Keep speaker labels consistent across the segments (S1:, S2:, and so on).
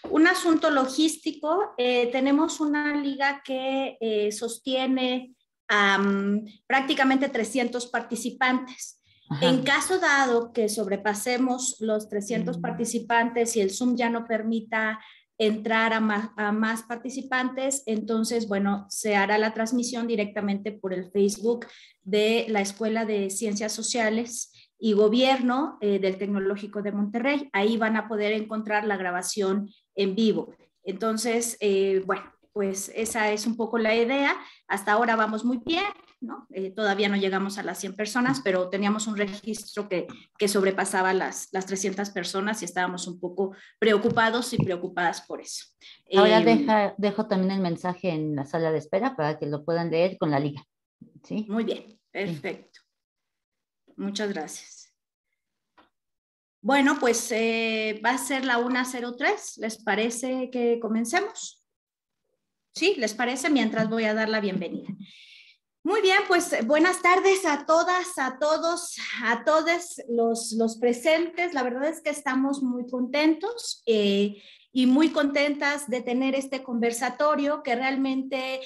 S1: Un asunto logístico, tenemos una liga que sostiene prácticamente 300 participantes.
S2: Ajá.
S1: En caso dado que sobrepasemos los 300 participantes y el Zoom ya no permita entrar a más participantes, entonces, bueno, se hará la transmisión directamente por el Facebook de la Escuela de Ciencias Sociales y Gobierno del Tecnológico de Monterrey. Ahí van a poder encontrar la grabación en vivo. Entonces, bueno, pues esa es un poco la idea. Hasta ahora vamos muy bien, ¿no? Todavía no llegamos a las 100 personas, pero teníamos un registro que sobrepasaba las 300 personas y estábamos un poco preocupados y preocupadas por eso.
S2: Ahora dejo también el mensaje en la sala de espera para que lo puedan leer con la liga. ¿Sí?
S1: Muy bien, perfecto. Sí. Muchas gracias. Bueno, pues va a ser la 1:03. ¿Les parece que comencemos? ¿Sí? ¿Les parece? Mientras voy a dar la bienvenida. Muy bien, pues buenas tardes a todas, a todos, a todos los presentes. La verdad es que estamos muy contentos y muy contentas de tener este conversatorio que realmente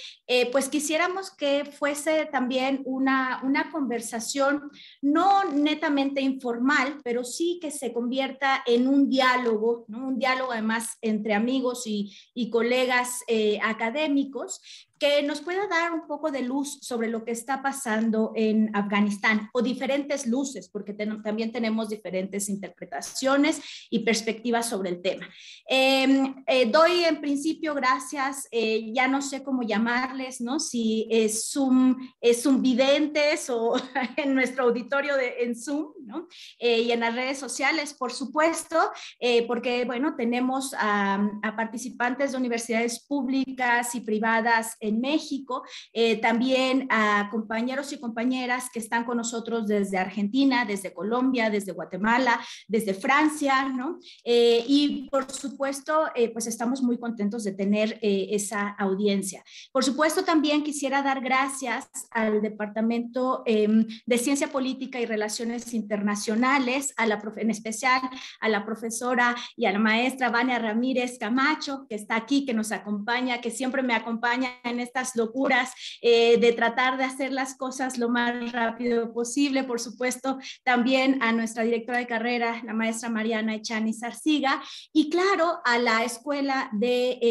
S1: pues quisiéramos que fuese también una conversación no netamente informal, pero sí que se convierta en un diálogo, ¿no? Un diálogo además entre amigos y colegas académicos, que nos pueda dar un poco de luz sobre lo que está pasando en Afganistán, o diferentes luces, porque también tenemos diferentes interpretaciones y perspectivas sobre el tema. Doy en principio gracias, ya no sé cómo llamarles, ¿no? Si es Zoom videntes o en nuestro auditorio en Zoom, ¿no? Y en las redes sociales, por supuesto, porque, bueno, tenemos a participantes de universidades públicas y privadas en México, también a compañeros y compañeras que están con nosotros desde Argentina, desde Colombia, desde Guatemala, desde Francia, ¿no? Y por supuesto, pues estamos muy contentos de tener esa audiencia. Por supuesto, también quisiera dar gracias al Departamento de Ciencia Política y Relaciones Internacionales, en especial a la profesora y a la maestra Vania Ramírez Camacho, que está aquí, que nos acompaña, que siempre me acompaña en estas locuras de tratar de hacer las cosas lo más rápido posible. Por supuesto, también a nuestra directora de carrera, la maestra Mariana Echani Zarciga, y claro, a la Escuela de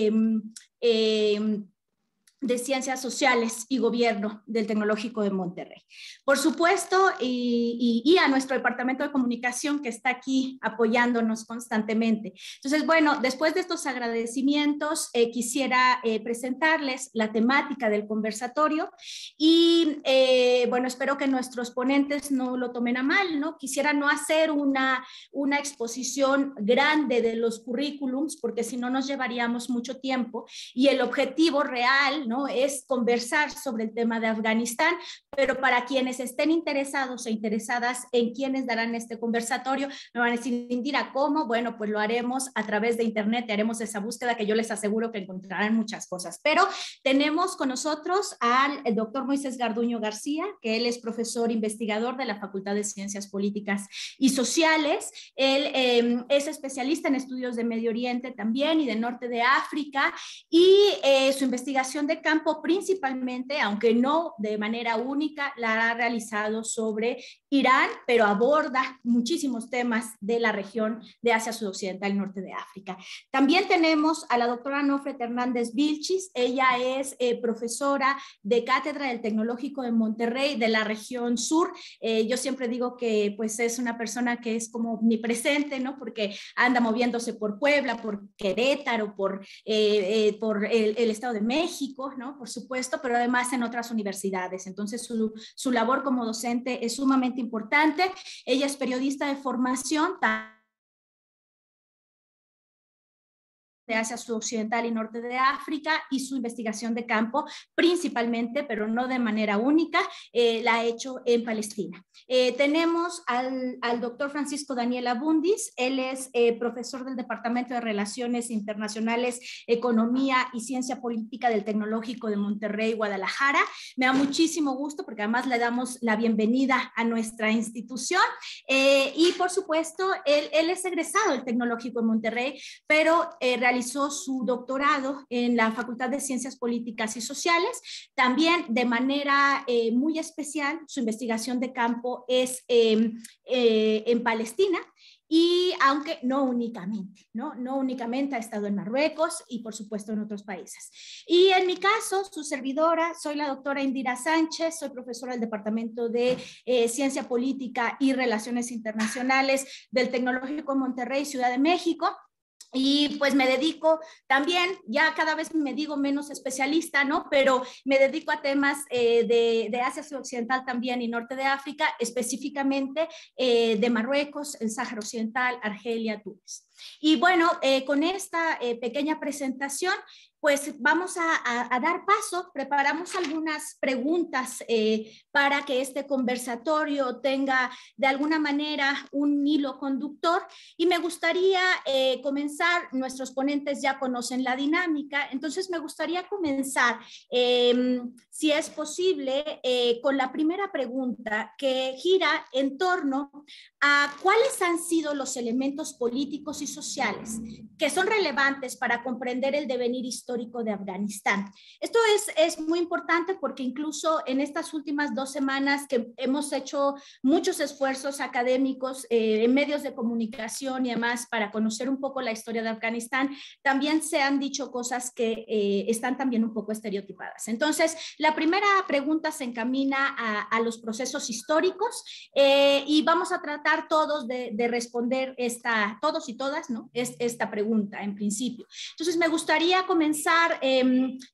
S1: Ciencias Sociales y Gobierno del Tecnológico de Monterrey. Por supuesto, y a nuestro Departamento de Comunicación que está aquí apoyándonos constantemente. Entonces, bueno, después de estos agradecimientos, quisiera presentarles la temática del conversatorio y, bueno, espero que nuestros ponentes no lo tomen a mal, ¿no? Quisiera no hacer una exposición grande de los currículums, porque si no nos llevaríamos mucho tiempo, y el objetivo real, ¿no?, es conversar sobre el tema de Afganistán, pero para quienes estén interesados e interesadas en quienes darán este conversatorio, me van a decir, Indira, ¿cómo? Bueno, pues lo haremos a través de internet, y haremos esa búsqueda que yo les aseguro que encontrarán muchas cosas. Pero tenemos con nosotros al doctor Moisés Garduño García, que él es profesor investigador de la Facultad de Ciencias Políticas y Sociales. Él es especialista en estudios de Medio Oriente también y de Norte de África, y su investigación de campo principalmente, aunque no de manera única, la ha realizado sobre Irán, pero aborda muchísimos temas de la región de Asia Sudoccidental y Norte de África. También tenemos a la doctora Nofret Hernández Vilchis. Ella es profesora de cátedra del Tecnológico de Monterrey, de la región sur. Yo siempre digo que pues es una persona que es como omnipresente, ¿no? Porque anda moviéndose por Puebla, por Querétaro, por el Estado de México, ¿no? Por supuesto, pero además en otras universidades. Entonces su labor como docente es sumamente importante. Ella es periodista de formación, de Asia Sudoccidental y Norte de África, y su investigación de campo principalmente, pero no de manera única, la ha hecho en Palestina. Tenemos al doctor Francisco Daniel Abundis. Él es profesor del Departamento de Relaciones Internacionales, Economía y Ciencia Política del Tecnológico de Monterrey, Guadalajara. Me da muchísimo gusto porque además le damos la bienvenida a nuestra institución, y por supuesto él es egresado del Tecnológico de Monterrey, pero realizó realizó su doctorado en la Facultad de Ciencias Políticas y Sociales. También de manera muy especial, su investigación de campo es en Palestina. Y aunque no únicamente, no únicamente ha estado en Marruecos y por supuesto en otros países. Y en mi caso, su servidora, soy la doctora Indira Sánchez, soy profesora del Departamento de Ciencia Política y Relaciones Internacionales del Tecnológico de Monterrey, Ciudad de México. Y pues me dedico también, ya cada vez me digo menos especialista, ¿no? Pero me dedico a temas de Asia Occidental también y Norte de África, específicamente de Marruecos, el Sáhara Occidental, Argelia, Túnez. Y bueno, con esta pequeña presentación, pues vamos a dar paso, preparamos algunas preguntas para que este conversatorio tenga de alguna manera un hilo conductor y me gustaría comenzar, nuestros ponentes ya conocen la dinámica, entonces me gustaría comenzar, si es posible, con la primera pregunta que gira en torno a cuáles han sido los elementos políticos y sociales que son relevantes para comprender el devenir histórico de Afganistán. Esto es muy importante porque incluso en estas últimas 2 semanas que hemos hecho muchos esfuerzos académicos en medios de comunicación y demás para conocer un poco la historia de Afganistán, también se han dicho cosas que están también un poco estereotipadas. Entonces, la primera pregunta se encamina a los procesos históricos y vamos a tratar todos de responder todos y todas, ¿no? Esta pregunta en principio. Entonces, me gustaría comenzar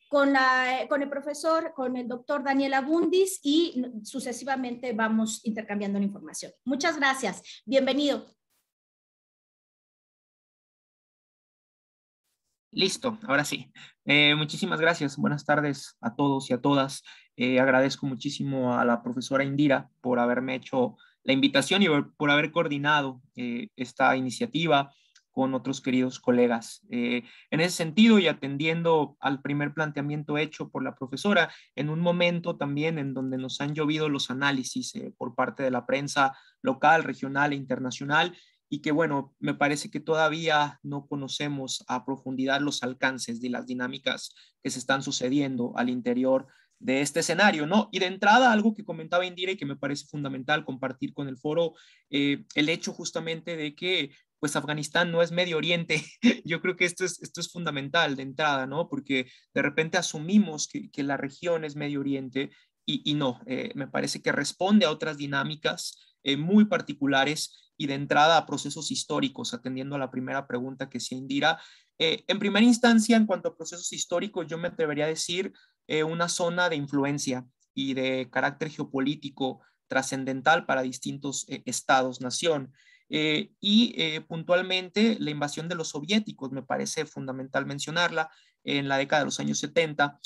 S1: con el profesor, con el doctor Daniel Abundis y sucesivamente vamos intercambiando la información. Muchas gracias. Bienvenido.
S3: Listo, ahora sí. Muchísimas gracias. Buenas tardes a todos y a todas. Agradezco muchísimo a la profesora Indira por haberme hecho la invitación y por haber coordinado esta iniciativa con otros queridos colegas. En ese sentido, y atendiendo al primer planteamiento hecho por la profesora, en un momento también en donde nos han llovido los análisis por parte de la prensa local, regional e internacional, y que, bueno, me parece que todavía no conocemos a profundidad los alcances de las dinámicas que se están sucediendo al interior de este escenario, ¿no? Y de entrada, algo que comentaba Indira y que me parece fundamental compartir con el foro, el hecho justamente de que pues Afganistán no es Medio Oriente. Yo creo que esto es fundamental de entrada, ¿no? Porque de repente asumimos que la región es Medio Oriente y no, me parece que responde a otras dinámicas muy particulares y de entrada a procesos históricos, atendiendo a la primera pregunta que hacía Indira. En primera instancia, en cuanto a procesos históricos, yo me atrevería a decir una zona de influencia y de carácter geopolítico trascendental para distintos estados-nación. Puntualmente la invasión de los soviéticos, me parece fundamental mencionarla, en la década de los años 70.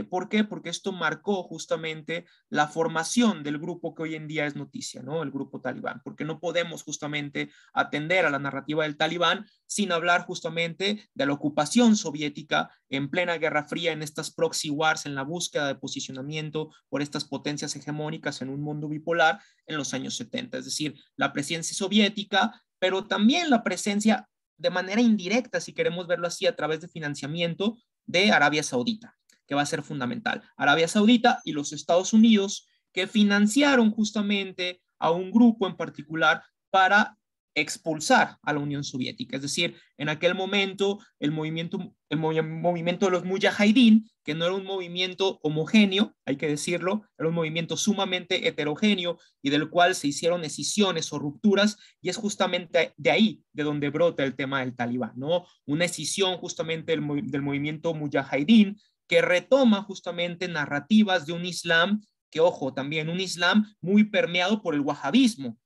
S3: ¿Por qué? Porque esto marcó justamente la formación del grupo que hoy en día es noticia, ¿no? El grupo talibán, porque no podemos justamente atender a la narrativa del talibán sin hablar justamente de la ocupación soviética en plena Guerra Fría, en estas proxy wars, en la búsqueda de posicionamiento por estas potencias hegemónicas en un mundo bipolar en los años 70, es decir, la presencia soviética, pero también la presencia de manera indirecta, si queremos verlo así, a través de financiamiento de Arabia Saudita, que va a ser fundamental. Arabia Saudita y los Estados Unidos que financiaron justamente a un grupo en particular para expulsar a la Unión Soviética. Es decir, en aquel momento el movimiento de los mujahidín, que no era un movimiento homogéneo, hay que decirlo, era un movimiento sumamente heterogéneo y del cual se hicieron escisiones o rupturas, y es justamente de ahí de donde brota el tema del talibán, ¿no? Una escisión justamente del movimiento mujahidín que retoma justamente narrativas de un islam que, ojo, también un islam muy permeado por el wahabismo,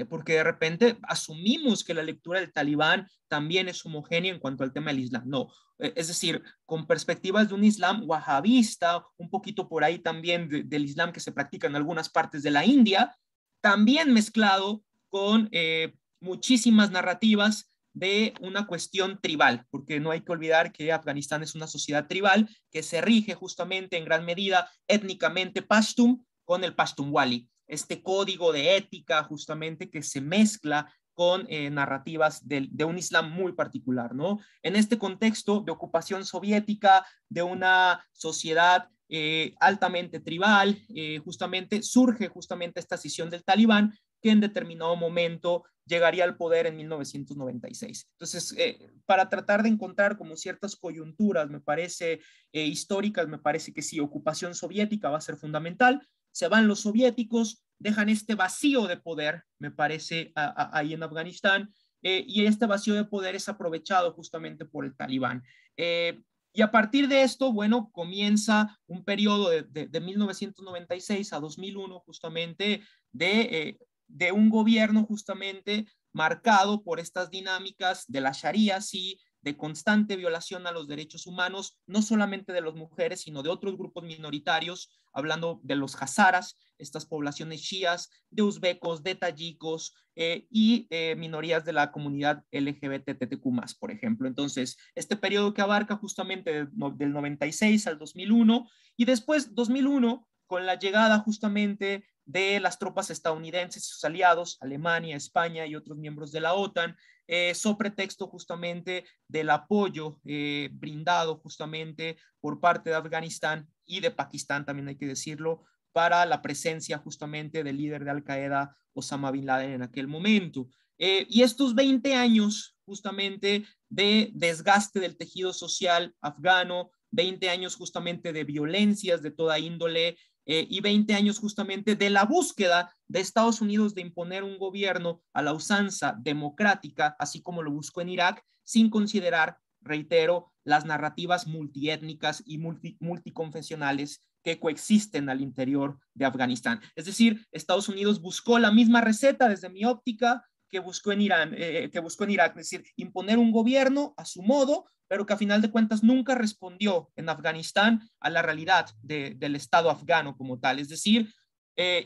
S3: porque de repente asumimos que la lectura del talibán también es homogénea en cuanto al tema del islam. No, es decir, con perspectivas de un islam wahabista, un poquito por ahí también del islam que se practica en algunas partes de la India, también mezclado con muchísimas narrativas de una cuestión tribal, porque no hay que olvidar que Afganistán es una sociedad tribal que se rige justamente en gran medida étnicamente pashtun con el pashtunwali, este código de ética justamente que se mezcla con narrativas de un Islam muy particular, ¿no? En este contexto de ocupación soviética, de una sociedad altamente tribal, justamente surge justamente esta escisión del Talibán, que en determinado momento llegaría al poder en 1996. Entonces, para tratar de encontrar como ciertas coyunturas, me parece, históricas, me parece que sí, ocupación soviética va a ser fundamental. Se van los soviéticos, dejan este vacío de poder, me parece, ahí en Afganistán, y este vacío de poder es aprovechado justamente por el Talibán. Y a partir de esto, bueno, comienza un periodo de 1996 a 2001 justamente de un gobierno justamente marcado por estas dinámicas de la Sharia, sí, de constante violación a los derechos humanos, no solamente de las mujeres, sino de otros grupos minoritarios, hablando de los hazaras, estas poblaciones chiías, de uzbecos, de tayikos y minorías de la comunidad LGBTQ+, por ejemplo. Entonces, este periodo que abarca justamente del 96 al 2001 y después 2001, con la llegada justamente de las tropas estadounidenses y sus aliados, Alemania, España y otros miembros de la OTAN, so pretexto justamente del apoyo brindado justamente por parte de Afganistán y de Pakistán, también hay que decirlo, para la presencia justamente del líder de Al-Qaeda, Osama Bin Laden, en aquel momento. Y estos 20 años justamente de desgaste del tejido social afgano, 20 años justamente de violencias de toda índole, y 20 años justamente de la búsqueda de Estados Unidos de imponer un gobierno a la usanza democrática, así como lo buscó en Irak, sin considerar, reitero, las narrativas multiétnicas y multiconfesionales que coexisten al interior de Afganistán. Es decir, Estados Unidos buscó la misma receta desde mi óptica que buscó en Irak, es decir, imponer un gobierno a su modo, pero que a final de cuentas nunca respondió en Afganistán a la realidad del Estado afgano como tal. Es decir,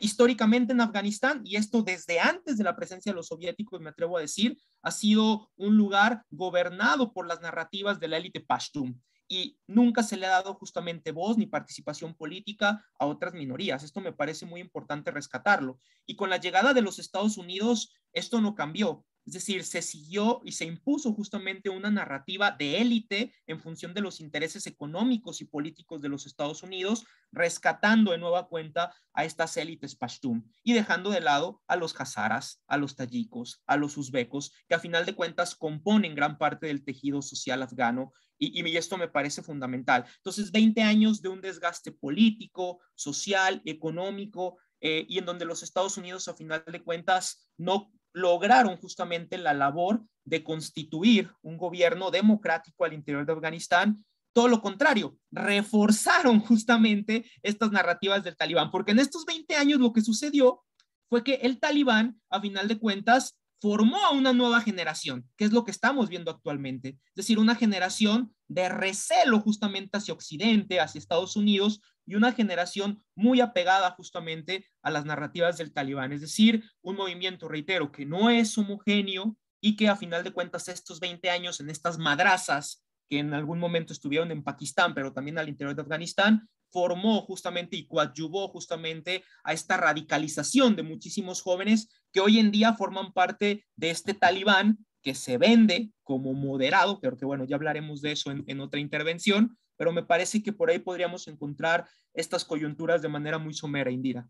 S3: históricamente en Afganistán, y esto desde antes de la presencia de los soviéticos, me atrevo a decir, ha sido un lugar gobernado por las narrativas de la élite pashtun y nunca se le ha dado justamente voz ni participación política a otras minorías. Esto me parece muy importante rescatarlo. Y con la llegada de los Estados Unidos, esto no cambió. Es decir, se siguió y se impuso justamente una narrativa de élite en función de los intereses económicos y políticos de los Estados Unidos, rescatando de nueva cuenta a estas élites pashtun y dejando de lado a los hazaras, a los tayikos, a los uzbecos, que a final de cuentas componen gran parte del tejido social afgano. Y esto me parece fundamental. Entonces, 20 años de un desgaste político, social, económico, y en donde los Estados Unidos, a final de cuentas, no lograron justamente la labor de constituir un gobierno democrático al interior de Afganistán. Todo lo contrario, reforzaron justamente estas narrativas del Talibán, porque en estos 20 años lo que sucedió fue que el Talibán, a final de cuentas, formó a una nueva generación, que es lo que estamos viendo actualmente. Es decir, una generación de recelo justamente hacia Occidente, hacia Estados Unidos, y una generación muy apegada justamente a las narrativas del Talibán. Es decir, un movimiento, reitero, que no es homogéneo y que a final de cuentas estos 20 años en estas madrazas que en algún momento estuvieron en Pakistán, pero también al interior de Afganistán, formó justamente y coadyuvó justamente a esta radicalización de muchísimos jóvenes que hoy en día forman parte de este Talibán que se vende como moderado, pero que bueno, ya hablaremos de eso en otra intervención, pero me parece que por ahí podríamos encontrar estas coyunturas de manera muy somera, Indira.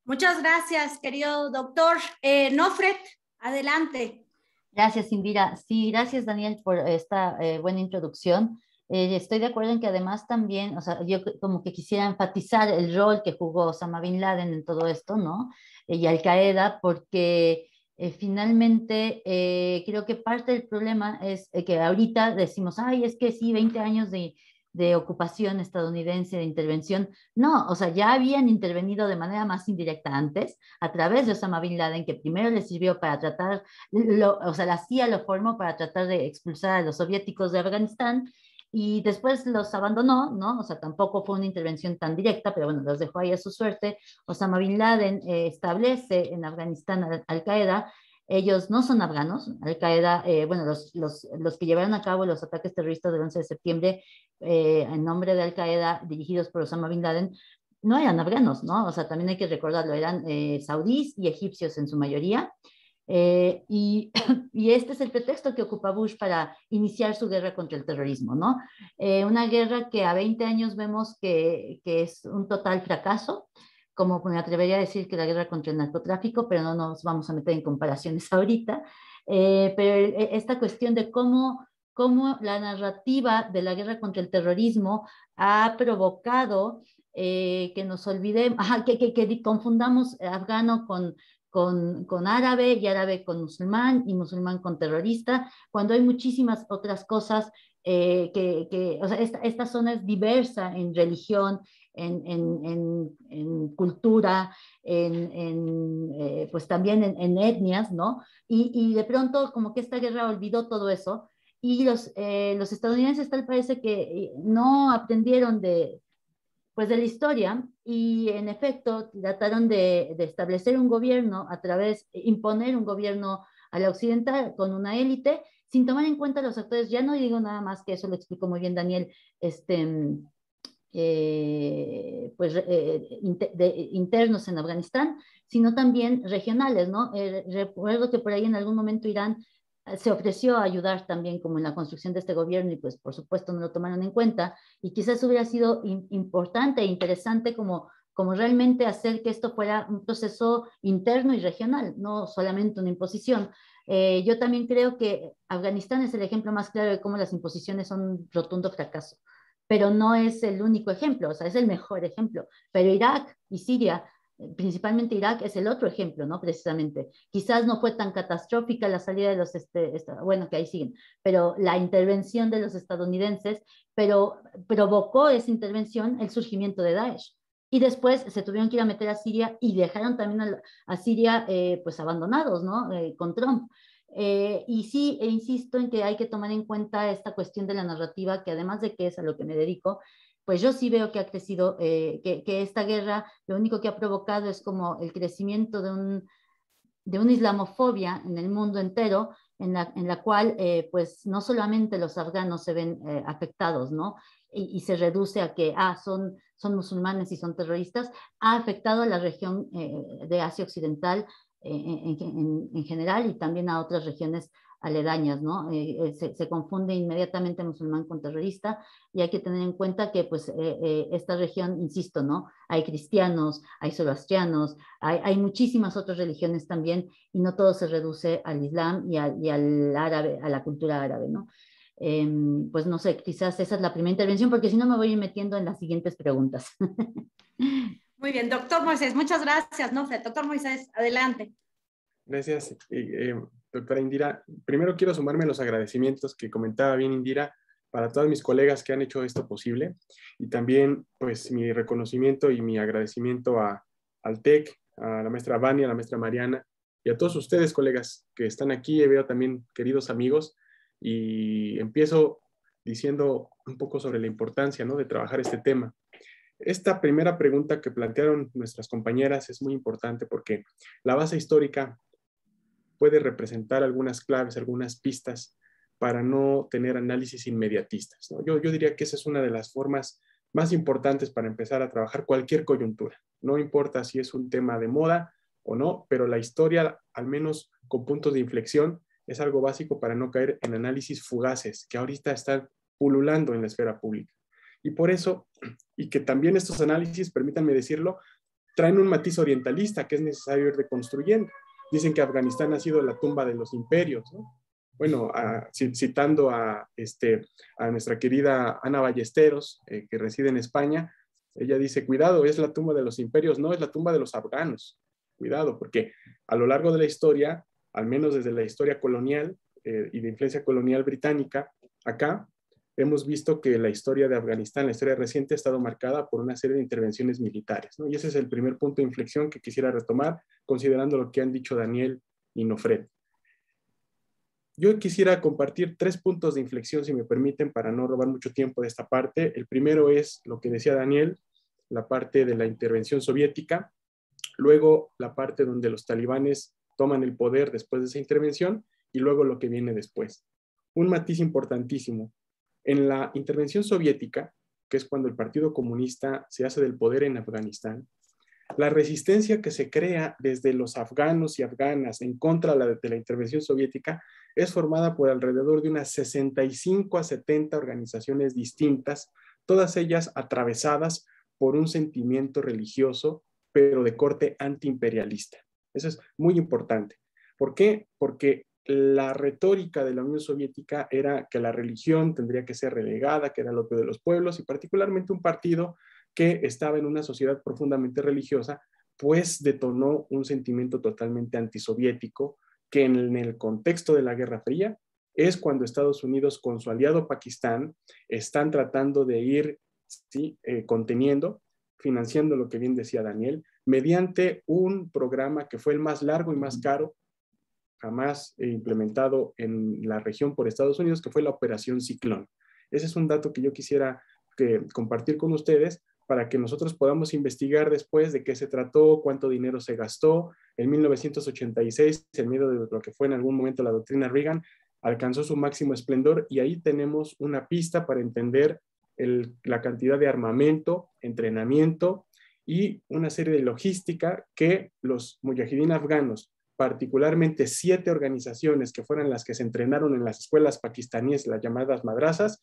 S1: Muchas gracias, querido doctor. Nofret, adelante.
S2: Gracias, Indira. Sí, gracias, Daniel, por esta buena introducción. Estoy de acuerdo en que además también, o sea, yo como que quisiera enfatizar el rol que jugó Osama Bin Laden en todo esto, ¿no? Y Al Qaeda, porque finalmente creo que parte del problema es que ahorita decimos, ay, es que sí, 20 años de ocupación estadounidense, de intervención. No, o sea, ya habían intervenido de manera más indirecta antes, a través de Osama Bin Laden, que primero les sirvió para tratar, o sea, la CIA lo formó para tratar de expulsar a los soviéticos de Afganistán, y después los abandonó, ¿no? O sea, tampoco fue una intervención tan directa, pero bueno, los dejó ahí a su suerte. Osama Bin Laden establece en Afganistán Al-Qaeda. Ellos no son afganos. Al-Qaeda, bueno, los que llevaron a cabo los ataques terroristas del 11 de septiembre en nombre de Al-Qaeda, dirigidos por Osama Bin Laden, no eran afganos, ¿no? O sea, también hay que recordarlo, eran saudíes y egipcios en su mayoría. Y, y este es el pretexto que ocupa Bush para iniciar su guerra contra el terrorismo, ¿no? Una guerra que a 20 años vemos que es un total fracaso, como me atrevería a decir que la guerra contra el narcotráfico, pero no nos vamos a meter en comparaciones ahorita. Pero esta cuestión de cómo la narrativa de la guerra contra el terrorismo ha provocado que nos olvidemos, que confundamos afgano con árabe y árabe con musulmán y musulmán con terrorista, cuando hay muchísimas otras cosas o sea, esta zona es diversa en religión, en cultura, pues también en etnias, ¿no? Y de pronto como que esta guerra olvidó todo eso y los estadounidenses tal parece que no aprendieron pues de la historia y en efecto trataron de establecer un gobierno imponer un gobierno a la occidental con una élite sin tomar en cuenta los actores. Ya no digo nada más, que eso lo explicó muy bien Daniel, pues internos en Afganistán, sino también regionales, ¿no? Recuerdo que por ahí en algún momento Irán se ofreció a ayudar también como en la construcción de este gobierno y pues por supuesto no lo tomaron en cuenta y quizás hubiera sido importante e interesante como realmente hacer que esto fuera un proceso interno y regional, no solamente una imposición. Yo también creo que Afganistán es el ejemplo más claro de cómo las imposiciones son un rotundo fracaso, pero no es el único ejemplo, o sea, es el mejor ejemplo. Pero Irak y Siria, principalmente Irak, es el otro ejemplo, ¿no? Precisamente. Quizás no fue tan catastrófica la salida de los, bueno, que ahí siguen, pero la intervención de los estadounidenses, pero provocó esa intervención el surgimiento de Daesh. Y después se tuvieron que ir a meter a Siria y dejaron también a Siria pues abandonados, ¿no? Con Trump. Y sí, insisto en que hay que tomar en cuenta esta cuestión de la narrativa, que además de que es a lo que me dedico, pues yo sí veo que ha crecido, que esta guerra lo único que ha provocado es como el crecimiento de una islamofobia en el mundo entero, en la cual pues no solamente los afganos se ven afectados, ¿no? Y se reduce a que son musulmanes y son terroristas, ha afectado a la región de Asia Occidental en general y también a otras regiones aledañas, ¿no? Se confunde inmediatamente musulmán con terrorista y hay que tener en cuenta que pues esta región, insisto, ¿no? Hay cristianos, hay zoroastrianos, hay muchísimas otras religiones también y no todo se reduce al Islam y al árabe, a la cultura árabe, ¿no? Pues no sé, quizás esa es la primera intervención porque si no me voy a ir metiendo en las siguientes preguntas.
S1: Muy bien, doctor Moisés, muchas gracias, ¿no, Fred? Doctor Moisés, adelante.
S4: Gracias, doctora Indira. Primero quiero sumarme a los agradecimientos que comentaba bien Indira para todos mis colegas que han hecho esto posible y también pues mi reconocimiento y mi agradecimiento al TEC, a la maestra Vania, a la maestra Mariana y a todos ustedes colegas que están aquí. Veo también queridos amigos y empiezo diciendo un poco sobre la importancia, ¿no?, de trabajar este tema. Esta primera pregunta que plantearon nuestras compañeras es muy importante porque la base histórica puede representar algunas claves, algunas pistas para no tener análisis inmediatistas, ¿no? Yo diría que esa es una de las formas más importantes para empezar a trabajar cualquier coyuntura. No importa si es un tema de moda o no, pero la historia, al menos con puntos de inflexión, es algo básico para no caer en análisis fugaces que ahorita están pululando en la esfera pública. Y por eso, y que también estos análisis, permítanme decirlo, traen un matiz orientalista que es necesario ir reconstruyendo. Dicen que Afganistán ha sido la tumba de los imperios, ¿no? Bueno, citando a nuestra querida Ana Ballesteros, que reside en España, ella dice, cuidado, es la tumba de los imperios, no, es la tumba de los afganos. Cuidado, porque a lo largo de la historia, al menos desde la historia colonial y de influencia colonial británica, acá hemos visto que la historia de Afganistán, la historia reciente, ha estado marcada por una serie de intervenciones militares, ¿no? Y ese es el primer punto de inflexión que quisiera retomar, considerando lo que han dicho Daniel y Nofred. Yo quisiera compartir 3 puntos de inflexión, si me permiten, para no robar mucho tiempo de esta parte. El primero es lo que decía Daniel, la parte de la intervención soviética, luego la parte donde los talibanes toman el poder después de esa intervención y luego lo que viene después. Un matiz importantísimo. En la intervención soviética, que es cuando el Partido Comunista se hace del poder en Afganistán, La resistencia que se crea desde los afganos y afganas en contra de la intervención soviética es formada por alrededor de unas 65 a 70 organizaciones distintas, todas ellas atravesadas por un sentimiento religioso, pero de corte antiimperialista. Eso es muy importante. ¿Por qué? Porque la retórica de la Unión Soviética era que la religión tendría que ser relegada, que era el opio de los pueblos, y particularmente un partido que estaba en una sociedad profundamente religiosa, pues detonó un sentimiento totalmente antisoviético, que en el contexto de la Guerra Fría es cuando Estados Unidos con su aliado Pakistán están tratando de ir conteniendo, financiando lo que bien decía Daniel, mediante un programa que fue el más largo y más caro jamás implementado en la región por Estados Unidos, que fue la Operación Ciclón. Ese es un dato que yo quisiera compartir con ustedes para que nosotros podamos investigar después de qué se trató, cuánto dinero se gastó. En 1986, en medio de lo que fue en algún momento la doctrina Reagan, alcanzó su máximo esplendor y ahí tenemos una pista para entender la cantidad de armamento, entrenamiento y una serie de logística que los mujahidín afganos, particularmente 7 organizaciones que fueron las que se entrenaron en las escuelas pakistaníes, las llamadas madrasas,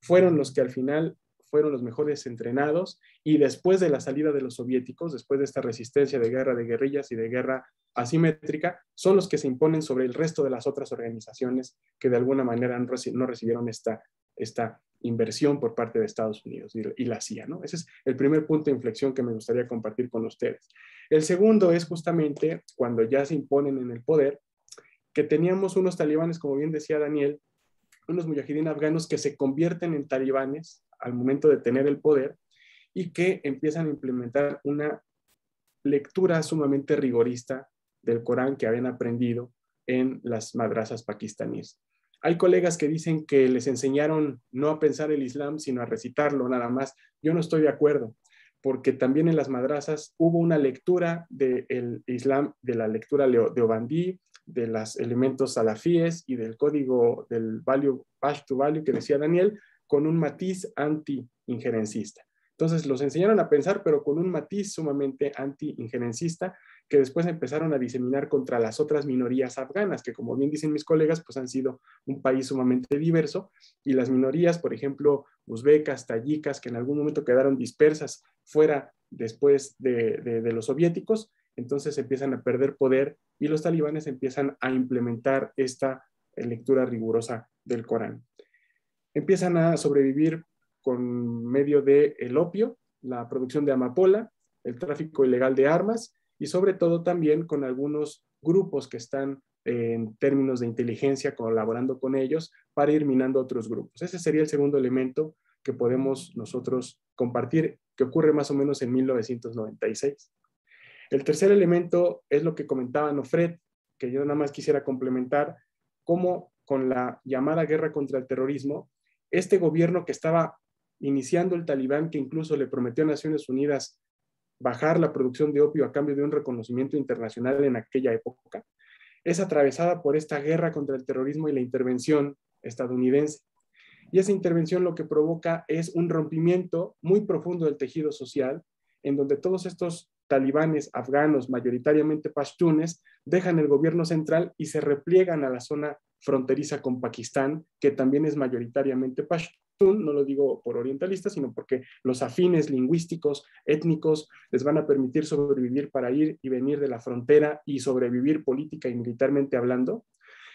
S4: fueron los que al final fueron los mejores entrenados, y después de la salida de los soviéticos, después de esta resistencia de guerra de guerrillas y de guerra asimétrica, son los que se imponen sobre el resto de las otras organizaciones que de alguna manera no recibieron esta inversión por parte de Estados Unidos y la CIA, ¿no? Ese es el primer punto de inflexión que me gustaría compartir con ustedes. El segundo es justamente cuando ya se imponen en el poder, que teníamos unos talibanes, como bien decía Daniel, unos mujahidín afganos que se convierten en talibanes al momento de tener el poder y que empiezan a implementar una lectura sumamente rigorista del Corán que habían aprendido en las madrasas pakistaníes. Hay colegas que dicen que les enseñaron no a pensar el Islam, sino a recitarlo nada más. Yo no estoy de acuerdo, porque también en las madrasas hubo una lectura del Islam, de la lectura de Obandí, de los elementos salafíes y del código del value, Pashto value que decía Daniel, con un matiz anti-injerencista. Entonces los enseñaron a pensar, pero con un matiz sumamente anti-injerencista, que después empezaron a diseminar contra las otras minorías afganas, que como bien dicen mis colegas, pues han sido un país sumamente diverso, y las minorías, por ejemplo, uzbecas, tayicas, que en algún momento quedaron dispersas fuera después de los soviéticos, entonces empiezan a perder poder y los talibanes empiezan a implementar esta lectura rigurosa del Corán. Empiezan a sobrevivir con medio del opio, la producción de amapola, el tráfico ilegal de armas y sobre todo también con algunos grupos que están en términos de inteligencia colaborando con ellos para ir minando otros grupos. Ese sería el segundo elemento que podemos nosotros compartir, que ocurre más o menos en 1996. El tercer elemento es lo que comentaba Nofret, que yo nada más quisiera complementar, cómo con la llamada guerra contra el terrorismo, este gobierno que estaba iniciando el Talibán, que incluso le prometió a Naciones Unidas bajar la producción de opio a cambio de un reconocimiento internacional en aquella época, es atravesada por esta guerra contra el terrorismo y la intervención estadounidense. Y esa intervención lo que provoca es un rompimiento muy profundo del tejido social, en donde todos estos talibanes afganos, mayoritariamente pashtunes, dejan el gobierno central y se repliegan a la zona fronteriza con Pakistán, que también es mayoritariamente pashtun. No lo digo por orientalista, sino porque los afines lingüísticos, étnicos, les van a permitir sobrevivir para ir y venir de la frontera y sobrevivir política y militarmente hablando.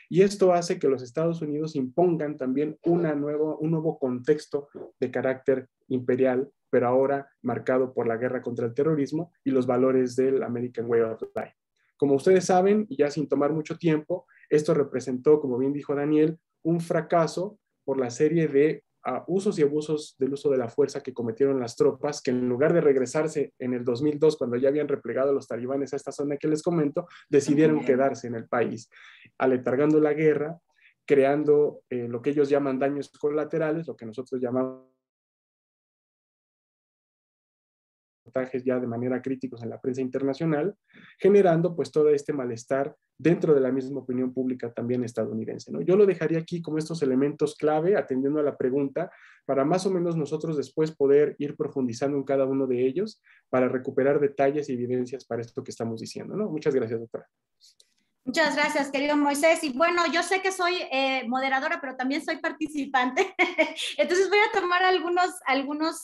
S4: Y esto hace que los Estados Unidos impongan también un nuevo contexto de carácter imperial, pero ahora marcado por la guerra contra el terrorismo y los valores del American Way of Life. Como ustedes saben, y ya sin tomar mucho tiempo, esto representó, como bien dijo Daniel, un fracaso por la serie de usos y abusos del uso de la fuerza que cometieron las tropas, que en lugar de regresarse en el 2002, cuando ya habían replegado los talibanes a esta zona que les comento, decidieron quedarse en el país, aletargando la guerra, creando lo que ellos llaman daños colaterales, lo que nosotros llamamos reportajes ya de manera críticos en la prensa internacional, generando pues todo este malestar dentro de la misma opinión pública también estadounidense, ¿no? Yo lo dejaría aquí como estos elementos clave, atendiendo a la pregunta, para más o menos nosotros después poder ir profundizando en cada uno de ellos para recuperar detalles y evidencias para esto que estamos diciendo, ¿no? Muchas gracias, doctora.
S1: Muchas gracias, querido Moisés. Y bueno, yo sé que soy moderadora, pero también soy participante. Entonces voy a tomar algunos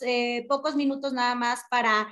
S1: pocos minutos nada más para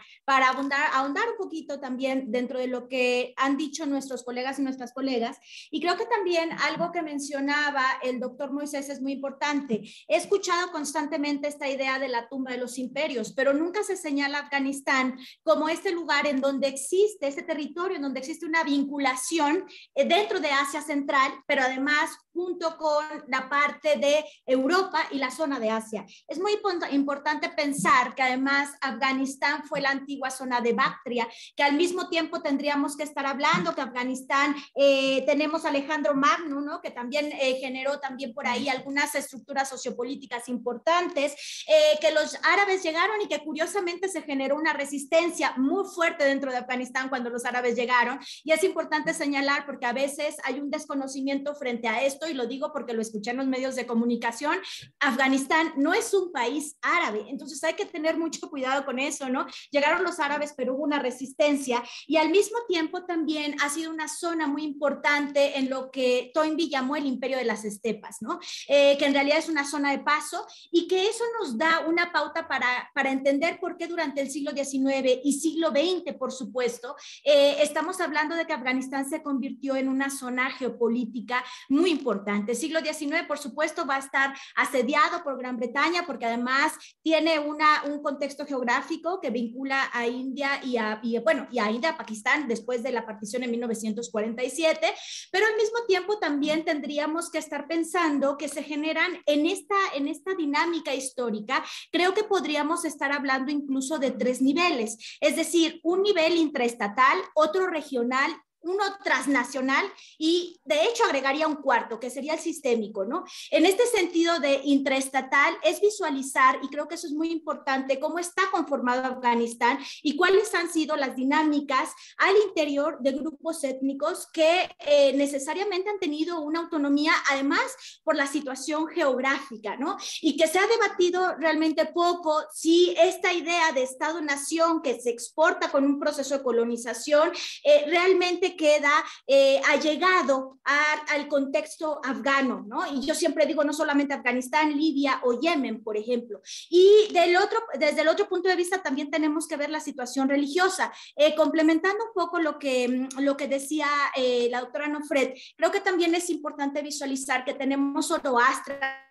S1: ahondar un poquito también dentro de lo que han dicho nuestros colegas y nuestras colegas. Y creo que también algo que mencionaba el doctor Moisés es muy importante. He escuchado constantemente esta idea de la tumba de los imperios, pero nunca se señala Afganistán como este lugar en donde existe, este territorio en donde existe una vinculación dentro de Asia Central, pero además junto con la parte de Europa y la zona de Asia. Es muy importante pensar que además Afganistán fue la antigua zona de Bactria, que al mismo tiempo tendríamos que estar hablando que Afganistán, tenemos a Alejandro Magno, ¿no? Que también generó también por ahí algunas estructuras sociopolíticas importantes, que los árabes llegaron y que curiosamente se generó una resistencia muy fuerte dentro de Afganistán cuando los árabes llegaron, y es importante señalar porque a veces hay un desconocimiento frente a esto, y lo digo porque lo escuché en los medios de comunicación. Afganistán no es un país árabe, entonces hay que tener mucho cuidado con eso, ¿no? Llegaron los árabes, pero hubo una resistencia, y al mismo tiempo también ha sido una zona muy importante en lo que Toynbee llamó el imperio de las estepas, ¿no? Que en realidad es una zona de paso, y que eso nos da una pauta para entender por qué durante el siglo XIX y siglo XX, por supuesto, estamos hablando de que Afganistán se convirtió en una zona geopolítica muy importante. El siglo XIX, por supuesto, va a estar asediado por Gran Bretaña, porque además tiene un contexto geográfico que vincula a India y a India, a Pakistán, después de la partición en 1947, pero al mismo tiempo también tendríamos que estar pensando que se generan en esta dinámica histórica. Creo que podríamos estar hablando incluso de 3 niveles, es decir, un nivel intraestatal, otro regional, uno transnacional, y de hecho agregaría un cuarto, que sería el sistémico, ¿no? En este sentido de intraestatal es visualizar, y creo que eso es muy importante, cómo está conformado Afganistán y cuáles han sido las dinámicas al interior de grupos étnicos que necesariamente han tenido una autonomía, además por la situación geográfica, ¿no? Y que se ha debatido realmente poco si esta idea de Estado-nación que se exporta con un proceso de colonización realmente queda allegado al contexto afgano, ¿no? Y yo siempre digo no solamente Afganistán, Libia o Yemen, por ejemplo. Y desde el otro punto de vista también tenemos que ver la situación religiosa. Complementando un poco lo que decía la doctora Nofret, creo que también es importante visualizar que tenemos Zoroastra,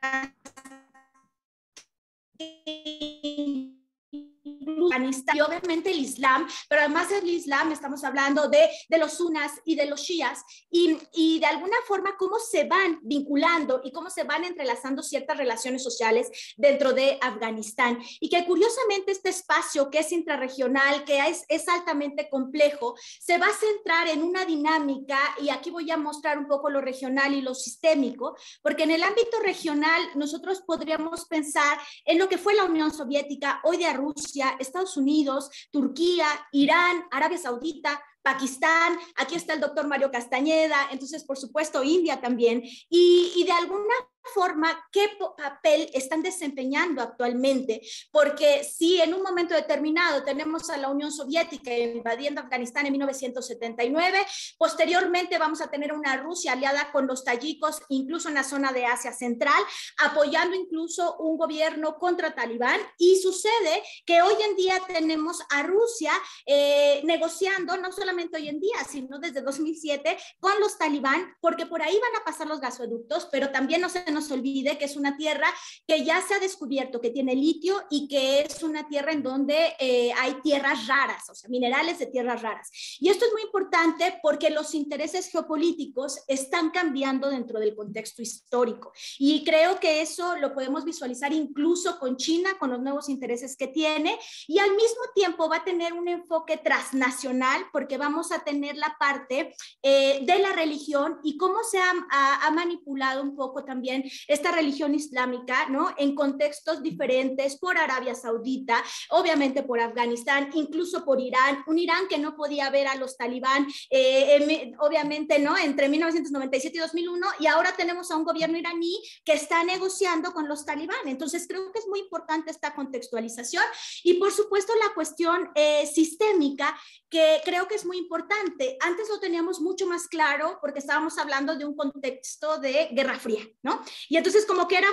S1: y obviamente el Islam, pero además del Islam estamos hablando de los sunas y de los shias, y de alguna forma cómo se van vinculando y cómo se van entrelazando ciertas relaciones sociales dentro de Afganistán, y que curiosamente este espacio que es intrarregional, que es altamente complejo, se va a centrar en una dinámica, y aquí voy a mostrar un poco lo regional y lo sistémico, porque en el ámbito regional nosotros podríamos pensar en lo que fue la Unión Soviética, hoy de Rusia, Estados Unidos, Turquía, Irán, Arabia Saudita, Pakistán, aquí está el doctor Mario Castañeda, entonces por supuesto India también, y de alguna forma qué papel están desempeñando actualmente, porque si en un momento determinado tenemos a la Unión Soviética invadiendo Afganistán en 1979, posteriormente vamos a tener una Rusia aliada con los tayikos, incluso en la zona de Asia Central, apoyando incluso un gobierno contra Talibán, y sucede que hoy en día tenemos a Rusia negociando, no solamente hoy en día, sino desde 2007 con los Talibán, porque por ahí van a pasar los gasoductos, pero también no se nos olvide que es una tierra que ya se ha descubierto que tiene litio, y que es una tierra en donde hay tierras raras, o sea, minerales de tierras raras. Y esto es muy importante porque los intereses geopolíticos están cambiando dentro del contexto histórico, y creo que eso lo podemos visualizar incluso con China, con los nuevos intereses que tiene, y al mismo tiempo va a tener un enfoque transnacional, porque vamos a tener la parte de la religión y cómo se ha manipulado un poco también también esta religión islámica, ¿no? En contextos diferentes, por Arabia Saudita, obviamente por Afganistán, incluso por Irán, un Irán que no podía ver a los talibán, obviamente, ¿no? Entre 1997 y 2001, y ahora tenemos a un gobierno iraní que está negociando con los talibán. Entonces, creo que es muy importante esta contextualización y, por supuesto, la cuestión sistémica, que creo que es muy importante. Antes lo teníamos mucho más claro porque estábamos hablando de un contexto de Guerra Fría, ¿no? Y entonces como que era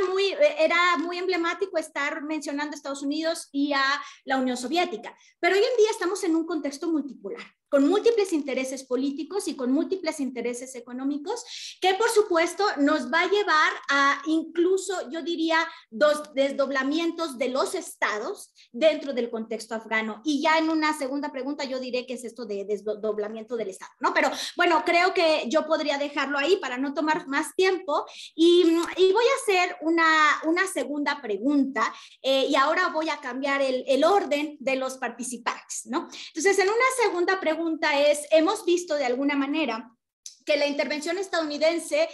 S1: muy emblemático estar mencionando a Estados Unidos y a la Unión Soviética. Pero hoy en día estamos en un contexto multipolar, con múltiples intereses políticos y con múltiples intereses económicos, que por supuesto nos va a llevar a incluso, yo diría, desdoblamientos de los estados dentro del contexto afgano. Y ya en una segunda pregunta yo diré qué es esto de desdoblamiento del estado, ¿no? Pero bueno, creo que yo podría dejarlo ahí para no tomar más tiempo y voy a hacer una segunda pregunta y ahora voy a cambiar el orden de los participantes, ¿no? Entonces, en una segunda pregunta hemos visto de alguna manera que la intervención estadounidense,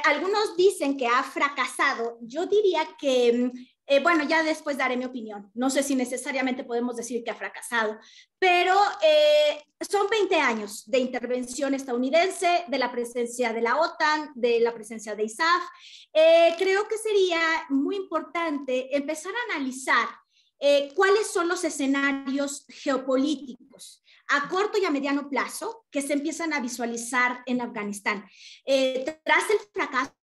S1: algunos dicen que ha fracasado. Yo diría que, bueno, ya después daré mi opinión. No sé si necesariamente podemos decir que ha fracasado, pero son 20 años de intervención estadounidense, de la presencia de la OTAN, de la presencia de ISAF. Creo que sería muy importante empezar a analizar cuáles son los escenarios geopolíticos a corto y a mediano plazo que se empiezan a visualizar en Afganistán. Tras el fracaso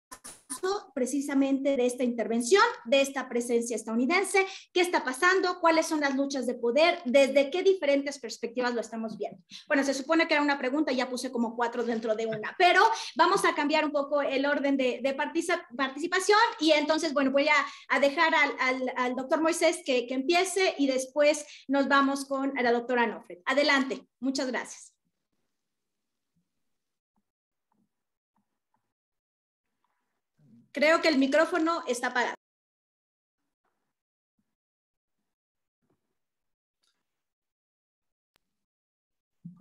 S1: precisamente de esta intervención, de esta presencia estadounidense, ¿qué está pasando? ¿Cuáles son las luchas de poder? ¿Desde qué diferentes perspectivas lo estamos viendo? Bueno, se supone que era una pregunta, ya puse como 4 dentro de una, pero vamos a cambiar un poco el orden de participación y entonces, bueno, voy a dejar al doctor Moisés que empiece y después nos vamos con la doctora Nofret. Adelante, muchas gracias. Creo que el micrófono está apagado.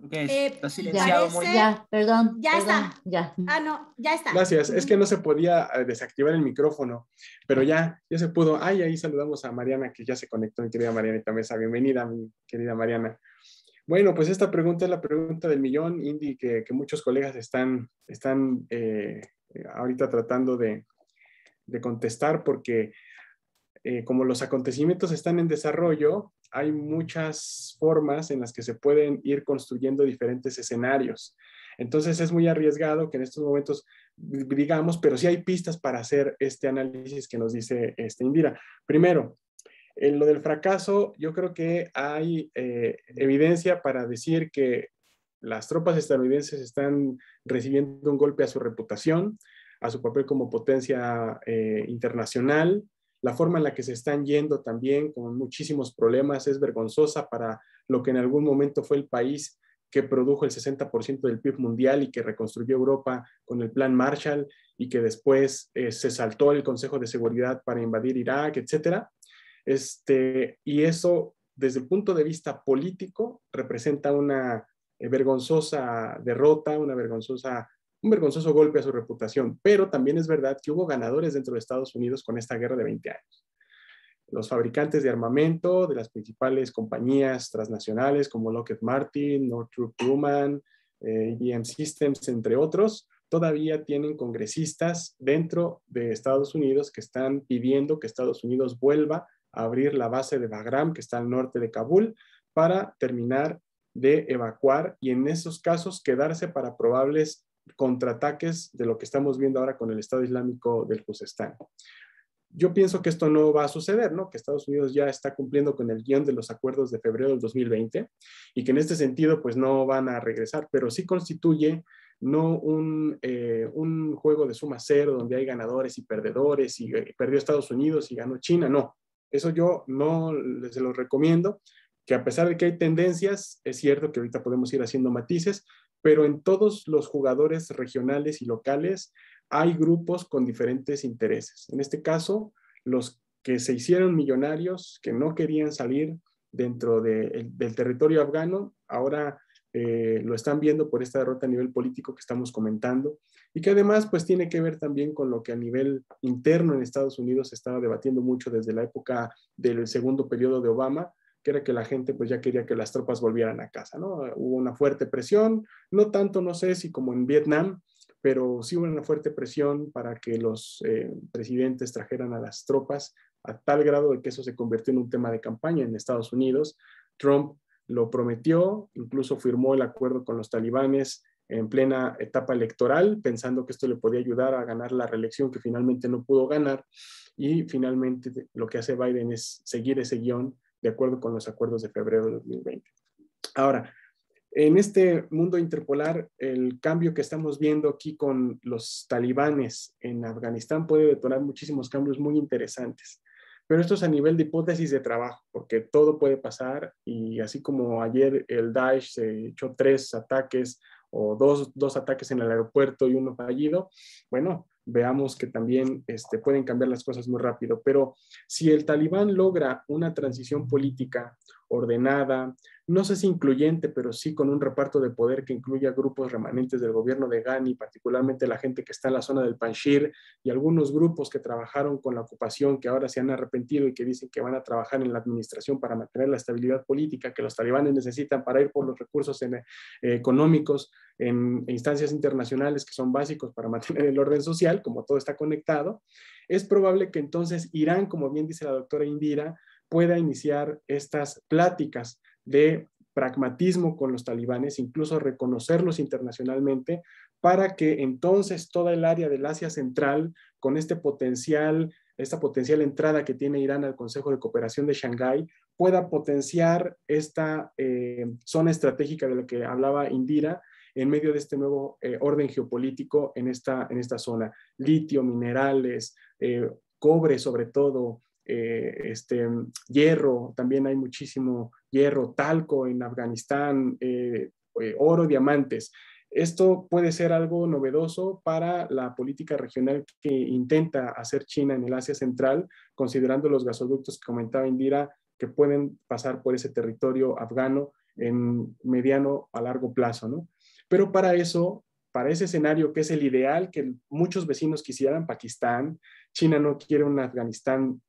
S3: Okay, está silenciado.
S2: Ya, perdón.
S1: Ya está.
S2: Ya.
S1: Ah, no, ya está.
S4: Gracias. Es que no se podía desactivar el micrófono, pero ya se pudo. Ay, ahí saludamos a Mariana, que ya se conectó, mi querida Marianita Mesa. Bienvenida, mi querida Mariana. Bueno, pues esta pregunta es la pregunta del millón, Indy, que muchos colegas están ahorita tratando de contestar, porque como los acontecimientos están en desarrollo, hay muchas formas en las que se pueden ir construyendo diferentes escenarios. Entonces es muy arriesgado que en estos momentos digamos, pero sí hay pistas para hacer este análisis que nos dice Indira. Primero, en lo del fracaso, yo creo que hay evidencia para decir que las tropas estadounidenses están recibiendo un golpe a su reputación, a su papel como potencia internacional. La forma en la que se están yendo también con muchísimos problemas es vergonzosa para lo que en algún momento fue el país que produjo el 60% del PIB mundial y que reconstruyó Europa con el Plan Marshall y que después se saltó el Consejo de Seguridad para invadir Irak, etc. Y eso, desde el punto de vista político, representa una vergonzosa derrota, un vergonzoso golpe a su reputación, pero también es verdad que hubo ganadores dentro de Estados Unidos con esta guerra de 20 años. Los fabricantes de armamento de las principales compañías transnacionales como Lockheed Martin, Northrop Grumman, IBM Systems, entre otros, todavía tienen congresistas dentro de Estados Unidos que están pidiendo que Estados Unidos vuelva a abrir la base de Bagram, que está al norte de Kabul, para terminar de evacuar y en esos casos quedarse para probables contraataques de lo que estamos viendo ahora con el Estado Islámico del Juzestán. Yo pienso que esto no va a suceder, ¿no? Que Estados Unidos ya está cumpliendo con el guión de los acuerdos de febrero del 2020 y que en este sentido pues no van a regresar, pero sí constituye no un juego de suma cero donde hay ganadores y perdedores y perdió Estados Unidos y ganó China, no. Eso yo no se lo recomiendo, que a pesar de que hay tendencias, es cierto que ahorita podemos ir haciendo matices, pero en todos los jugadores regionales y locales hay grupos con diferentes intereses. En este caso, los que se hicieron millonarios, que no querían salir dentro del territorio afgano, ahora lo están viendo por esta derrota a nivel político que estamos comentando, y que además pues tiene que ver también con lo que a nivel interno en Estados Unidos se estaba debatiendo mucho desde la época del segundo periodo de Obama, que era que la gente pues ya quería que las tropas volvieran a casa, ¿no? Hubo una fuerte presión, no tanto, no sé si como en Vietnam, pero sí hubo una fuerte presión para que los presidentes trajeran a las tropas, a tal grado de que eso se convirtió en un tema de campaña en Estados Unidos. Trump lo prometió, incluso firmó el acuerdo con los talibanes en plena etapa electoral, pensando que esto le podía ayudar a ganar la reelección que finalmente no pudo ganar, y finalmente lo que hace Biden es seguir ese guión de acuerdo con los acuerdos de febrero de 2020. Ahora, en este mundo interpolar, el cambio que estamos viendo aquí con los talibanes en Afganistán puede detonar muchísimos cambios muy interesantes. Pero esto es a nivel de hipótesis de trabajo, porque todo puede pasar, y así como ayer el Daesh se echó 3 ataques o dos ataques en el aeropuerto y uno fallido, bueno, veamos que también pueden cambiar las cosas muy rápido. Pero si el talibán logra una transición política ordenada, no sé si incluyente, pero sí con un reparto de poder que incluya grupos remanentes del gobierno de Ghani, particularmente la gente que está en la zona del Panjshir, y algunos grupos que trabajaron con la ocupación, que ahora se han arrepentido y que dicen que van a trabajar en la administración para mantener la estabilidad política que los talibanes necesitan para ir por los recursos económicos en instancias internacionales que son básicos para mantener el orden social, como todo está conectado. Es probable que entonces Irán, como bien dice la doctora Indira, pueda iniciar estas pláticas de pragmatismo con los talibanes, incluso reconocerlos internacionalmente, para que entonces toda el área del Asia Central, con esta potencial entrada que tiene Irán al Consejo de Cooperación de Shanghái, pueda potenciar esta zona estratégica de la que hablaba Indira, en medio de este nuevo orden geopolítico en esta zona. Litio, minerales, cobre sobre todo, hierro, también hay muchísimo hierro, talco en Afganistán, oro, diamantes. Esto puede ser algo novedoso para la política regional que intenta hacer China en el Asia Central, considerando los gasoductos que comentaba Indira, que pueden pasar por ese territorio afgano en mediano a largo plazo, ¿no? Pero para eso, para ese escenario que es el ideal que muchos vecinos quisieran, Pakistán, China no quiere un Afganistán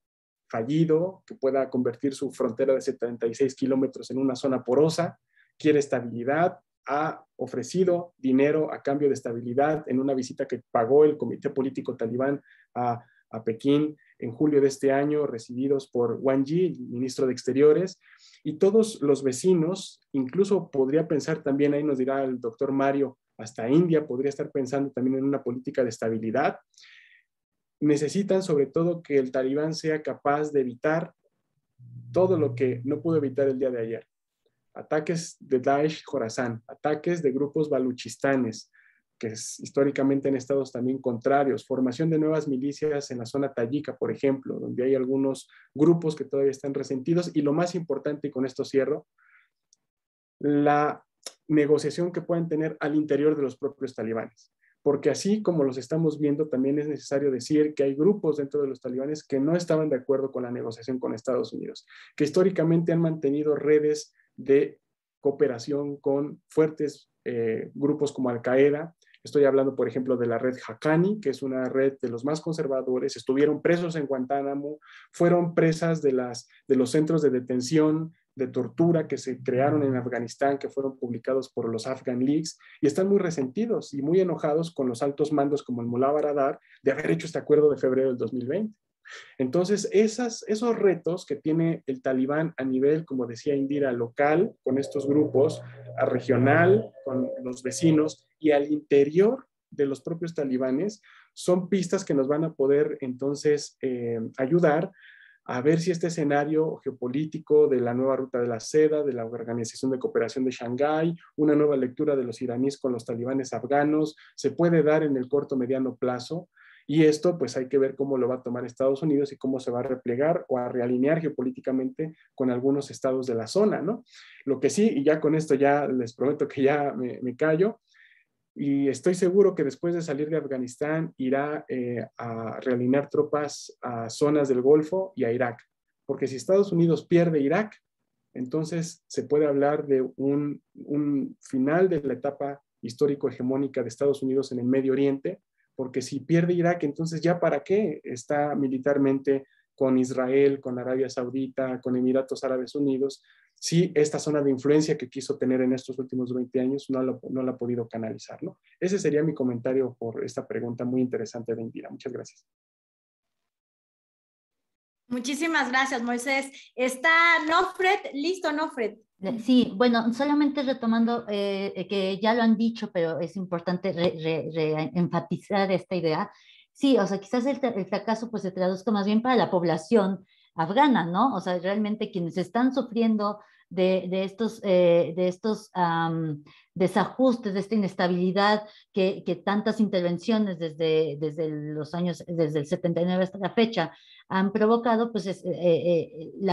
S4: fallido, que pueda convertir su frontera de 76 kilómetros en una zona porosa, quiere estabilidad, ha ofrecido dinero a cambio de estabilidad en una visita que pagó el Comité Político Talibán a Pekín en julio de este año, recibidos por Wang Yi, ministro de Exteriores, y todos los vecinos, incluso podría pensar también, ahí nos dirá el doctor Mario, hasta India podría estar pensando también en una política de estabilidad. Necesitan sobre todo que el talibán sea capaz de evitar todo lo que no pudo evitar el día de ayer. Ataques de Daesh Khorasan, ataques de grupos baluchistanes, que históricamente han estado también contrarios, formación de nuevas milicias en la zona tayika, por ejemplo, donde hay algunos grupos que todavía están resentidos, y lo más importante, y con esto cierro, la negociación que pueden tener al interior de los propios talibanes. Porque así como los estamos viendo, también es necesario decir que hay grupos dentro de los talibanes que no estaban de acuerdo con la negociación con Estados Unidos, que históricamente han mantenido redes de cooperación con fuertes grupos como Al-Qaeda. Estoy hablando, por ejemplo, de la red Haqqani, que es una red de los más conservadores. Estuvieron presos en Guantánamo, fueron presas de los centros de detención, de tortura que se crearon en Afganistán, que fueron publicados por los Afghan Leagues, y están muy resentidos y muy enojados con los altos mandos como el Mullah Baradar de haber hecho este acuerdo de febrero del 2020. Entonces, esos retos que tiene el talibán a nivel, como decía Indira, local, con estos grupos, a regional, con los vecinos, y al interior de los propios talibanes, son pistas que nos van a poder entonces ayudar a ver si este escenario geopolítico de la nueva ruta de la seda, de la Organización de Cooperación de Shanghái, una nueva lectura de los iraníes con los talibanes afganos, se puede dar en el corto mediano plazo. Y esto pues hay que ver cómo lo va a tomar Estados Unidos y cómo se va a replegar o a realinear geopolíticamente con algunos estados de la zona, ¿no? Lo que sí, y ya con esto ya les prometo que ya me callo, y estoy seguro que después de salir de Afganistán irá a realinear tropas a zonas del Golfo y a Irak, porque si Estados Unidos pierde Irak, entonces se puede hablar de un final de la etapa histórico-hegemónica de Estados Unidos en el Medio Oriente, porque si pierde Irak, entonces ya para qué está militarmente con Israel, con Arabia Saudita, con Emiratos Árabes Unidos, si esta zona de influencia que quiso tener en estos últimos 20 años no la ha podido canalizar, ¿no? Ese sería mi comentario por esta pregunta muy interesante de Indira. Muchas gracias.
S1: Muchísimas gracias, Moisés. ¿Está Nofred? ¿Listo, Nofred?
S2: Sí, bueno, solamente retomando que ya lo han dicho, pero es importante enfatizar esta idea. Sí, o sea, quizás el fracaso pues se traduzca más bien para la población afgana, ¿no? O sea, realmente quienes están sufriendo de estos desajustes, de esta inestabilidad que tantas intervenciones desde los años, desde el 79 hasta la fecha, han provocado, pues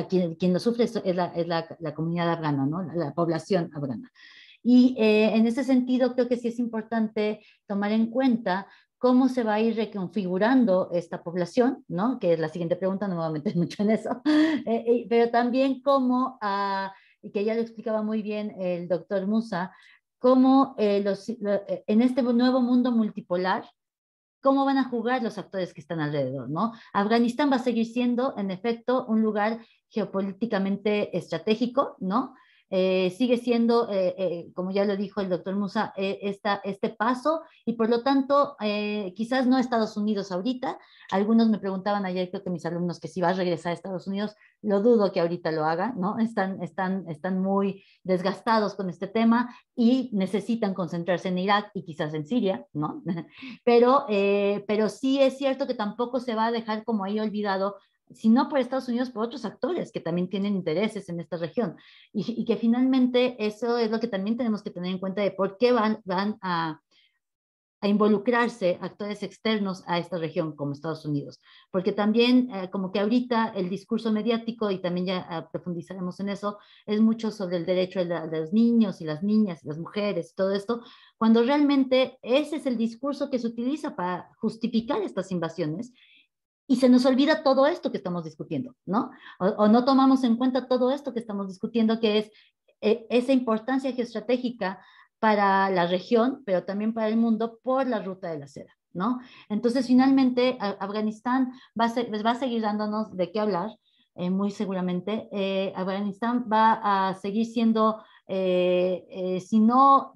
S2: quien lo sufre es la comunidad afgana, ¿no? La población afgana. Y en ese sentido creo que sí es importante tomar en cuenta cómo se va a ir reconfigurando esta población, ¿no? Que es la siguiente pregunta, no me voy a meter mucho en eso, pero también cómo, que ya lo explicaba muy bien el doctor Musa, cómo en este nuevo mundo multipolar, cómo van a jugar los actores que están alrededor, ¿no? Afganistán va a seguir siendo, en efecto, un lugar geopolíticamente estratégico, ¿no? Sigue siendo, como ya lo dijo el doctor Musa, este paso y por lo tanto, quizás no Estados Unidos ahorita. Algunos me preguntaban ayer, creo que mis alumnos, que si va a regresar a Estados Unidos, lo dudo que ahorita lo haga, ¿no? Están muy desgastados con este tema y necesitan concentrarse en Irak y quizás en Siria, ¿no? Pero sí es cierto que tampoco se va a dejar como ahí olvidado, si no por Estados Unidos, por otros actores que también tienen intereses en esta región. Y que finalmente eso es lo que también tenemos que tener en cuenta de por qué van a involucrarse actores externos a esta región como Estados Unidos. Porque también como que ahorita el discurso mediático, y también ya profundizaremos en eso, es mucho sobre el derecho de los niños y las niñas y las mujeres, todo esto, cuando realmente ese es el discurso que se utiliza para justificar estas invasiones. Y se nos olvida todo esto que estamos discutiendo, ¿no? O no tomamos en cuenta todo esto que estamos discutiendo, que es esa importancia geoestratégica para la región, pero también para el mundo por la ruta de la seda, ¿no? Entonces, finalmente, Afganistán va a seguir dándonos de qué hablar, muy seguramente. Afganistán va a seguir siendo, si no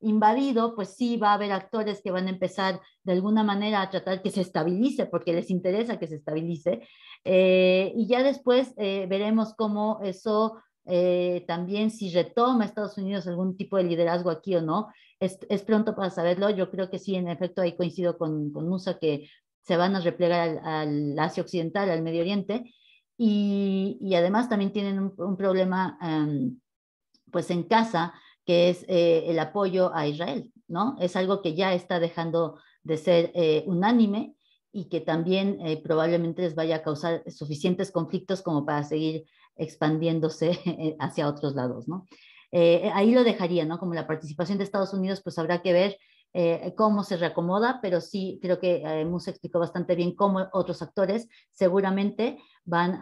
S2: invadido, pues sí va a haber actores que van a empezar de alguna manera a tratar que se estabilice, porque les interesa que se estabilice, y ya después veremos cómo eso también, si retoma Estados Unidos algún tipo de liderazgo aquí o no, es pronto para saberlo. Yo creo que sí, en efecto, ahí coincido con Musa, que se van a replegar al Asia Occidental, al Medio Oriente, y además también tienen un problema pues en casa, que es el apoyo a Israel, ¿no? Es algo que ya está dejando de ser unánime y que también probablemente les vaya a causar suficientes conflictos como para seguir expandiéndose hacia otros lados, ¿no? Ahí lo dejaría, ¿no? Como la participación de Estados Unidos, pues habrá que ver cómo se reacomoda, pero sí creo que Musa explicó bastante bien cómo otros actores seguramente van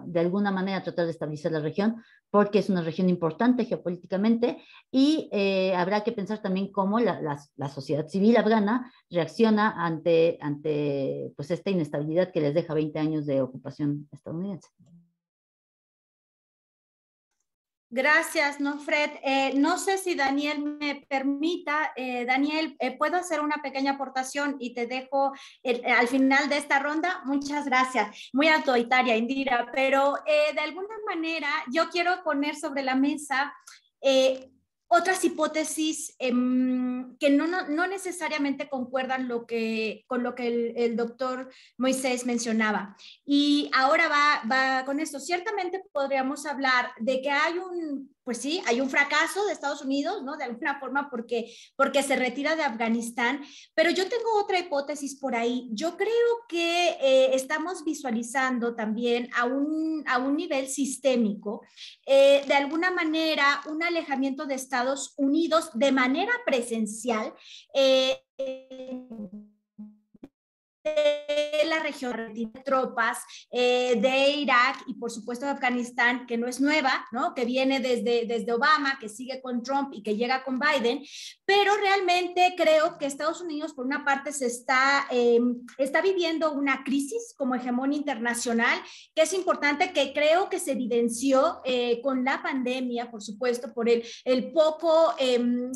S2: de alguna manera tratar de estabilizar la región, porque es una región importante geopolíticamente, y habrá que pensar también cómo la sociedad civil afgana reacciona ante pues, esta inestabilidad que les deja 20 años de ocupación estadounidense.
S1: Gracias, Nofred. No sé si Daniel me permita. Daniel, ¿puedo hacer una pequeña aportación y te dejo al final de esta ronda? Muchas gracias. Muy autoritaria, Indira, pero de alguna manera yo quiero poner sobre la mesa otras hipótesis que no necesariamente concuerdan con lo que el doctor Moisés mencionaba. Y ahora va con esto. Ciertamente podríamos hablar de que pues sí, hay un fracaso de Estados Unidos, ¿no? De alguna forma porque se retira de Afganistán, pero yo tengo otra hipótesis por ahí. Yo creo que estamos visualizando también a un nivel sistémico, de alguna manera, un alejamiento de Estados Unidos de manera presencial, de la región de tropas de Irak y por supuesto de Afganistán, que no es nueva, ¿no? Que viene desde Obama, que sigue con Trump y que llega con Biden, pero realmente creo que Estados Unidos por una parte está viviendo una crisis como hegemonía internacional, que es importante, que creo que se evidenció con la pandemia, por supuesto, por el poco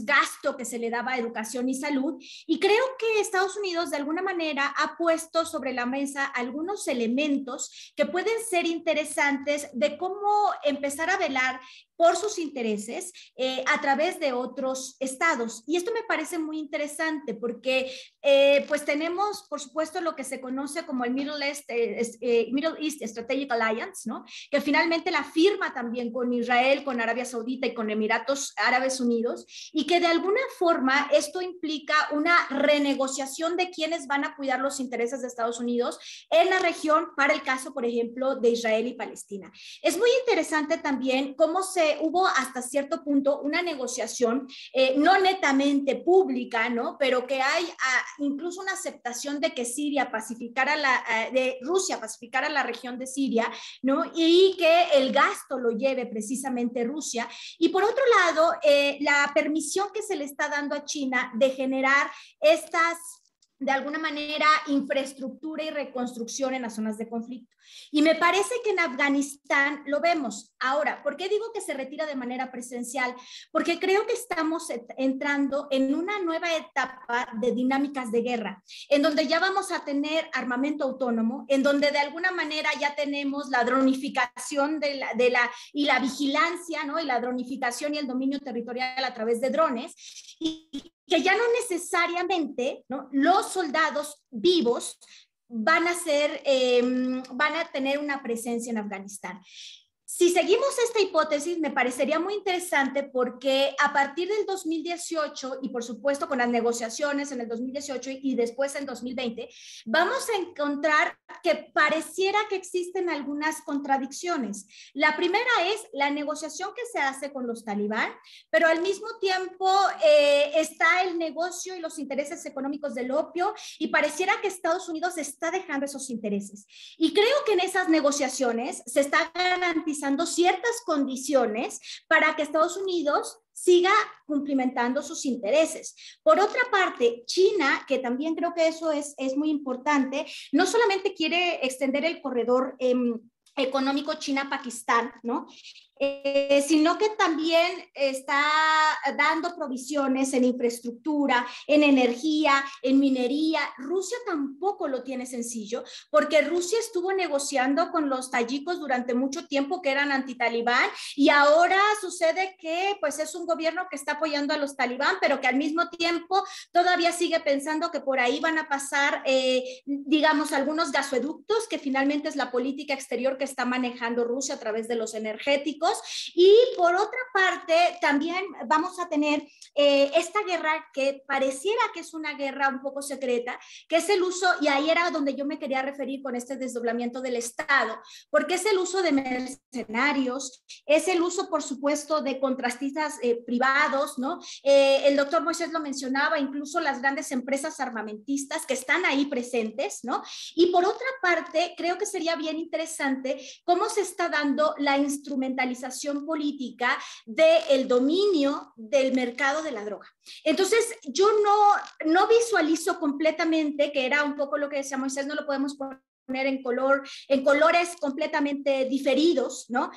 S1: gasto que se le daba a educación y salud, y creo que Estados Unidos de alguna manera ha puesto sobre la mesa algunos elementos que pueden ser interesantes de cómo empezar a velar por sus intereses a través de otros estados. Y esto me parece muy interesante porque pues tenemos, por supuesto, lo que se conoce como el Middle East Strategic Alliance, ¿no? Que finalmente la firma también con Israel, con Arabia Saudita y con Emiratos Árabes Unidos, y que de alguna forma esto implica una renegociación de quiénes van a cuidar los intereses de Estados Unidos en la región para el caso, por ejemplo, de Israel y Palestina. Es muy interesante también cómo hubo hasta cierto punto una negociación, no netamente pública, ¿no? Pero que hay incluso una aceptación de que Siria pacificara de Rusia pacificara la región de Siria, ¿no? Y que el gasto lo lleve precisamente Rusia. Y por otro lado, la permisión que se le está dando a China de generar estas, de alguna manera, infraestructura y reconstrucción en las zonas de conflicto. Y me parece que en Afganistán lo vemos. Ahora, ¿por qué digo que se retira de manera presencial? Porque creo que estamos entrando en una nueva etapa de dinámicas de guerra, en donde ya vamos a tener armamento autónomo, en donde de alguna manera ya tenemos la dronificación y la vigilancia, ¿no? Y la dronificación y el dominio territorial a través de drones, y que ya no necesariamente, ¿no?, los soldados vivos van a tener una presencia en Afganistán. Si seguimos esta hipótesis, me parecería muy interesante porque a partir del 2018 y por supuesto con las negociaciones en el 2018 y después en 2020, vamos a encontrar que pareciera que existen algunas contradicciones. La primera es la negociación que se hace con los talibán, pero al mismo tiempo está el negocio y los intereses económicos del opio, y pareciera que Estados Unidos está dejando esos intereses. Y creo que en esas negociaciones se está garantizando ciertas condiciones para que Estados Unidos siga cumplimentando sus intereses. Por otra parte, China, que también creo que eso es muy importante, no solamente quiere extender el corredor económico China-Pakistán, ¿no? Sino que también está dando provisiones en infraestructura, en energía, en minería. Rusia tampoco lo tiene sencillo, porque Rusia estuvo negociando con los tayikos durante mucho tiempo, que eran antitalibán, y ahora sucede que pues es un gobierno que está apoyando a los talibán, pero que al mismo tiempo todavía sigue pensando que por ahí van a pasar, digamos, algunos gasoductos, que finalmente es la política exterior que está manejando Rusia a través de los energéticos. Y por otra parte, también vamos a tener esta guerra que pareciera que es una guerra un poco secreta, que es el uso, y ahí era donde yo me quería referir con este desdoblamiento del Estado, porque es el uso de mercenarios, es el uso, por supuesto, de contratistas privados, ¿no? El doctor Moisés lo mencionaba, incluso las grandes empresas armamentistas que están ahí presentes, ¿no? Y por otra parte, creo que sería bien interesante cómo se está dando la instrumentalización política del dominio del mercado de la droga. Entonces, yo no visualizo completamente, que era un poco lo que decía Moisés, no lo podemos poner en colores completamente diferidos, ¿no?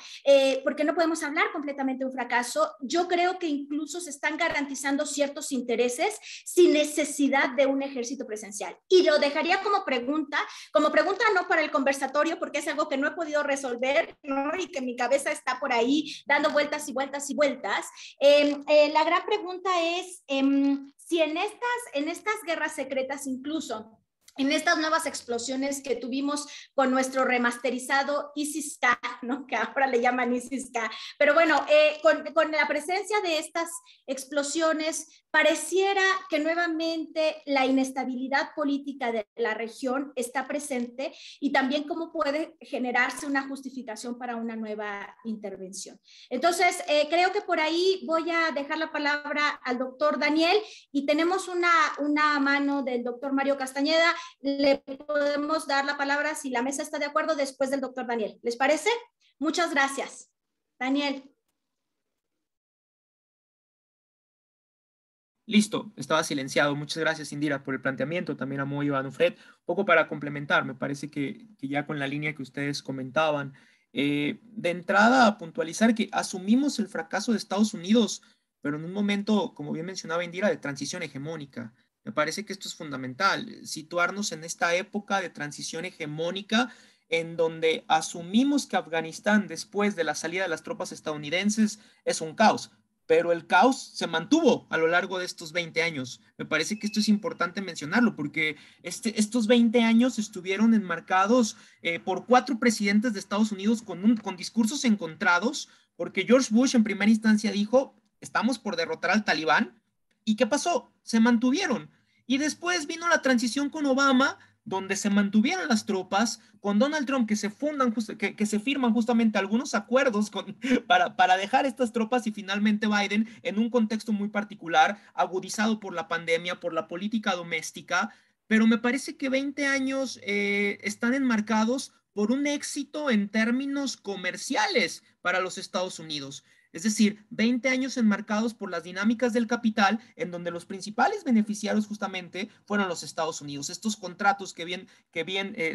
S1: Porque no podemos hablar completamente de un fracaso. Yo creo que incluso se están garantizando ciertos intereses sin necesidad de un ejército presencial. Y lo dejaría como pregunta no para el conversatorio, porque es algo que no he podido resolver, ¿no? Y que mi cabeza está por ahí dando vueltas y vueltas y vueltas. La gran pregunta es si en estas guerras secretas, incluso en estas nuevas explosiones que tuvimos con nuestro remasterizado ISIS-K, ¿no?, que ahora le llaman ISIS-K, pero bueno, con la presencia de estas explosiones, pareciera que nuevamente la inestabilidad política de la región está presente, y también cómo puede generarse una justificación para una nueva intervención. Entonces, creo que por ahí voy a dejar la palabra al doctor Daniel, y tenemos una mano del doctor Mario Castañeda. le podemos dar la palabra, si la mesa está de acuerdo, después del doctor Daniel. ¿Les parece? Muchas gracias. Daniel.
S3: Listo, estaba silenciado. Muchas gracias, Indira, por el planteamiento. También a Moy y a Manfred. Un poco para complementar, me parece que ya con la línea que ustedes comentaban, de entrada a puntualizar que asumimos el fracaso de Estados Unidos, pero en un momento, como bien mencionaba Indira, de transición hegemónica. Me parece que esto es fundamental, situarnos en esta época de transición hegemónica en donde asumimos que Afganistán, después de la salida de las tropas estadounidenses, es un caos, pero el caos se mantuvo a lo largo de estos 20 años. Me parece que esto es importante mencionarlo porque estos 20 años estuvieron enmarcados por 4 presidentes de Estados Unidos con discursos encontrados, porque George Bush en primera instancia dijo, estamos por derrotar al Talibán, ¿y qué pasó? Se mantuvieron. Y después vino la transición con Obama, donde se mantuvieron las tropas, con Donald Trump, que se firman justamente algunos acuerdos para dejar estas tropas, y finalmente Biden, en un contexto muy particular, agudizado por la pandemia, por la política doméstica, pero me parece que 20 años están enmarcados por un éxito en términos comerciales para los Estados Unidos. Es decir, 20 años enmarcados por las dinámicas del capital, en donde los principales beneficiarios justamente fueron los Estados Unidos. Estos contratos que bien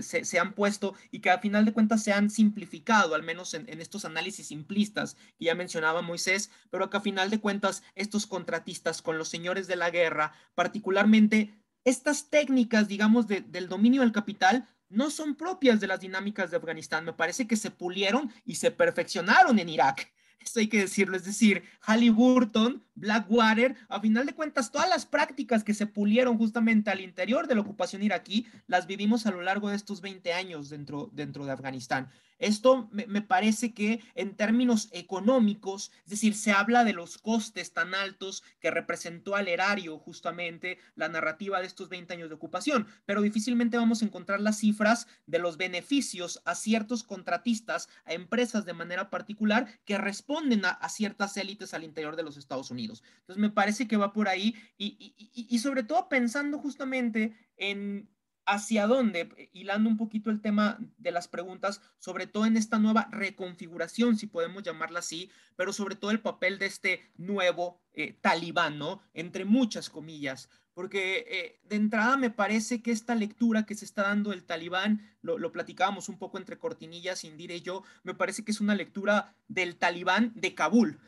S3: se han puesto y que a final de cuentas se han simplificado, al menos en estos análisis simplistas que ya mencionaba Moisés, pero que a final de cuentas estos contratistas con los señores de la guerra, particularmente estas técnicas, digamos, del dominio del capital, no son propias de las dinámicas de Afganistán. Me parece que se pulieron y se perfeccionaron en Irak. Esto hay que decirlo, es decir, Halliburton, Blackwater, a final de cuentas, todas las prácticas que se pulieron justamente al interior de la ocupación iraquí, las vivimos a lo largo de estos 20 años dentro de Afganistán. Esto me parece que en términos económicos, es decir, se habla de los costes tan altos que representó al erario justamente la narrativa de estos 20 años de ocupación, pero difícilmente vamos a encontrar las cifras de los beneficios a ciertos contratistas, a empresas de manera particular que responden a ciertas élites al interior de los Estados Unidos. Entonces me parece que va por ahí y sobre todo pensando justamente en hacia dónde, hilando un poquito el tema de las preguntas, sobre todo en esta nueva reconfiguración, si podemos llamarla así, pero sobre todo el papel de este nuevo talibán, ¿no? Entre muchas comillas, porque de entrada me parece que esta lectura que se está dando del talibán, lo platicábamos un poco entre cortinillas, Indira y yo, me parece que es una lectura del talibán de Kabul.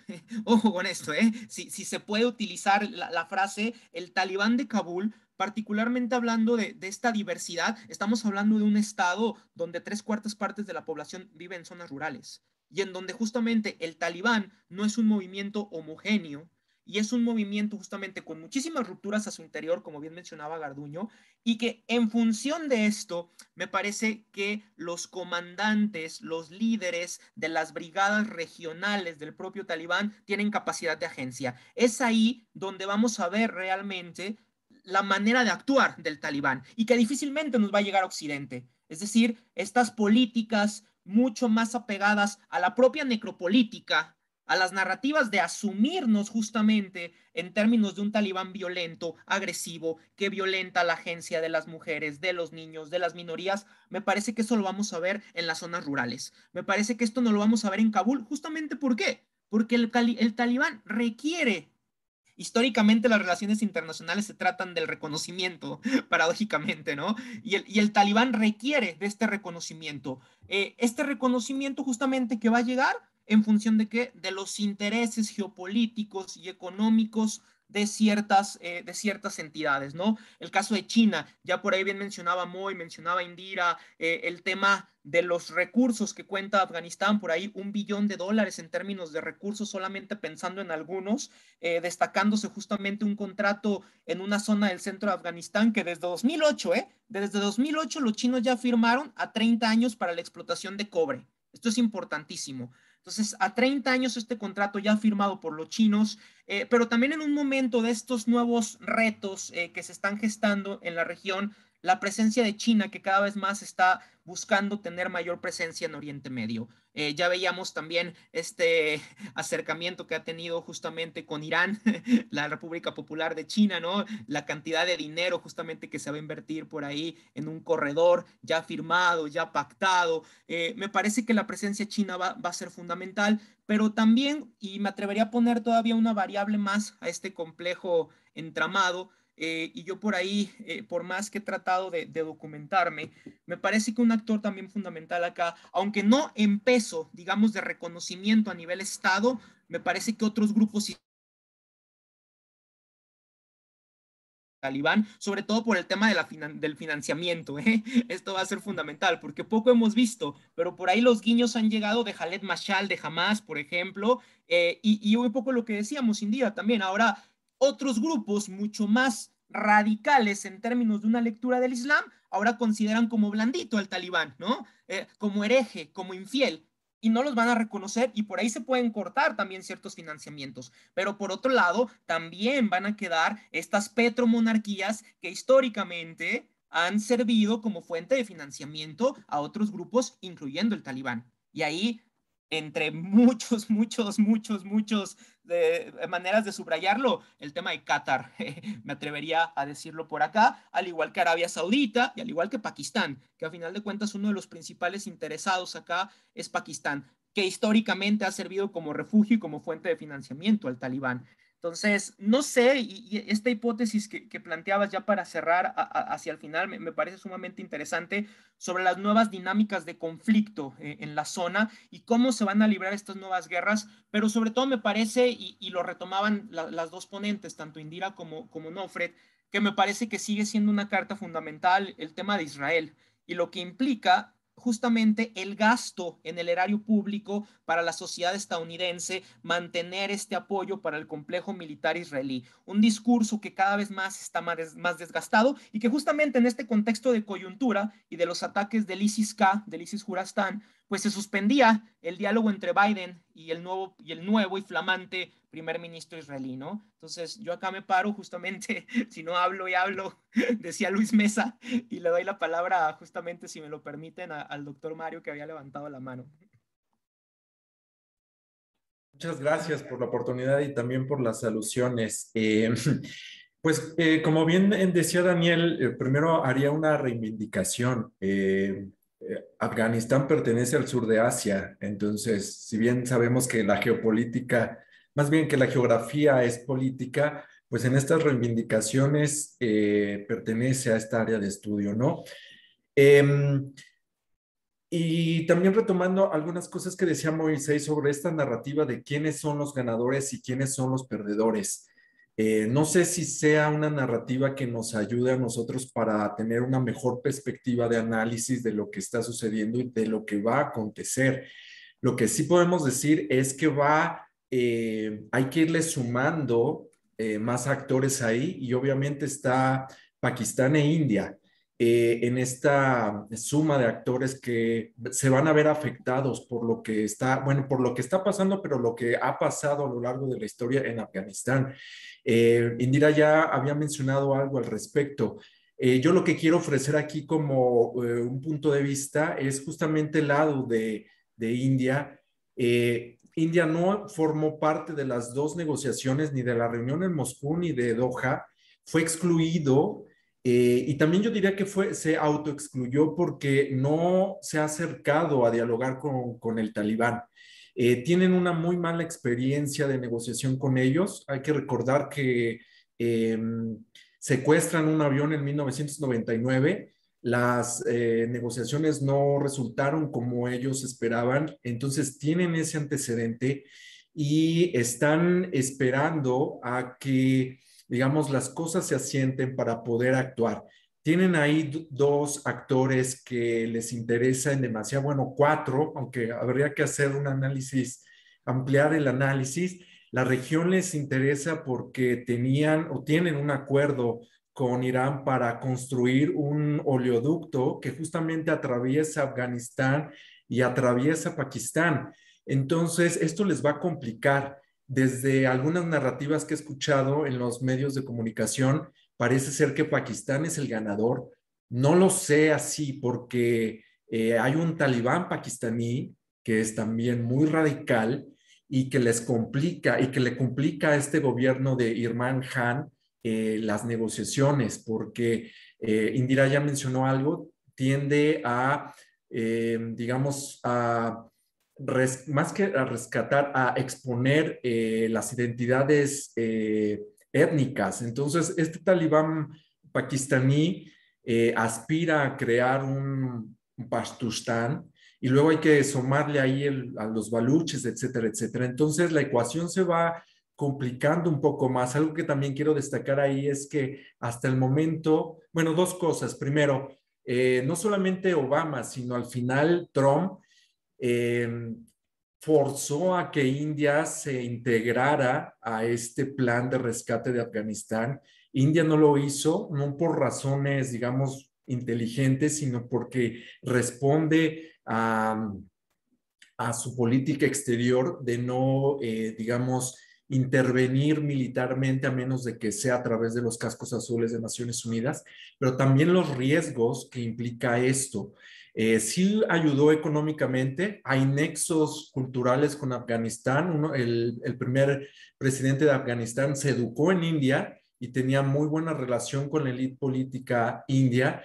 S3: Ojo con esto, ¿eh? Si se puede utilizar la frase el talibán de Kabul, particularmente hablando de esta diversidad, estamos hablando de un estado donde 3/4 partes de la población vive en zonas rurales y en donde justamente el talibán no es un movimiento homogéneo y es un movimiento justamente con muchísimas rupturas a su interior, como bien mencionaba Garduño, y que en función de esto, me parece que los comandantes, los líderes de las brigadas regionales del propio talibán tienen capacidad de agencia. Es ahí donde vamos a ver realmente la manera de actuar del talibán y que difícilmente nos va a llegar a Occidente. Es decir, estas políticas mucho más apegadas a la propia necropolítica, a las narrativas de asumirnos justamente en términos de un talibán violento, agresivo, que violenta la agencia de las mujeres, de los niños, de las minorías. Me parece que eso lo vamos a ver en las zonas rurales. Me parece que esto no lo vamos a ver en Kabul, justamente ¿por qué? Porque el talibán requiere. Históricamente las relaciones internacionales se tratan del reconocimiento, paradójicamente, ¿no? Y el talibán requiere de este reconocimiento. Este reconocimiento justamente que va a llegar en función de qué? De los intereses geopolíticos y económicos de ciertas entidades, ¿no? El caso de China, ya por ahí bien mencionaba Moy, mencionaba Indira, el tema de los recursos que cuenta Afganistán, por ahí $1 billón en términos de recursos, solamente pensando en algunos, destacándose justamente un contrato en una zona del centro de Afganistán que desde 2008, desde 2008 los chinos ya firmaron a 30 años para la explotación de cobre. Esto es importantísimo. Entonces, a 30 años este contrato ya firmado por los chinos, pero también en un momento de estos nuevos retos que se están gestando en la región, la presencia de China, que cada vez más está buscando tener mayor presencia en Oriente Medio. Ya veíamos también este acercamiento que ha tenido justamente con Irán, la República Popular de China, ¿no? La cantidad de dinero justamente que se va a invertir por ahí en un corredor ya firmado, ya pactado. Me parece que la presencia china va a ser fundamental, pero también, y me atrevería a poner todavía una variable más a este complejo entramado, y yo por ahí, por más que he tratado de documentarme, me parece que un actor también fundamental acá, aunque no en peso, digamos, de reconocimiento a nivel Estado, me parece que otros grupos talibán, sobre todo por el tema de del financiamiento, ¿eh? Esto va a ser fundamental, porque poco hemos visto, pero por ahí los guiños han llegado de Khaled Mashal, de Hamas, por ejemplo, y un poco lo que decíamos, Indira, también. Ahora, otros grupos mucho más radicales en términos de una lectura del Islam, ahora consideran como blandito al talibán, ¿no? Como hereje, como infiel, y no los van a reconocer, y por ahí se pueden cortar también ciertos financiamientos. Pero por otro lado, también van a quedar estas petromonarquías que históricamente han servido como fuente de financiamiento a otros grupos, incluyendo el talibán. Y ahí, entre muchos maneras de subrayarlo, el tema de Qatar, me atrevería a decirlo por acá, al igual que Arabia Saudita y al igual que Pakistán, que a final de cuentas uno de los principales interesados acá es Pakistán, que históricamente ha servido como refugio y como fuente de financiamiento al talibán. Entonces, no sé, y esta hipótesis que planteabas ya para cerrar hacia el final me parece sumamente interesante sobre las nuevas dinámicas de conflicto en la zona y cómo se van a librar estas nuevas guerras, pero sobre todo me parece, y lo retomaban las dos ponentes, tanto Indira como Nofred, que me parece que sigue siendo una carta fundamental el tema de Israel y lo que implica justamente el gasto en el erario público para la sociedad estadounidense, mantener este apoyo para el complejo militar israelí. Un discurso que cada vez más está más desgastado y que justamente en este contexto de coyuntura y de los ataques del ISIS-K, del ISIS-Jurastán, pues se suspendía el diálogo entre Biden y el nuevo y flamante primer ministro israelí, ¿no? Entonces yo acá me paro justamente, si no hablo y hablo, decía Luis Mesa, y le doy la palabra justamente, si me lo permiten, al doctor Mario que había levantado la mano.
S5: Muchas gracias por la oportunidad y también por las alusiones. Como bien decía Daniel, primero haría una reivindicación. Afganistán pertenece al sur de Asia, entonces, si bien sabemos que la geopolítica, más bien que la geografía es política, pues en estas reivindicaciones pertenece a esta área de estudio, ¿no? Y también retomando algunas cosas que decía Moisés sobre esta narrativa de quiénes son los ganadores y quiénes son los perdedores. No sé si sea una narrativa que nos ayude a nosotros para tener una mejor perspectiva de análisis de lo que está sucediendo y de lo que va a acontecer. Lo que sí podemos decir es que hay que irle sumando más actores ahí y obviamente está Pakistán e India en esta suma de actores que se van a ver afectados por lo que está, bueno, por lo que está pasando, pero lo que ha pasado a lo largo de la historia en Afganistán. Indira ya había mencionado algo al respecto. Yo lo que quiero ofrecer aquí como un punto de vista es justamente el lado de India. India no formó parte de las dos negociaciones, ni de la reunión en Moscú, ni de Doha. Fue excluido y también yo diría que se autoexcluyó porque no se ha acercado a dialogar con el Talibán. Tienen una muy mala experiencia de negociación con ellos. Hay que recordar que eh, secuestran un avión en 1999. Las negociaciones no resultaron como ellos esperaban, entonces tienen ese antecedente y están esperando a que digamos, las cosas se asienten para poder actuar. Tienen ahí dos actores que les interesa en demasiado, bueno, cuatro, aunque habría que hacer un análisis, ampliar el análisis. La región les interesa porque tenían o tienen un acuerdo con Irán para construir un oleoducto que justamente atraviesa Afganistán y atraviesa Pakistán. Entonces, esto les va a complicar. Desde algunas narrativas que he escuchado en los medios de comunicación, parece ser que Pakistán es el ganador No lo sé así porque hay un talibán pakistaní que es también muy radical y que les complica y que le complica a este gobierno de Imran Khan las negociaciones, porque Indira ya mencionó algo, tiende a, digamos, más que a rescatar, a exponer las identidades étnicas. Entonces, este talibán pakistaní aspira a crear un Pashtustán y luego hay que sumarle ahí a los baluches, etcétera, etcétera. Entonces, la ecuación se va complicando un poco más. Algo que también quiero destacar ahí es que hasta el momento, bueno, dos cosas. Primero, no solamente Obama, sino al final Trump forzó a que India se integrara a este plan de rescate de Afganistán. India no lo hizo, no por razones, digamos, inteligentes, sino porque responde a su política exterior de no, digamos, intervenir militarmente a menos de que sea a través de los cascos azules de Naciones Unidas, pero también los riesgos que implica esto. Sí ayudó económicamente, hay nexos culturales con Afganistán. El primer presidente de Afganistán se educó en India y tenía muy buena relación con la élite política india.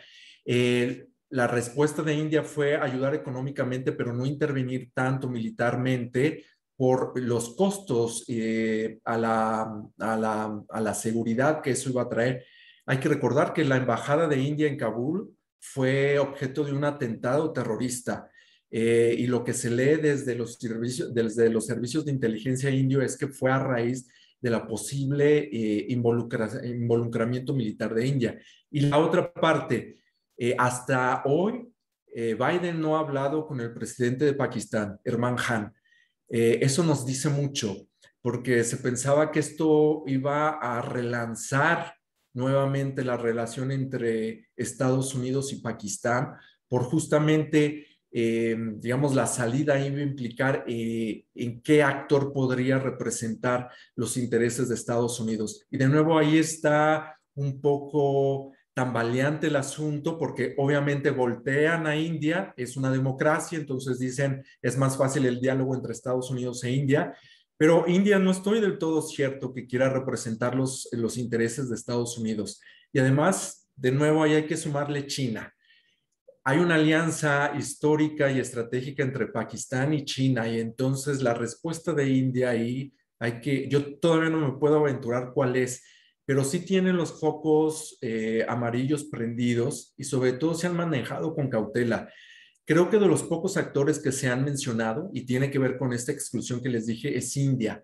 S5: La respuesta de India fue ayudar económicamente, pero no intervenir tanto militarmente por los costos a la seguridad que eso iba a traer. Hay que recordar que la embajada de India en Kabul fue objeto de un atentado terrorista. Y lo que se lee desde los servicios de inteligencia indio es que fue a raíz de la posible involucramiento militar de India. Y la otra parte, hasta hoy, Biden no ha hablado con el presidente de Pakistán, Imran Khan. Eso nos dice mucho, porque se pensaba que esto iba a relanzar nuevamente la relación entre Estados Unidos y Pakistán, por justamente, digamos, la salida iba a implicar en qué actor podría representar los intereses de Estados Unidos. Y de nuevo ahí está un poco tambaleante el asunto porque obviamente voltean a India, es una democracia, entonces dicen es más fácil el diálogo entre Estados Unidos e India, pero India no estoy del todo cierto que quiera representar los intereses de Estados Unidos. Y además, de nuevo, ahí hay que sumarle China. Hay una alianza histórica y estratégica entre Pakistán y China y entonces la respuesta de India ahí yo todavía no me puedo aventurar cuál es, pero sí tienen los focos amarillos prendidos y sobre todo se han manejado con cautela. Creo que de los pocos actores que se han mencionado, y tiene que ver con esta exclusión que les dije, es India.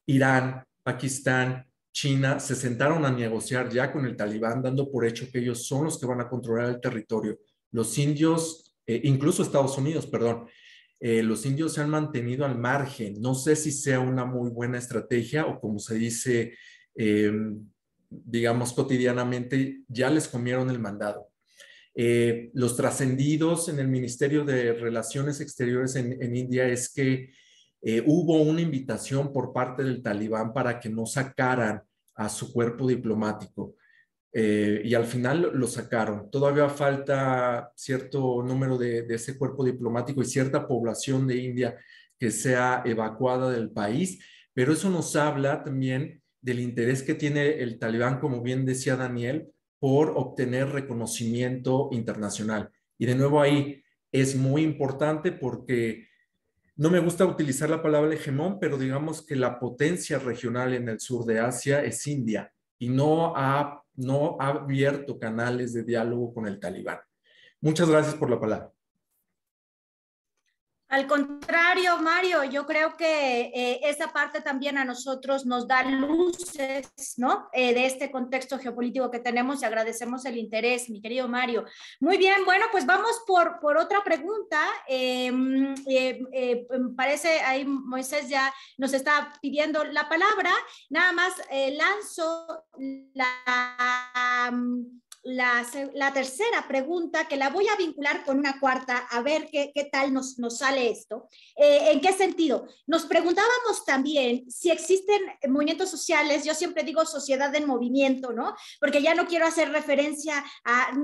S5: Irán, Pakistán, China se sentaron a negociar ya con el Talibán, dando por hecho que ellos son los que van a controlar el territorio. Los indios, incluso Estados Unidos, perdón, los indios se han mantenido al margen. No sé si sea una muy buena estrategia o como se dice, digamos cotidianamente, ya les comieron el mandado. Los trascendidos en el Ministerio de Relaciones Exteriores en India es que hubo una invitación por parte del Talibán para que no sacaran a su cuerpo diplomático. Y al final lo sacaron. Todavía falta cierto número de ese cuerpo diplomático y cierta población de India que sea evacuada del país, pero eso nos habla también del interés que tiene el Talibán, como bien decía Daniel, por obtener reconocimiento internacional. Y de nuevo ahí es muy importante porque no me gusta utilizar la palabra hegemón, pero digamos que la potencia regional en el sur de Asia es India y no ha abierto canales de diálogo con el Talibán. Muchas gracias por la palabra.
S1: Al contrario, Mario, yo creo que esa parte también a nosotros nos da luces, ¿no? De este contexto geopolítico que tenemos y agradecemos el interés, mi querido Mario. Muy bien, bueno, pues vamos por otra pregunta. Parece ahí Moisés ya nos está pidiendo la palabra. Nada más lanzo la tercera pregunta, que la voy a vincular con una cuarta, a ver qué tal nos sale esto. ¿En qué sentido? Nos preguntábamos también si existen movimientos sociales, yo siempre digo sociedad en movimiento, ¿no? Porque ya no quiero hacer referencia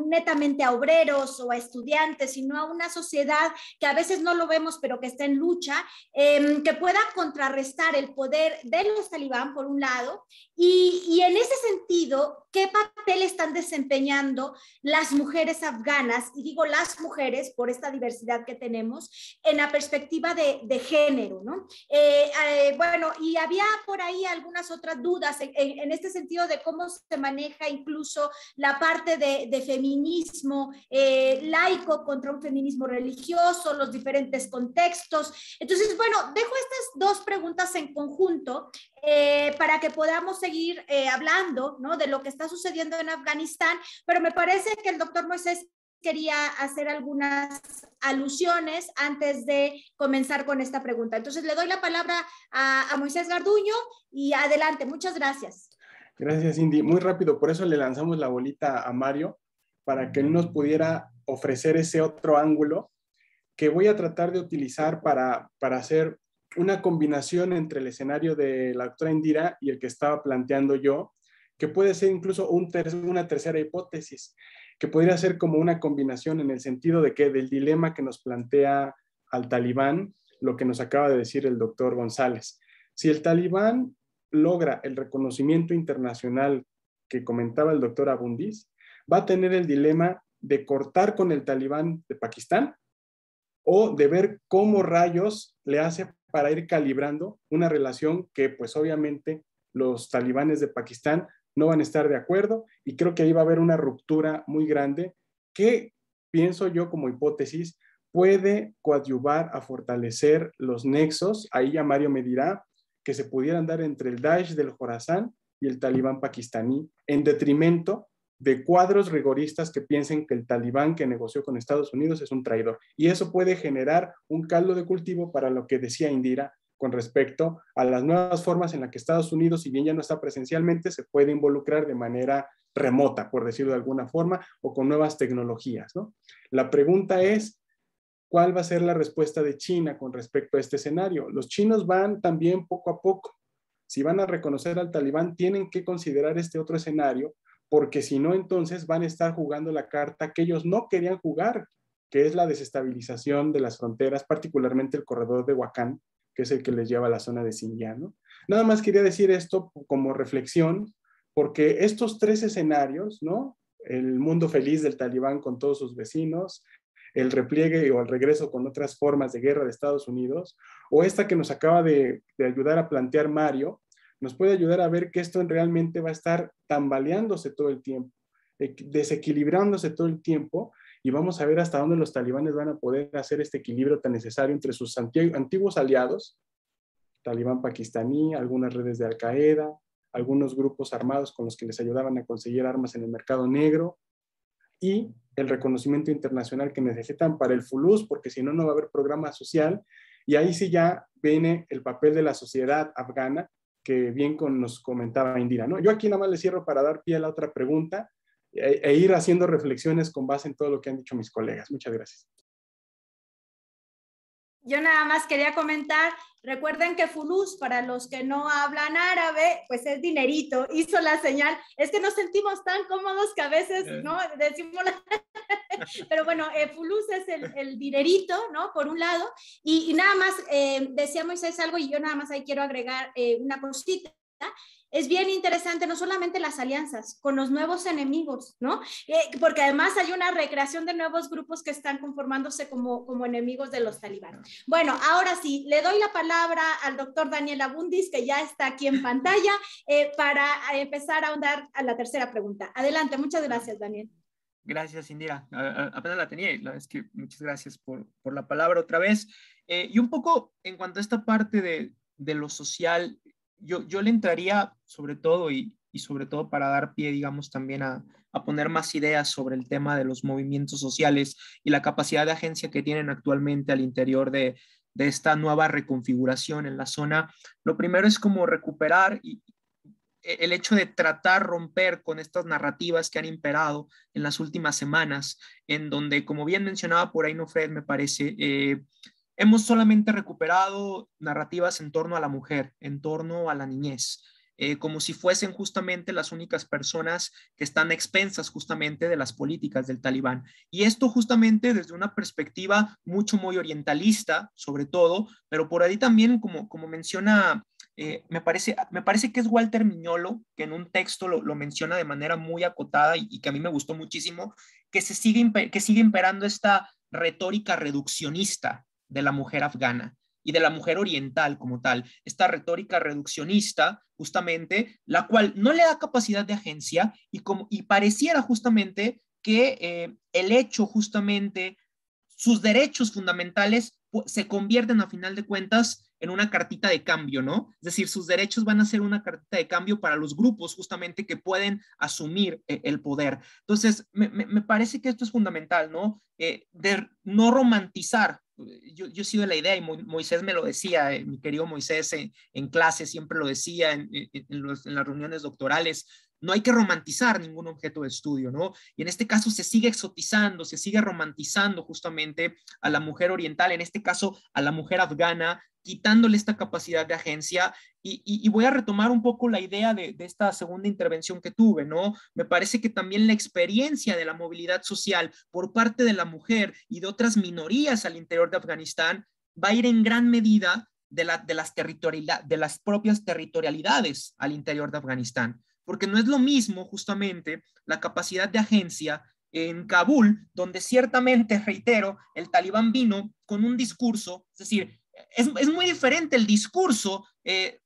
S1: netamente a obreros o a estudiantes, sino a una sociedad que a veces no lo vemos, pero que está en lucha, que pueda contrarrestar el poder de los talibán, por un lado, y en ese sentido, ¿qué papel están desempeñando las mujeres afganas? Y digo las mujeres por esta diversidad que tenemos en la perspectiva de género, ¿no? Bueno, y había por ahí algunas otras dudas en este sentido de cómo se maneja incluso la parte de feminismo laico contra un feminismo religioso, los diferentes contextos. Entonces, bueno, dejo estas dos preguntas en conjunto para que podamos seguir hablando, ¿no?, de lo que está sucediendo en Afganistán, pero me parece que el doctor Moisés quería hacer algunas alusiones antes de comenzar con esta pregunta. Entonces le doy la palabra a Moisés Garduño y adelante. Muchas gracias.
S4: Gracias, Cindy. Muy rápido, por eso le lanzamos la bolita a Mario, para que él nos pudiera ofrecer ese otro ángulo que voy a tratar de utilizar para hacer una combinación entre el escenario de la doctora Indira y el que estaba planteando yo, que puede ser incluso una tercera hipótesis, que podría ser como una combinación en el sentido de que del dilema que nos plantea al talibán, lo que nos acaba de decir el doctor González. Si el talibán logra el reconocimiento internacional que comentaba el doctor Abundis, va a tener el dilema de cortar con el talibán de Pakistán o de ver cómo rayos le hace para ir calibrando una relación que pues obviamente los talibanes de Pakistán no van a estar de acuerdo, y creo que ahí va a haber una ruptura muy grande que, pienso yo como hipótesis, puede coadyuvar a fortalecer los nexos, ahí ya Mario me dirá, que se pudieran dar entre el Daesh del Jorazán y el talibán pakistaní, en detrimento de cuadros rigoristas que piensen que el talibán que negoció con Estados Unidos es un traidor. Y eso puede generar un caldo de cultivo para lo que decía Indira con respecto a las nuevas formas en las que Estados Unidos, si bien ya no está presencialmente, se puede involucrar de manera remota, por decirlo de alguna forma, o con nuevas tecnologías, ¿no? La pregunta es, ¿cuál va a ser la respuesta de China con respecto a este escenario? Los chinos van también poco a poco. Si van a reconocer al talibán, tienen que considerar este otro escenario, porque si no, entonces van a estar jugando la carta que ellos no querían jugar, que es la desestabilización de las fronteras, particularmente el corredor de Wakhan, que es el que les lleva a la zona de Xinjiang, ¿no? Nada más quería decir esto como reflexión, porque estos tres escenarios, ¿no?, el mundo feliz del talibán con todos sus vecinos, el repliegue o el regreso con otras formas de guerra de Estados Unidos, o esta que nos acaba de ayudar a plantear Mario, nos puede ayudar a ver que esto realmente va a estar tambaleándose todo el tiempo, desequilibrándose todo el tiempo, y vamos a ver hasta dónde los talibanes van a poder hacer este equilibrio tan necesario entre sus antiguos aliados, talibán pakistaní, algunas redes de Al-Qaeda, algunos grupos armados con los que les ayudaban a conseguir armas en el mercado negro, y el reconocimiento internacional que necesitan para el FULUS, porque si no, no va a haber programa social. Y ahí sí ya viene el papel de la sociedad afgana, que bien nos comentaba Indira, ¿no? Yo aquí nada más le cierro para dar pie a la otra pregunta e ir haciendo reflexiones con base en todo lo que han dicho mis colegas. Muchas gracias.
S1: Yo nada más quería comentar, recuerden que Fulus, para los que no hablan árabe, pues es dinerito, hizo la señal, es que nos sentimos tan cómodos que a veces, ¿no?, decimos pero bueno, Fulus es el dinerito, ¿no?, por un lado, y nada más, decía Moisés algo y yo nada más ahí quiero agregar una cosita. Es bien interesante no solamente las alianzas con los nuevos enemigos, ¿no? Porque además hay una recreación de nuevos grupos que están conformándose como enemigos de los talibanes. Bueno, ahora sí, le doy la palabra al doctor Daniel Abundis, que ya está aquí en pantalla, para empezar a ahondar a la tercera pregunta. Adelante, muchas gracias, Daniel.
S3: Gracias, Indira. Apenas la tenía, la verdad es que muchas gracias por la palabra otra vez. Y un poco en cuanto a esta parte de lo social, yo le entraría sobre todo y sobre todo para dar pie, digamos, también a poner más ideas sobre el tema de los movimientos sociales y la capacidad de agencia que tienen actualmente al interior de esta nueva reconfiguración en la zona. Lo primero es como recuperar el hecho de tratar romper con estas narrativas que han imperado en las últimas semanas, en donde, como bien mencionaba por ahí Nofred, me parece, hemos solamente recuperado narrativas en torno a la mujer, en torno a la niñez, como si fuesen justamente las únicas personas que están a expensas justamente de las políticas del Talibán. Y esto justamente desde una perspectiva muy orientalista, sobre todo, pero por ahí también, como menciona, me parece que es Walter Miñolo, que en un texto lo menciona de manera muy acotada y que a mí me gustó muchísimo, que sigue imperando esta retórica reduccionista de la mujer afgana y de la mujer oriental como tal, esta retórica reduccionista justamente, la cual no le da capacidad de agencia y pareciera justamente que el hecho justamente, sus derechos fundamentales se convierten a final de cuentas en una cartita de cambio, ¿no? Es decir, sus derechos van a ser una cartita de cambio para los grupos justamente que pueden asumir el poder. Entonces, me parece que esto es fundamental, ¿no? De no romantizar. Yo he sido de la idea, y Moisés me lo decía, mi querido Moisés en clase siempre lo decía en las reuniones doctorales, no hay que romantizar ningún objeto de estudio, ¿no? Y en este caso se sigue exotizando, se sigue romantizando justamente a la mujer oriental, en este caso a la mujer afgana, quitándole esta capacidad de agencia. Y voy a retomar un poco la idea de esta segunda intervención que tuve, ¿no? Me parece que también la experiencia de la movilidad social por parte de la mujer y de otras minorías al interior de Afganistán va a ir en gran medida de las propias territorialidades al interior de Afganistán, porque no es lo mismo justamente la capacidad de agencia en Kabul, donde ciertamente, reitero, el talibán vino con un discurso, es decir, es muy diferente el discurso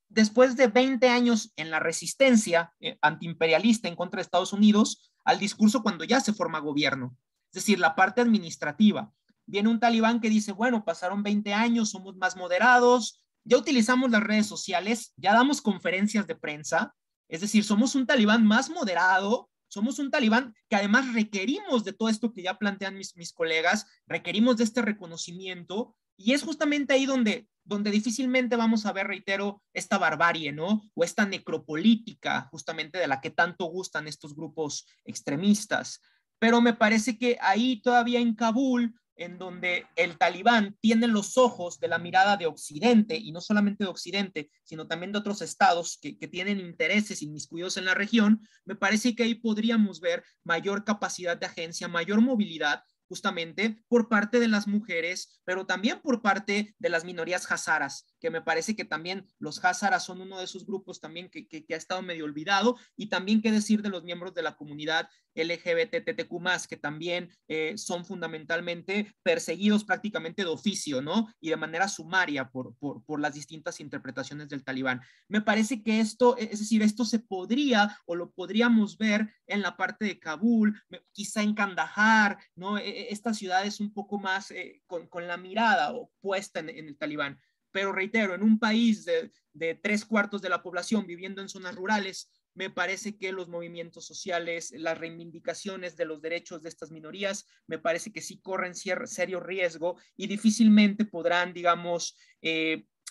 S3: después de 20 años en la resistencia antiimperialista en contra de Estados Unidos al discurso cuando ya se forma gobierno. Es decir, la parte administrativa. Viene un talibán que dice, bueno, pasaron 20 años, somos más moderados, ya utilizamos las redes sociales, ya damos conferencias de prensa, es decir, somos un talibán más moderado, somos un talibán que además requerimos de todo esto que ya plantean mis colegas, requerimos de este reconocimiento. Y es justamente ahí donde difícilmente vamos a ver, reitero, esta barbarie, ¿no? O esta necropolítica justamente de la que tanto gustan estos grupos extremistas. Pero me parece que ahí todavía en Kabul, en donde el talibán tiene los ojos de la mirada de Occidente, y no solamente de Occidente, sino también de otros estados que tienen intereses inmiscuidos en la región, me parece que ahí podríamos ver mayor capacidad de agencia, mayor movilidad, justamente por parte de las mujeres, pero también por parte de las minorías hazaras, que me parece que también los hazaras son uno de esos grupos también que ha estado medio olvidado, y también qué decir de los miembros de la comunidad LGBTTQ+, que también son fundamentalmente perseguidos prácticamente de oficio, ¿no? Y de manera sumaria por las distintas interpretaciones del talibán. Me parece que esto, es decir, esto se podría o lo podríamos ver en la parte de Kabul, quizá en Kandahar, ¿no? Esta ciudad es un poco más con la mirada puesta en el talibán. Pero reitero, en un país de 3/4 de la población viviendo en zonas rurales, me parece que los movimientos sociales, las reivindicaciones de los derechos de estas minorías, me parece que sí corren serio riesgo y difícilmente podrán, digamos,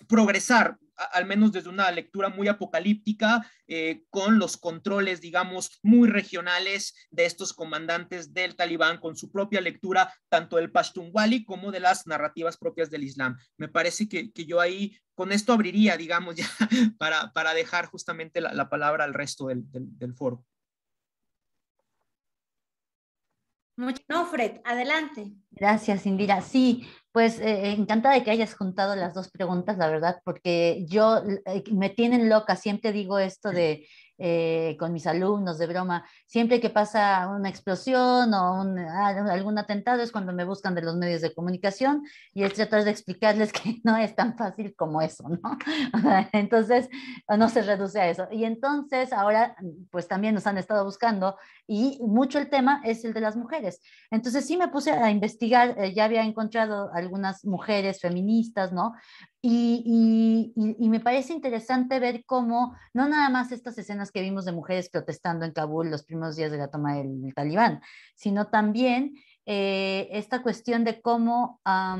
S3: progresar, al menos desde una lectura muy apocalíptica, con los controles, digamos, muy regionales de estos comandantes del talibán, con su propia lectura, tanto del Pashtunwali como de las narrativas propias del Islam. Me parece que yo ahí, con esto abriría, digamos, ya para dejar justamente la palabra al resto del foro.
S1: No, Fred, adelante.
S2: Gracias, Indira. Sí, pues encantada de que hayas juntado las dos preguntas, la verdad, porque yo me tienen loca, siempre digo esto de con mis alumnos de broma, siempre que pasa una explosión o algún atentado es cuando me buscan de los medios de comunicación y es tratar de explicarles que no es tan fácil como eso, ¿no? Entonces, no se reduce a eso. Y entonces ahora, pues también nos han estado buscando y mucho el tema es el de las mujeres. Entonces sí me puse a investigar, ya había encontrado algunas mujeres feministas, ¿no? Y me parece interesante ver cómo, no nada más estas escenas que vimos de mujeres protestando en Kabul los primeros días de la toma del talibán, sino también esta cuestión de cómo ha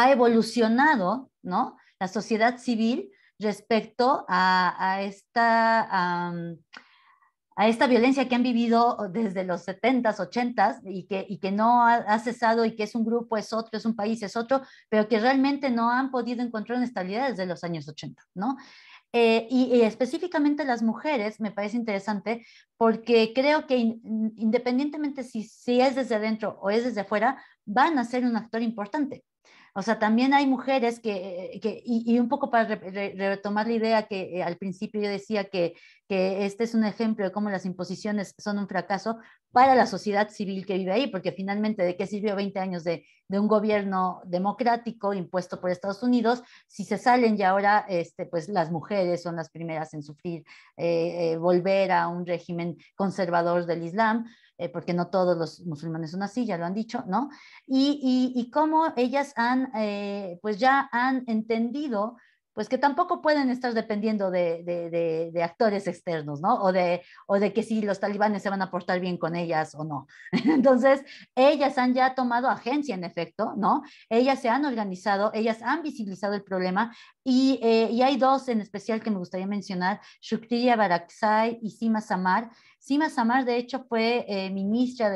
S2: evolucionado, ¿no? La sociedad civil respecto a esta violencia que han vivido desde los 70s, 80s y que no ha cesado, y que es un grupo, es otro, es un país, es otro, pero que realmente no han podido encontrar una estabilidad desde los años 80, ¿no? Y específicamente las mujeres me parece interesante porque creo que independientemente si es desde adentro o es desde afuera, van a ser un actor importante. O sea, también hay mujeres y un poco para retomar la idea que al principio yo decía que este es un ejemplo de cómo las imposiciones son un fracaso para la sociedad civil que vive ahí, porque finalmente, ¿de qué sirvió 20 años de un gobierno democrático impuesto por Estados Unidos si se salen y ahora pues las mujeres son las primeras en sufrir volver a un régimen conservador del Islam? Porque no todos los musulmanes son así, ya lo han dicho, ¿no? Y cómo ellas pues ya han entendido pues que tampoco pueden estar dependiendo de actores externos, ¿no? O de que si los talibanes se van a portar bien con ellas o no. Entonces, ellas han ya tomado agencia, en efecto, ¿no? Ellas se han organizado, ellas han visibilizado el problema y hay dos en especial que me gustaría mencionar, Shukriya Barakzai y Sima Samar. Sima Samar, de hecho, fue ministra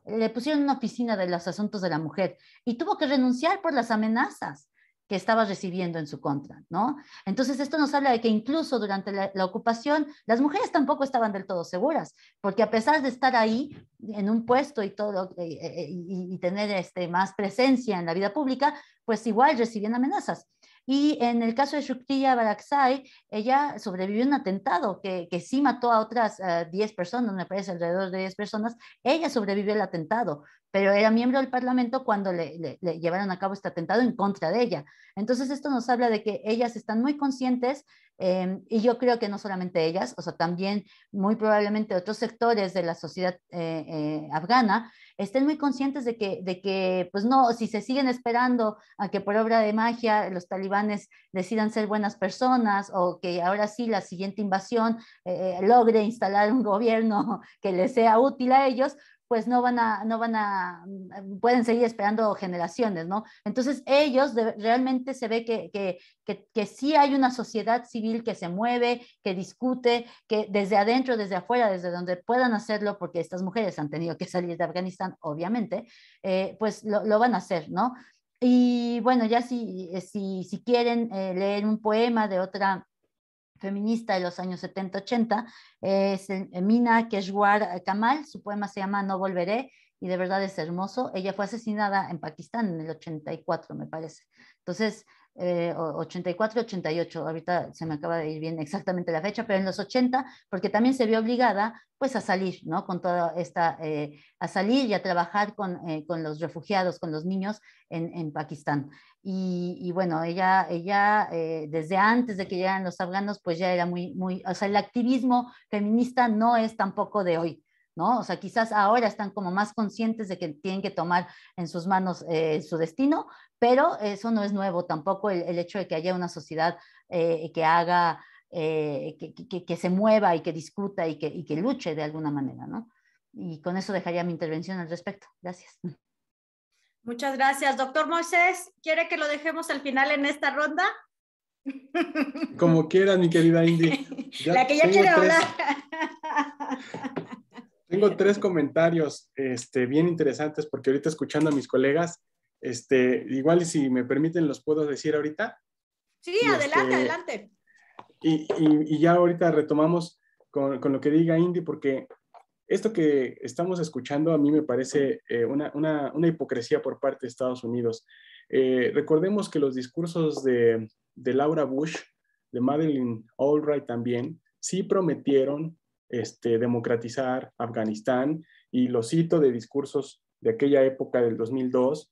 S2: le pusieron una oficina de los asuntos de la mujer y tuvo que renunciar por las amenazas que estaba recibiendo en su contra, ¿no? Entonces esto nos habla de que incluso durante la ocupación las mujeres tampoco estaban del todo seguras, porque a pesar de estar ahí en un puesto y todo y tener más presencia en la vida pública, pues igual recibían amenazas. Y en el caso de Shukriya Barakzai, ella sobrevivió a un atentado que sí mató a otras 10 personas, me parece alrededor de 10 personas. Ella sobrevivió al atentado, pero era miembro del Parlamento cuando le llevaron a cabo este atentado en contra de ella. Entonces esto nos habla de que ellas están muy conscientes y yo creo que no solamente ellas, o sea, también muy probablemente otros sectores de la sociedad afgana estén muy conscientes de que, pues no, si se siguen esperando a que por obra de magia los talibanes decidan ser buenas personas o que ahora sí la siguiente invasión logre instalar un gobierno que les sea útil a ellos, pues pueden seguir esperando generaciones, ¿no? Entonces ellos realmente se ve que sí hay una sociedad civil que se mueve, que discute, que desde adentro, desde afuera, desde donde puedan hacerlo, porque estas mujeres han tenido que salir de Afganistán, obviamente, pues lo van a hacer, ¿no? Y bueno, ya si quieren leer un poema de otra feminista de los años 70-80, es Mina Keshwar Kamal, su poema se llama No Volveré, y de verdad es hermoso. Ella fue asesinada en Pakistán en el 84, me parece. Entonces, 84, 88, ahorita se me acaba de ir bien exactamente la fecha, pero en los 80, porque también se vio obligada pues a salir, ¿no? Con toda esta, a salir y a trabajar con los refugiados, con los niños en Pakistán. Y bueno, ella desde antes de que llegaran los afganos, pues ya era o sea, el activismo feminista no es tampoco de hoy, ¿no? O sea, quizás ahora están como más conscientes de que tienen que tomar en sus manos su destino, pero eso no es nuevo tampoco, el hecho de que haya una sociedad que haga, que se mueva y que discuta y que luche de alguna manera, ¿no? Y con eso dejaría mi intervención al respecto. Gracias.
S1: Muchas gracias. Doctor Moisés, ¿quiere que lo dejemos al final en esta ronda?
S4: Como quieras, mi querida Indy.
S1: La que ya quiere hablar.
S4: Tengo 3 comentarios bien interesantes, porque ahorita escuchando a mis colegas, igual si me permiten los puedo decir ahorita.
S1: Sí, adelante, adelante.
S4: Y ya ahorita retomamos con lo que diga Indy, porque esto que estamos escuchando a mí me parece una hipocresía por parte de Estados Unidos. Recordemos que los discursos de Laura Bush, de Madeleine Albright también, sí prometieron democratizar Afganistán, y lo cito de discursos de aquella época del 2002,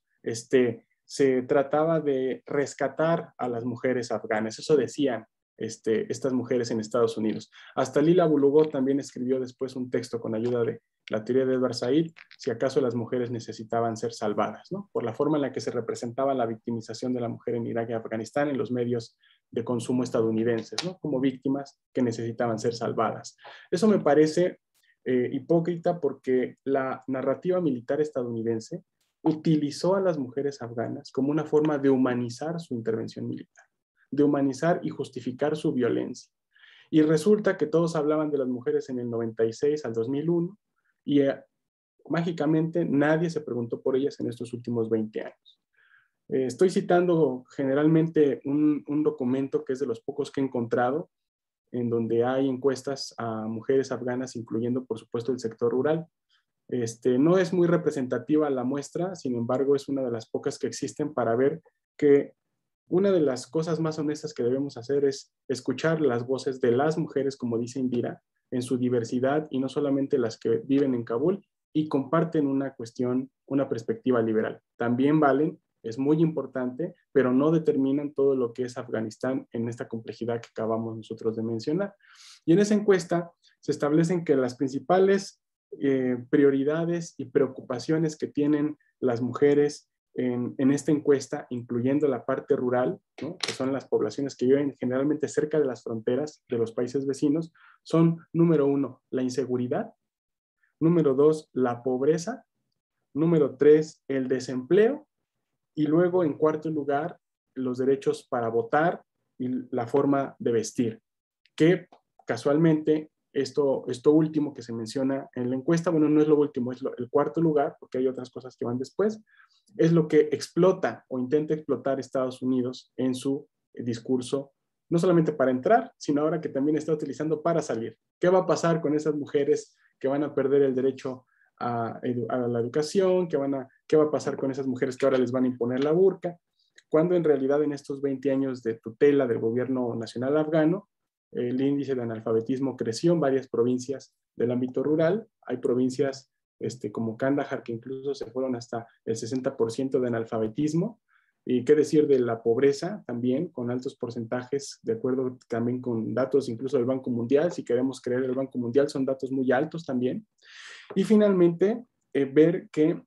S4: se trataba de rescatar a las mujeres afganas, eso decían estas mujeres en Estados Unidos. Hasta Lila Bulugó también escribió después un texto con ayuda de la teoría de Edward Said, si acaso las mujeres necesitaban ser salvadas, ¿no? Por la forma en la que se representaba la victimización de la mujer en Irak y Afganistán en los medios de consumo estadounidenses, ¿no? Como víctimas que necesitaban ser salvadas. Eso me parece hipócrita, porque la narrativa militar estadounidense utilizó a las mujeres afganas como una forma de humanizar su intervención militar, de humanizar y justificar su violencia. Y resulta que todos hablaban de las mujeres en el 96 al 2001 y mágicamente nadie se preguntó por ellas en estos últimos 20 años. Estoy citando generalmente un documento que es de los pocos que he encontrado, en donde hay encuestas a mujeres afganas, incluyendo por supuesto el sector rural. No es muy representativa la muestra, sin embargo es una de las pocas que existen para ver que una de las cosas más honestas que debemos hacer es escuchar las voces de las mujeres, como dice Indira, en su diversidad y no solamente las que viven en Kabul y comparten una cuestión, una perspectiva liberal. También valen, es muy importante, pero no determinan todo lo que es Afganistán en esta complejidad que acabamos nosotros de mencionar. Y en esa encuesta se establecen que las principales prioridades y preocupaciones que tienen las mujeres en esta encuesta, incluyendo la parte rural, ¿no?, que son las poblaciones que viven generalmente cerca de las fronteras de los países vecinos, son, número 1, la inseguridad, número 2, la pobreza, número 3, el desempleo, y luego, en cuarto lugar, los derechos para votar y la forma de vestir, que casualmente esto último que se menciona en la encuesta, bueno, no es lo último, es el cuarto lugar, porque hay otras cosas que van después, es lo que explota o intenta explotar Estados Unidos en su discurso, no solamente para entrar, sino ahora que también está utilizando para salir. ¿Qué va a pasar con esas mujeres que van a perder el derecho a la educación? ¿Qué va a pasar con esas mujeres que ahora les van a imponer la burka? Cuando en realidad en estos 20 años de tutela del gobierno nacional afgano, el índice de analfabetismo creció en varias provincias del ámbito rural. Hay provincias como Kandahar que incluso se fueron hasta el 60% de analfabetismo. Y qué decir de la pobreza también, con altos porcentajes, de acuerdo también con datos incluso del Banco Mundial. Si queremos creer el Banco Mundial, son datos muy altos también. Y finalmente, ver que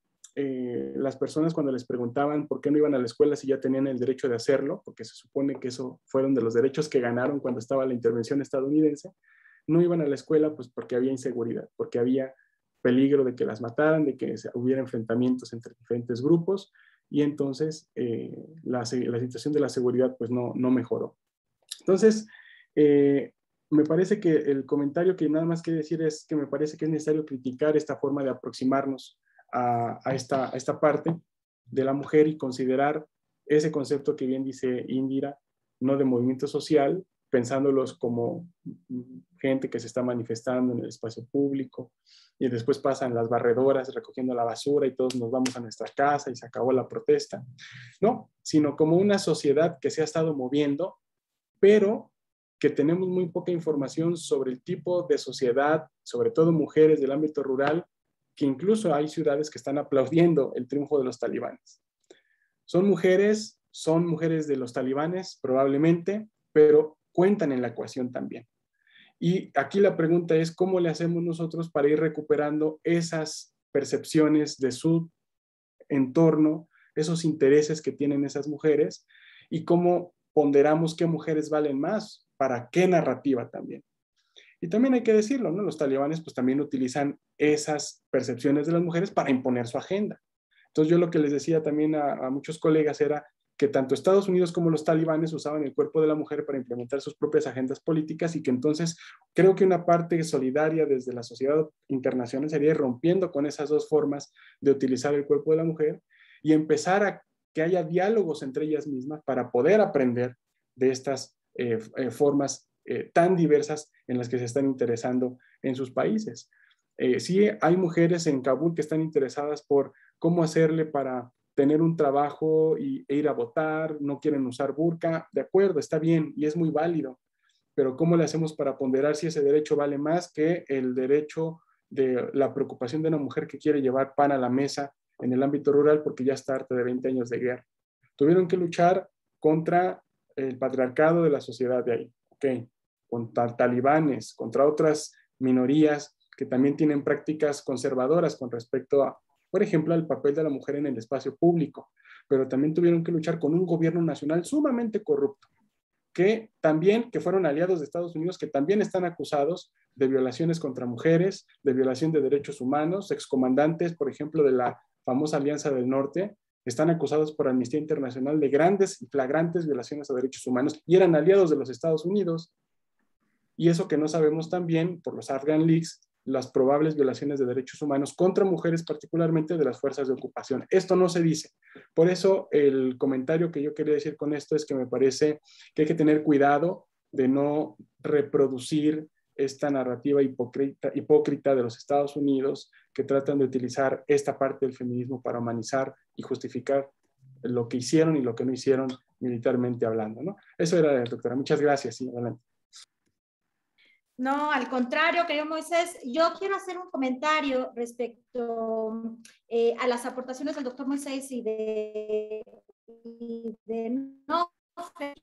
S4: las personas cuando les preguntaban por qué no iban a la escuela si ya tenían el derecho de hacerlo, porque se supone que eso fueron de los derechos que ganaron cuando estaba la intervención estadounidense, no iban a la escuela pues porque había inseguridad, porque había peligro de que las mataran, de que hubiera enfrentamientos entre diferentes grupos, y entonces la situación de la seguridad pues no mejoró. Entonces, me parece que el comentario que nada más quiere decir es que me parece que es necesario criticar esta forma de aproximarnos a esta parte de la mujer y considerar ese concepto que bien dice Indira, no de movimiento social, pensándolos como gente que se está manifestando en el espacio público y después pasan las barredoras recogiendo la basura y todos nos vamos a nuestra casa y se acabó la protesta. No, sino como una sociedad que se ha estado moviendo, pero que tenemos muy poca información sobre el tipo de sociedad, sobre todo mujeres del ámbito rural, que incluso hay ciudades que están aplaudiendo el triunfo de los talibanes. Son mujeres de los talibanes probablemente, pero cuentan en la ecuación también. Y aquí la pregunta es, ¿cómo le hacemos nosotros para ir recuperando esas percepciones de su entorno, esos intereses que tienen esas mujeres, y cómo ponderamos qué mujeres valen más, para qué narrativa también? Y también hay que decirlo, ¿no? Los talibanes pues también utilizan esas percepciones de las mujeres para imponer su agenda. Entonces yo lo que les decía también a muchos colegas era que tanto Estados Unidos como los talibanes usaban el cuerpo de la mujer para implementar sus propias agendas políticas, y que entonces creo que una parte solidaria desde la sociedad internacional sería ir rompiendo con esas dos formas de utilizar el cuerpo de la mujer y empezar a que haya diálogos entre ellas mismas para poder aprender de estas formas tan diversas en las que se están interesando en sus países. Sí hay mujeres en Kabul que están interesadas por cómo hacerle para tener un trabajo e ir a votar, no quieren usar burka, de acuerdo, está bien y es muy válido, pero ¿cómo le hacemos para ponderar si ese derecho vale más que el derecho de la preocupación de una mujer que quiere llevar pan a la mesa en el ámbito rural porque ya está harta de 20 años de guerra? Tuvieron que luchar contra el patriarcado de la sociedad de ahí, ¿ok? Contra talibanes, contra otras minorías que también tienen prácticas conservadoras con respecto a, por ejemplo, al papel de la mujer en el espacio público, pero también tuvieron que luchar con un gobierno nacional sumamente corrupto, que fueron aliados de Estados Unidos, que también están acusados de violaciones contra mujeres, de violación de derechos humanos, excomandantes, por ejemplo, de la famosa Alianza del Norte, están acusados por Amnistía Internacional de grandes y flagrantes violaciones a derechos humanos y eran aliados de los Estados Unidos. Y eso que no sabemos también, por los Afghan Leaks, las probables violaciones de derechos humanos contra mujeres, particularmente de las fuerzas de ocupación. Esto no se dice. Por eso el comentario que yo quería decir con esto es que me parece que hay que tener cuidado de no reproducir esta narrativa hipócrita de los Estados Unidos que tratan de utilizar esta parte del feminismo para humanizar y justificar lo que hicieron y lo que no hicieron militarmente hablando, ¿no? Eso era, doctora. Muchas gracias. Sí, adelante.
S1: No, al contrario, querido Moisés, yo quiero hacer un comentario respecto a las aportaciones del doctor Moisés y de no, que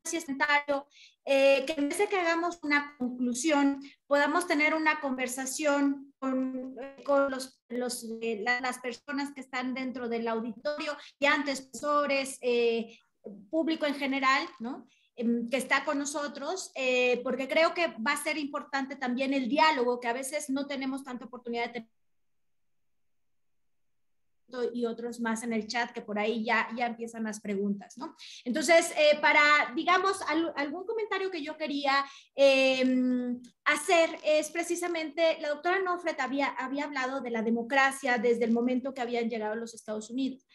S1: en vez de que hagamos una conclusión, podamos tener una conversación con las personas que están dentro del auditorio y antes profesores, público en general, ¿no? Que está con nosotros, porque creo que va a ser importante también el diálogo, que a veces no tenemos tanta oportunidad de tener, y otros más en el chat, que por ahí ya empiezan las preguntas, ¿no? Entonces, para, digamos, algún comentario que yo quería hacer es precisamente, la doctora Nofret había hablado de la democracia desde el momento que habían llegado a los Estados Unidos.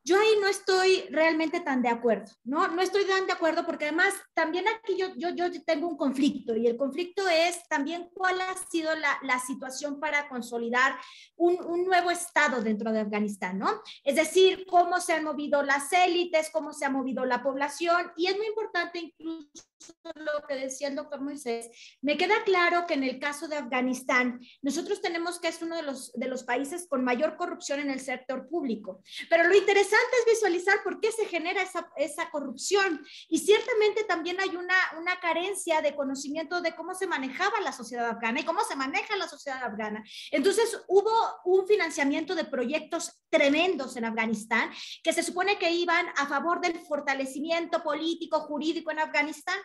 S1: Yo ahí no estoy realmente tan de acuerdo, ¿no? No estoy tan de acuerdo porque además también aquí yo tengo un conflicto y el conflicto es también cuál ha sido la situación para consolidar un nuevo Estado dentro de Afganistán, ¿no? Es decir, cómo se han movido las élites, cómo se ha movido la población y es muy importante incluso lo que decía el doctor Moisés. Me queda claro que en el caso de Afganistán, nosotros tenemos que es uno de los países con mayor corrupción en el sector público, pero lo interesante es visualizar por qué se genera esa corrupción y ciertamente también hay una carencia de conocimiento de cómo se manejaba la sociedad afgana y cómo se maneja la sociedad afgana. Entonces hubo un financiamiento de proyectos tremendos en Afganistán que se supone que iban a favor del fortalecimiento político, jurídico en Afganistán,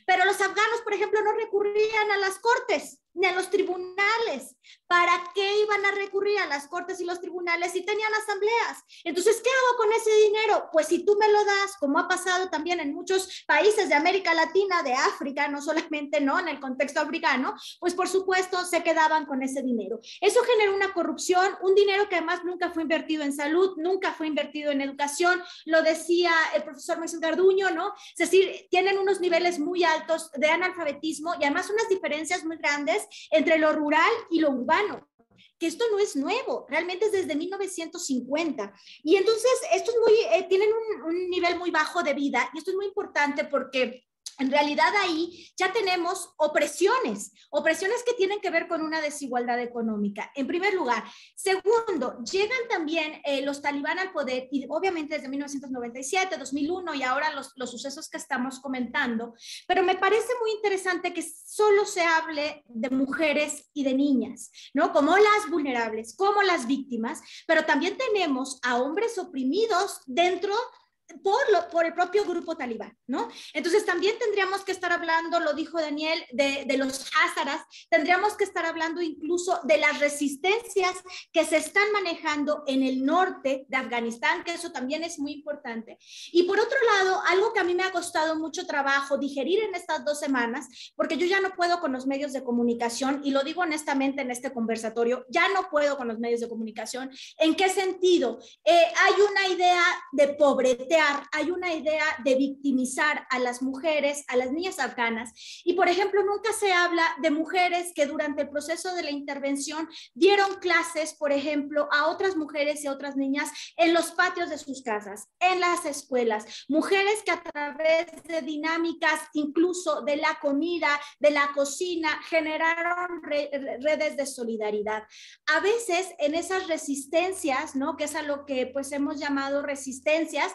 S1: pero los afganos, por ejemplo, no recurrían a las cortes ni a los tribunales. ¿Para qué iban a recurrir a las cortes y los tribunales si tenían asambleas? Entonces, ¿qué hago con ese dinero? Pues si tú me lo das, como ha pasado también en muchos países de América Latina, de África, no solamente no en el contexto africano, pues por supuesto se quedaban con ese dinero. Eso generó una corrupción, un dinero que además nunca fue invertido en salud, nunca fue invertido en educación, lo decía el profesor Moisés Garduño, ¿no? Es decir, tienen unos niveles muy altos de analfabetismo y además unas diferencias muy grandes entre lo rural y lo urbano, que esto no es nuevo, realmente es desde 1950. Y entonces, esto es muy, tienen un nivel muy bajo de vida y esto es muy importante porque en realidad ahí ya tenemos opresiones que tienen que ver con una desigualdad económica, en primer lugar. Segundo, llegan también los talibán al poder, y obviamente desde 1997, 2001 y ahora los sucesos que estamos comentando, pero me parece muy interesante que solo se hable de mujeres y de niñas, ¿no? Como las vulnerables, como las víctimas, pero también tenemos a hombres oprimidos dentro por el propio grupo talibán, ¿no? Entonces también tendríamos que estar hablando, lo dijo Daniel, de los házaras, tendríamos que estar hablando incluso de las resistencias que se están manejando en el norte de Afganistán, que eso también es muy importante. Y por otro lado, algo que a mí me ha costado mucho trabajo digerir en estas 2 semanas, porque yo ya no puedo con los medios de comunicación, y lo digo honestamente en este conversatorio, ya no puedo con los medios de comunicación. ¿En qué sentido? Hay una idea de pobretear, hay una idea de victimizar a las mujeres, a las niñas afganas, y por ejemplo nunca se habla de mujeres que durante el proceso de la intervención dieron clases, por ejemplo, a otras mujeres y a otras niñas en los patios de sus casas, en las escuelas, mujeres que a través de dinámicas incluso de la comida, de la cocina, generaron redes de solidaridad. A veces en esas resistencias, ¿no?, que es a lo que pues hemos llamado resistencias,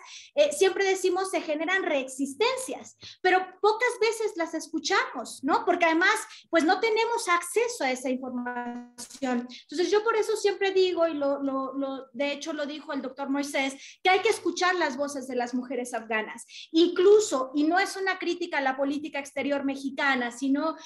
S1: siempre decimos se generan reexistencias, pero pocas veces las escuchamos, ¿no? Porque además, pues no tenemos acceso a esa información. Entonces yo por eso siempre digo, y de hecho lo dijo el doctor Moisés, que hay que escuchar las voces de las mujeres afganas. Incluso, y no es una crítica a la política exterior mexicana, sino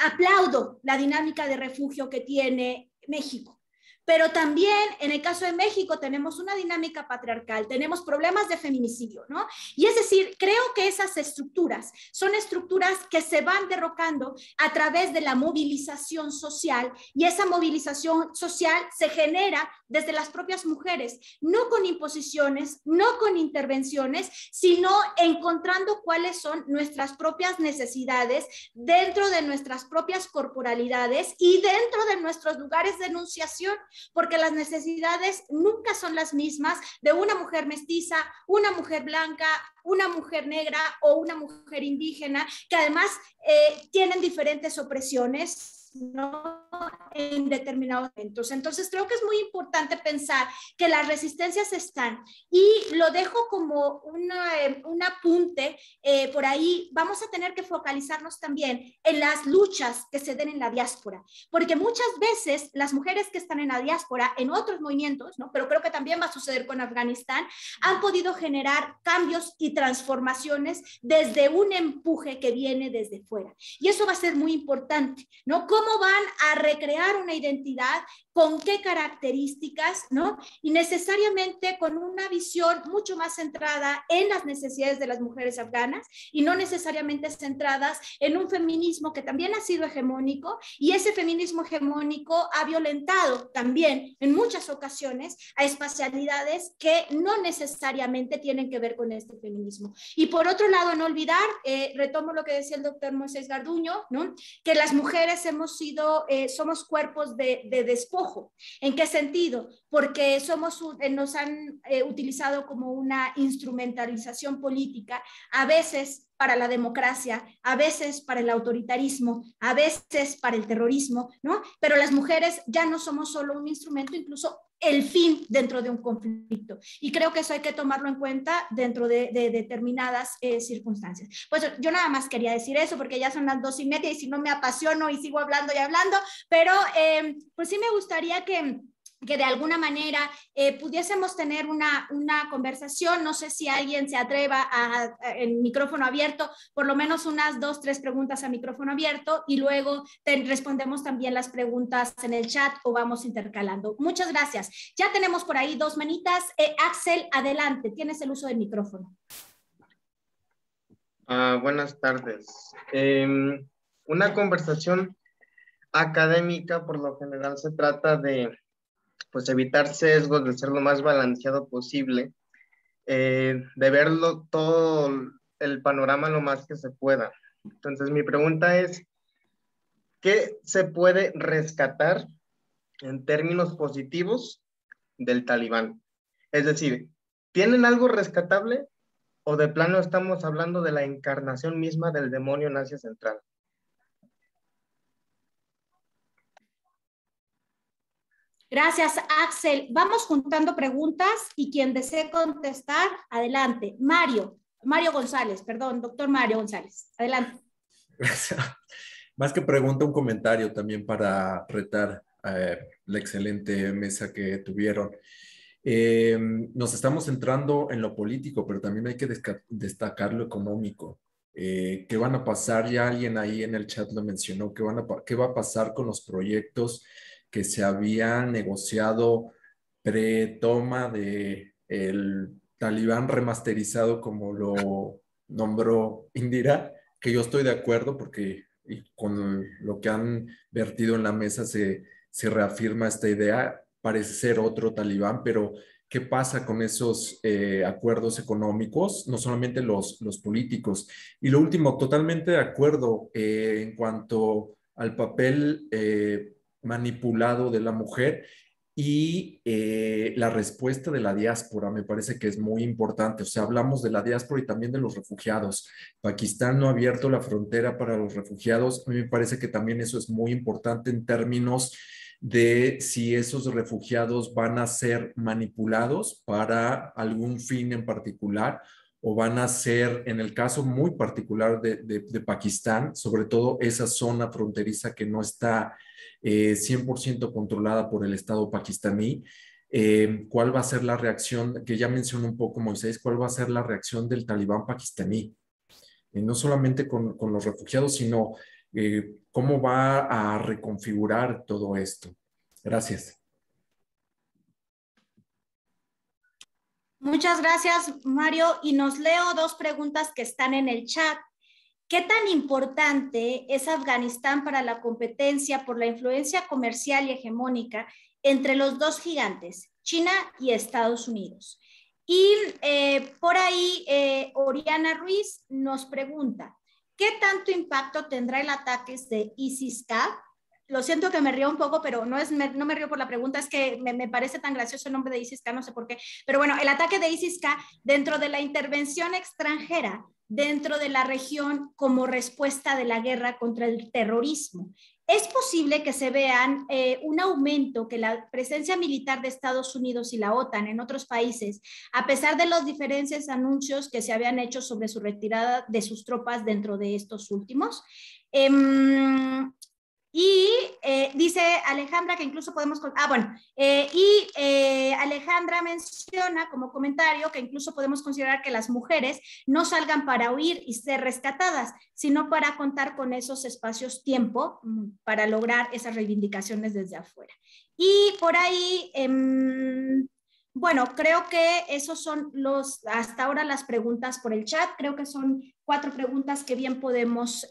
S1: aplaudo la dinámica de refugio que tiene México. pero también en el caso de México tenemos una dinámica patriarcal, tenemos problemas de feminicidio, ¿no? Y es decir, creo que esas estructuras son estructuras que se van derrocando a través de la movilización social, y esa movilización social se genera desde las propias mujeres, no con imposiciones, no con intervenciones, sino encontrando cuáles son nuestras propias necesidades dentro de nuestras propias corporalidades y dentro de nuestros lugares de enunciación, porque las necesidades nunca son las mismas de una mujer mestiza, una mujer blanca, una mujer negra o una mujer indígena, que además tienen diferentes opresiones, ¿no? En determinados momentos. Entonces creo que es muy importante pensar que las resistencias están, y lo dejo como un apunte por ahí. Vamos a tener que focalizarnos también en las luchas que se den en la diáspora, porque muchas veces las mujeres que están en la diáspora, en otros movimientos, ¿no? Pero creo que también va a suceder con Afganistán, han podido generar cambios y transformaciones desde un empuje que viene desde fuera, y eso va a ser muy importante, ¿no? ¿Cómo van a recrear una identidad? ¿Con qué características? ¿No? Y necesariamente con una visión mucho más centrada en las necesidades de las mujeres afganas, y no necesariamente centradas en un feminismo que también ha sido hegemónico, y ese feminismo hegemónico ha violentado también en muchas ocasiones a espacialidades que no necesariamente tienen que ver con este feminismo. Y por otro lado, no olvidar, retomo lo que decía el doctor Moisés Garduño, ¿no? Que las mujeres somos cuerpos de despojo. ¿En qué sentido? Porque nos han utilizado como una instrumentalización política, a veces para la democracia, a veces para el autoritarismo, a veces para el terrorismo, ¿no? Pero las mujeres ya no somos solo un instrumento, incluso el fin dentro de un conflicto. Y creo que eso hay que tomarlo en cuenta dentro de determinadas circunstancias. Pues yo nada más quería decir eso, porque ya son las 2:30 y si no me apasiono y sigo hablando y hablando, pero pues sí me gustaría que de alguna manera pudiésemos tener una conversación. No sé si alguien se atreva en micrófono abierto, por lo menos unas 2, 3 preguntas a micrófono abierto, y luego respondemos también las preguntas en el chat o vamos intercalando. Muchas gracias. Ya tenemos por ahí 2 manitas. Axel, adelante, tienes el uso del micrófono.
S6: Buenas tardes. Una conversación académica por lo general se trata de pues evitar sesgos, de ser lo más balanceado posible, de verlo todo el panorama lo más que se pueda. Entonces mi pregunta es, ¿qué se puede rescatar en términos positivos del Talibán? Es decir, ¿tienen algo rescatable o de plano estamos hablando de la encarnación misma del demonio en Asia Central?
S1: Gracias, Axel. Vamos juntando preguntas y quien desee contestar, adelante. Mario González, perdón, doctor Mario González, adelante.
S5: Gracias. Más que pregunta, un comentario también para retar la excelente mesa que tuvieron. Nos estamos centrando en lo político, pero también hay que destacar lo económico. ¿Qué van a pasar? Ya alguien ahí en el chat lo mencionó. ¿Qué va a pasar con los proyectos que se habían negociado pre-toma de el Talibán remasterizado, como lo nombró Indira? Que yo estoy de acuerdo porque con lo que han vertido en la mesa se reafirma esta idea. Parece ser otro Talibán, pero ¿qué pasa con esos acuerdos económicos? No solamente los políticos. Y lo último, totalmente de acuerdo en cuanto al papel manipulado de la mujer y la respuesta de la diáspora me parece que es muy importante. O sea, hablamos de la diáspora y también de los refugiados. Pakistán no ha abierto la frontera para los refugiados. A mí me parece que también eso es muy importante en términos de si esos refugiados van a ser manipulados para algún fin en particular o van a ser, en el caso muy particular de Pakistán, sobre todo esa zona fronteriza que no está 100% controlada por el Estado pakistaní. ¿Cuál va a ser la reacción, que ya mencionó un poco Moisés, cuál va a ser la reacción del Talibán pakistaní? No solamente con los refugiados, sino cómo va a reconfigurar todo esto. Gracias.
S1: Muchas gracias, Mario. Y nos leo dos preguntas que están en el chat. ¿Qué tan importante es Afganistán para la competencia por la influencia comercial y hegemónica entre los dos gigantes, China y Estados Unidos? Y por ahí, Oriana Ruiz nos pregunta, ¿qué tanto impacto tendrá el ataque de ISIS-K? Lo siento que me río un poco, pero no me río por la pregunta, es que me parece tan gracioso el nombre de ISIS-K, no sé por qué. Pero bueno, el ataque de ISIS-K dentro de la intervención extranjera, dentro de la región como respuesta de la guerra contra el terrorismo. Es posible que se vean un aumento, que la presencia militar de Estados Unidos y la OTAN en otros países, a pesar de los diferentes anuncios que se habían hecho sobre su retirada de sus tropas dentro de estos últimos. Y dice Alejandra que incluso podemos... Alejandra menciona como comentario que incluso podemos considerar que las mujeres no salgan para huir y ser rescatadas, sino para contar con esos espacios-tiempo para lograr esas reivindicaciones desde afuera. Y por ahí... bueno, creo que esos son hasta ahora las preguntas por el chat. Creo que son 4 preguntas que bien podemos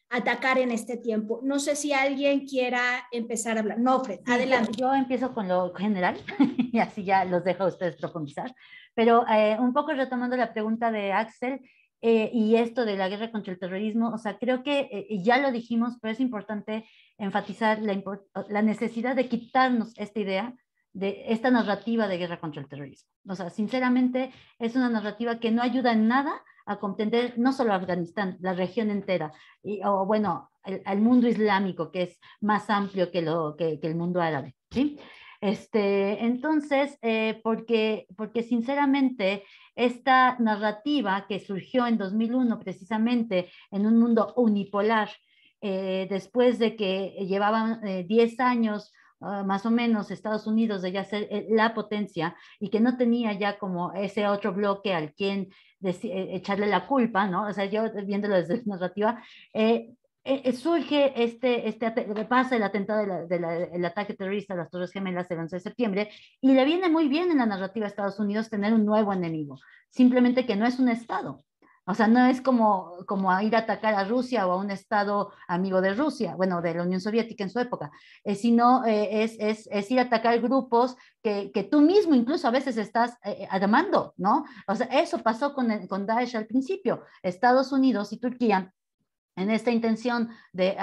S1: atacar en este tiempo. No sé si alguien quiera empezar a hablar. No, Fred, sí, adelante.
S2: Yo empiezo con lo general y así ya los dejo a ustedes profundizar. Pero un poco retomando la pregunta de Axel y esto de la guerra contra el terrorismo, o sea, creo que ya lo dijimos, pero es importante enfatizar la necesidad de quitarnos esta idea de esta narrativa de guerra contra el terrorismo. O sea, sinceramente es una narrativa que no ayuda en nada a comprender no solo Afganistán, la región entera, o bueno, al mundo islámico, que es más amplio que el mundo árabe, ¿sí? Entonces, porque sinceramente esta narrativa que surgió en 2001 precisamente en un mundo unipolar, después de que llevaban 10 años más o menos Estados Unidos de ya ser la potencia y que no tenía ya como ese otro bloque al quien echarle la culpa, ¿no? O sea, yo viéndolo desde la narrativa, surge pasa el atentado el ataque terrorista a las Torres Gemelas el 11 de septiembre y le viene muy bien en la narrativa a Estados Unidos tener un nuevo enemigo, simplemente que no es un Estado. O sea, no es como ir a atacar a Rusia o a un estado amigo de Rusia, bueno, de la Unión Soviética en su época, sino es ir a atacar grupos que tú mismo incluso a veces estás armando, ¿no? O sea, eso pasó con Daesh al principio. Estados Unidos y Turquía, en esta intención de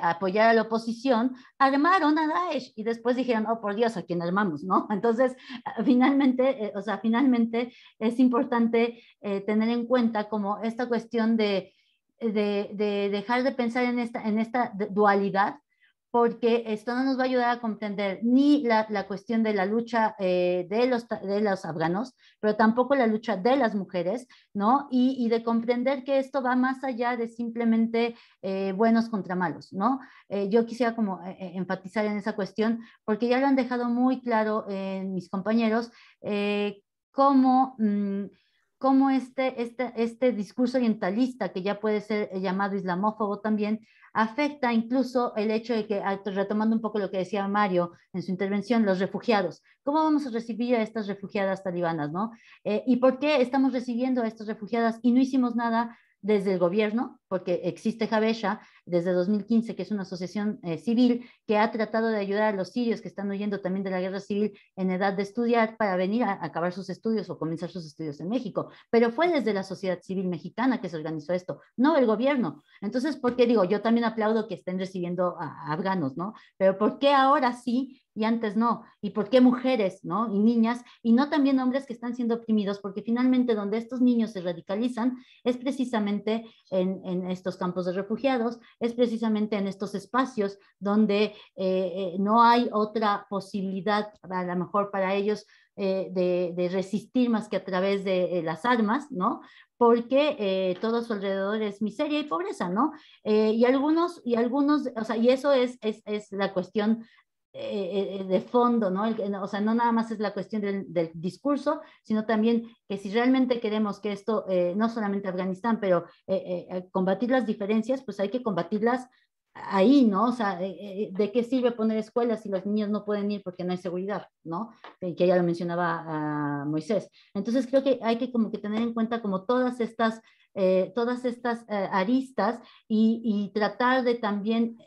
S2: apoyar a la oposición, armaron a Daesh y después dijeron, oh, por Dios, ¿a quién armamos? ¿No? Entonces, finalmente es importante tener en cuenta como esta cuestión de dejar de pensar en esta dualidad, porque esto no nos va a ayudar a comprender ni la cuestión de la lucha de los afganos, pero tampoco la lucha de las mujeres, ¿no? Y de comprender que esto va más allá de simplemente buenos contra malos, ¿no? Yo quisiera como enfatizar en esa cuestión, porque ya lo han dejado muy claro mis compañeros, cómo este discurso orientalista, que ya puede ser llamado islamófobo también, afecta incluso el hecho de que, retomando un poco lo que decía Mario en su intervención, los refugiados. ¿Cómo vamos a recibir a estas refugiadas talibanas, no? ¿Y por qué estamos recibiendo a estas refugiadas y no hicimos nada desde el gobierno? Porque existe Habesha desde 2015, que es una asociación civil que ha tratado de ayudar a los sirios que están huyendo también de la guerra civil en edad de estudiar para venir a acabar sus estudios o comenzar sus estudios en México. Pero fue desde la sociedad civil mexicana que se organizó esto, no el gobierno. Entonces, ¿por qué digo? Yo también aplaudo que estén recibiendo a afganos, ¿no? Pero ¿por qué ahora sí y antes no? ¿Y por qué mujeres, ¿no? Y niñas, y no también hombres que están siendo oprimidos? Porque finalmente donde estos niños se radicalizan es precisamente en estos campos de refugiados, es precisamente en estos espacios donde no hay otra posibilidad, a lo mejor para ellos, de resistir más que a través de las armas, ¿no? Porque todo a su alrededor es miseria y pobreza, ¿no? Y algunos, o sea, y eso es la cuestión de fondo, ¿no? O sea, no nada más es la cuestión del discurso, sino también que si realmente queremos que esto, no solamente Afganistán, pero combatir las diferencias, pues hay que combatirlas ahí, ¿no? O sea, ¿de qué sirve poner escuelas si los niños no pueden ir porque no hay seguridad, ¿no? Que ya lo mencionaba Moisés. Entonces creo que hay que como que tener en cuenta como todas estas aristas y tratar de también,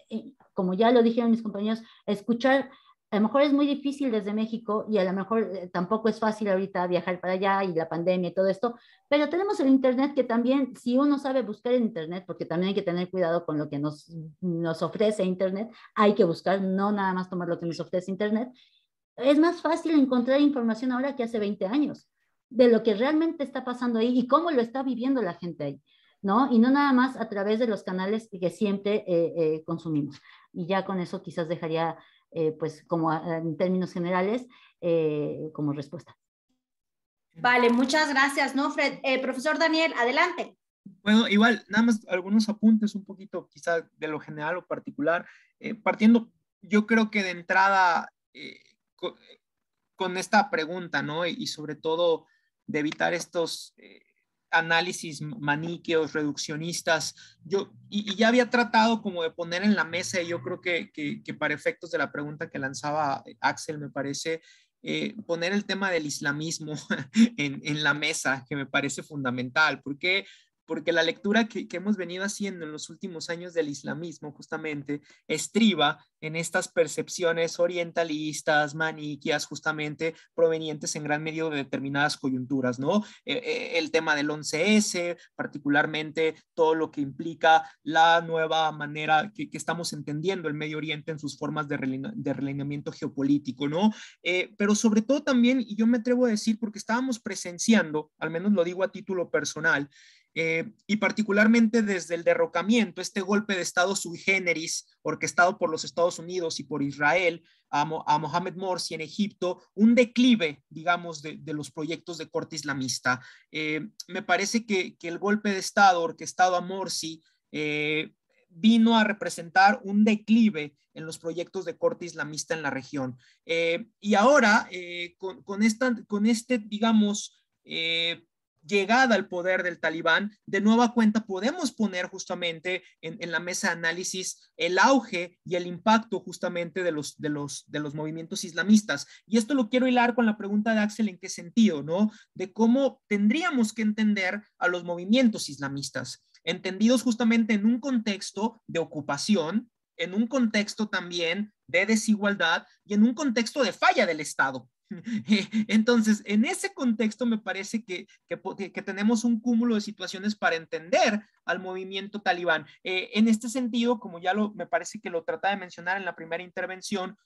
S2: como ya lo dijeron mis compañeros, escuchar. A lo mejor es muy difícil desde México y a lo mejor tampoco es fácil ahorita viajar para allá y la pandemia y todo esto, pero tenemos el Internet que también, si uno sabe buscar en Internet, porque también hay que tener cuidado con lo que nos ofrece Internet, hay que buscar, no nada más tomar lo que nos ofrece Internet, es más fácil encontrar información ahora que hace 20 años de lo que realmente está pasando ahí y cómo lo está viviendo la gente ahí, ¿no? Y no nada más a través de los canales que siempre consumimos. Y ya con eso quizás dejaría, pues, como en términos generales, como respuesta.
S1: Vale, muchas gracias, ¿no, Fred? Profesor Daniel, adelante.
S3: Bueno, igual, nada más algunos apuntes un poquito quizá de lo general o particular. Partiendo, yo creo que de entrada con esta pregunta, ¿no? Y sobre todo de evitar estos análisis maniqueos, reduccionistas. Y ya había tratado como de poner en la mesa, y yo creo que para efectos de la pregunta que lanzaba Axel, me parece, poner el tema del islamismo en la mesa, que me parece fundamental. Porque la lectura que hemos venido haciendo en los últimos años del islamismo justamente estriba en estas percepciones orientalistas, maniqueas, justamente provenientes en gran medida de determinadas coyunturas, ¿no? El tema del 11S, particularmente todo lo que implica la nueva manera que estamos entendiendo el Medio Oriente en sus formas de realineamiento geopolítico, ¿no? Pero sobre todo también, y yo me atrevo a decir, porque estábamos presenciando, al menos lo digo a título personal, y particularmente desde el derrocamiento, este golpe de Estado sui generis, orquestado por los Estados Unidos y por Israel, a Mohamed Morsi en Egipto, un declive, digamos, de los proyectos de corte islamista. Me parece que el golpe de Estado orquestado a Morsi vino a representar un declive en los proyectos de corte islamista en la región. Y ahora, con este, digamos, llegada al poder del talibán, de nueva cuenta podemos poner justamente en la mesa de análisis el auge y el impacto justamente de los movimientos islamistas. Y esto lo quiero hilar con la pregunta de Axel, ¿en qué sentido, no? De cómo tendríamos que entender a los movimientos islamistas, entendidos justamente en un contexto de ocupación, en un contexto también de desigualdad y en un contexto de falla del Estado. Entonces, en ese contexto me parece que tenemos un cúmulo de situaciones para entender al movimiento talibán. En este sentido, como ya me parece que lo trataba de mencionar en la primera intervención,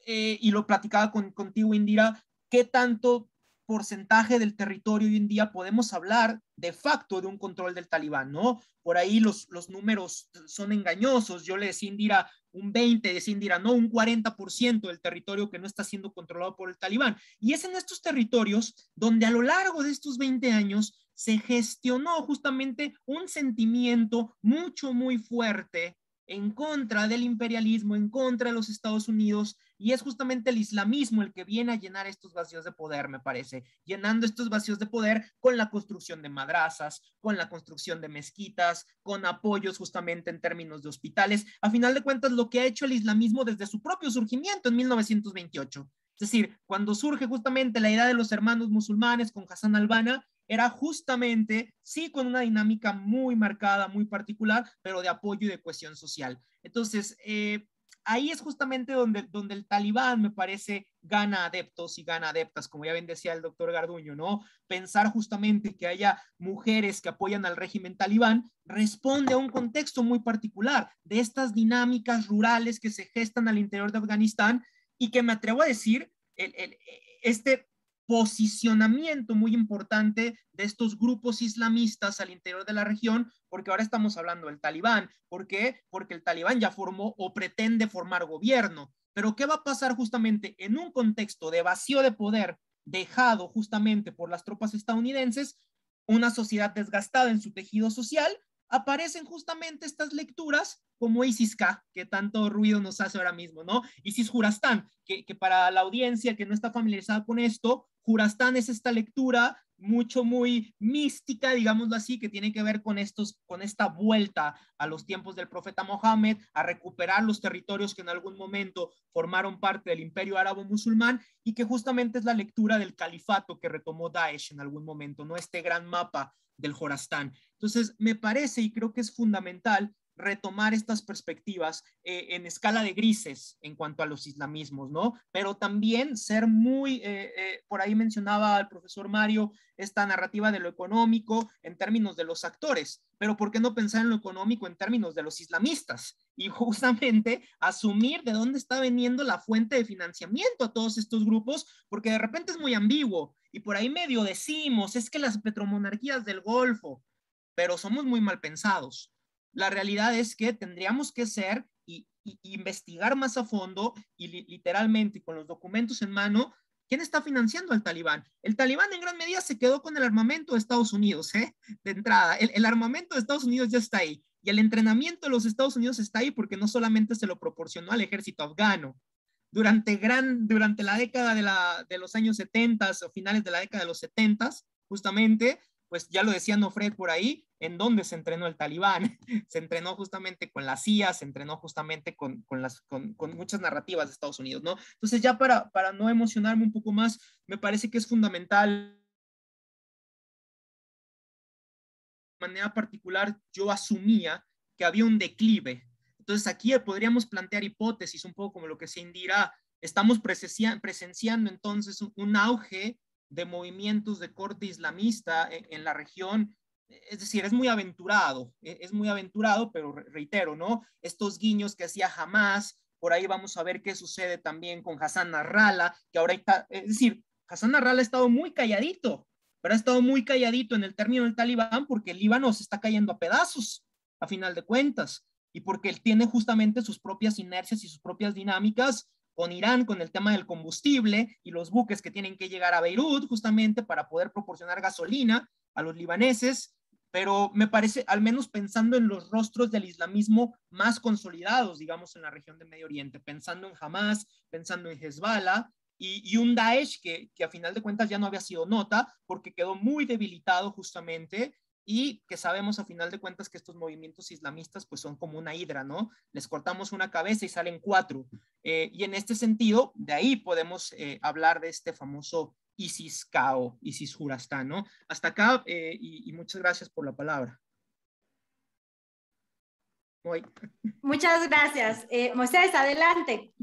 S3: y lo platicaba contigo, Indira, ¿qué tanto porcentaje del territorio hoy en día podemos hablar de facto de un control del talibán, ¿no? Por ahí los números son engañosos. Yo le decía a Indira un 20, decía Indira, no, un 40% del territorio que no está siendo controlado por el talibán. Y es en estos territorios donde a lo largo de estos 20 años se gestionó justamente un sentimiento muy fuerte en contra del imperialismo, en contra de los Estados Unidos, y es justamente el islamismo el que viene a llenar estos vacíos de poder, me parece, llenando estos vacíos de poder con la construcción de madrazas, con la construcción de mezquitas, con apoyos justamente en términos de hospitales. A final de cuentas, lo que ha hecho el islamismo desde su propio surgimiento en 1928. Es decir, cuando surge justamente la idea de los hermanos musulmanes con Hassan al-Banna, era justamente, sí, con una dinámica muy marcada, muy particular, pero de apoyo y de cohesión social. Entonces, ahí es justamente donde el talibán, me parece, gana adeptos y gana adeptas, como ya bien decía el doctor Garduño, ¿no? Pensar justamente que haya mujeres que apoyan al régimen talibán responde a un contexto muy particular de estas dinámicas rurales que se gestan al interior de Afganistán y que me atrevo a decir, este posicionamiento muy importante de estos grupos islamistas al interior de la región, porque ahora estamos hablando del talibán. ¿Por qué? Porque el talibán ya formó o pretende formar gobierno. Pero ¿qué va a pasar justamente en un contexto de vacío de poder dejado justamente por las tropas estadounidenses, una sociedad desgastada en su tejido social? Aparecen justamente estas lecturas como ISIS-K, que tanto ruido nos hace ahora mismo, ¿no? ISIS-Jurastán, que para la audiencia que no está familiarizada con esto, Jurastán es esta lectura muy mística, digámoslo así, que tiene que ver con esta vuelta a los tiempos del profeta Mohammed, a recuperar los territorios que en algún momento formaron parte del imperio árabe musulmán, y que justamente es la lectura del califato que retomó Daesh en algún momento, ¿no? Este gran mapa del Jorastán. Entonces, me parece y creo que es fundamental retomar estas perspectivas en escala de grises en cuanto a los islamismos, ¿no? Pero también ser muy, por ahí mencionaba el profesor Mario, esta narrativa de lo económico en términos de los actores, pero ¿por qué no pensar en lo económico en términos de los islamistas? Y justamente asumir de dónde está veniendo la fuente de financiamiento a todos estos grupos, porque de repente es muy ambiguo, y por ahí medio decimos, es que las petromonarquías del Golfo, pero somos muy mal pensados. La realidad es que tendríamos que ser y investigar más a fondo y literalmente con los documentos en mano, ¿quién está financiando al Talibán? El Talibán en gran medida se quedó con el armamento de Estados Unidos, de entrada. El armamento de Estados Unidos ya está ahí, y el entrenamiento de los Estados Unidos está ahí porque no solamente se lo proporcionó al ejército afgano. Durante la década de los años 70 o finales de la década de los 70, justamente, pues ya lo decía Nofred por ahí, ¿en dónde se entrenó el Talibán? Se entrenó justamente con la CIA, se entrenó justamente con muchas narrativas de Estados Unidos, ¿no? Entonces ya para no emocionarme un poco más, me parece que es fundamental. De manera particular, yo asumía que había un declive. Entonces aquí podríamos plantear hipótesis, un poco como lo que se Indira, estamos presenciando entonces un auge de movimientos de corte islamista en la región. Es decir, es muy aventurado, pero reitero, ¿no? Estos guiños que hacía Hamas, por ahí vamos a ver qué sucede también con Hassan Nasrallah, que ahora está, es decir, Hassan Nasrallah ha estado muy calladito, pero ha estado muy calladito en el término del Talibán porque el Líbano se está cayendo a pedazos, a final de cuentas, y porque él tiene justamente sus propias inercias y sus propias dinámicas con Irán, con el tema del combustible y los buques que tienen que llegar a Beirut justamente para poder proporcionar gasolina a los libaneses. Pero me parece, al menos pensando en los rostros del islamismo más consolidados, digamos, en la región de Medio Oriente, pensando en Hamas, pensando en Hezbollah, y un Daesh que a final de cuentas ya no había sido nota porque quedó muy debilitado justamente, y que sabemos a final de cuentas que estos movimientos islamistas pues son como una hidra, ¿no? Les cortamos una cabeza y salen 4. Y en este sentido, de ahí podemos hablar de este famoso ISIS-K o ISIS-Jurastán, ¿no? Hasta acá y muchas gracias por la palabra. Voy.
S1: Muchas gracias. Moisés, adelante.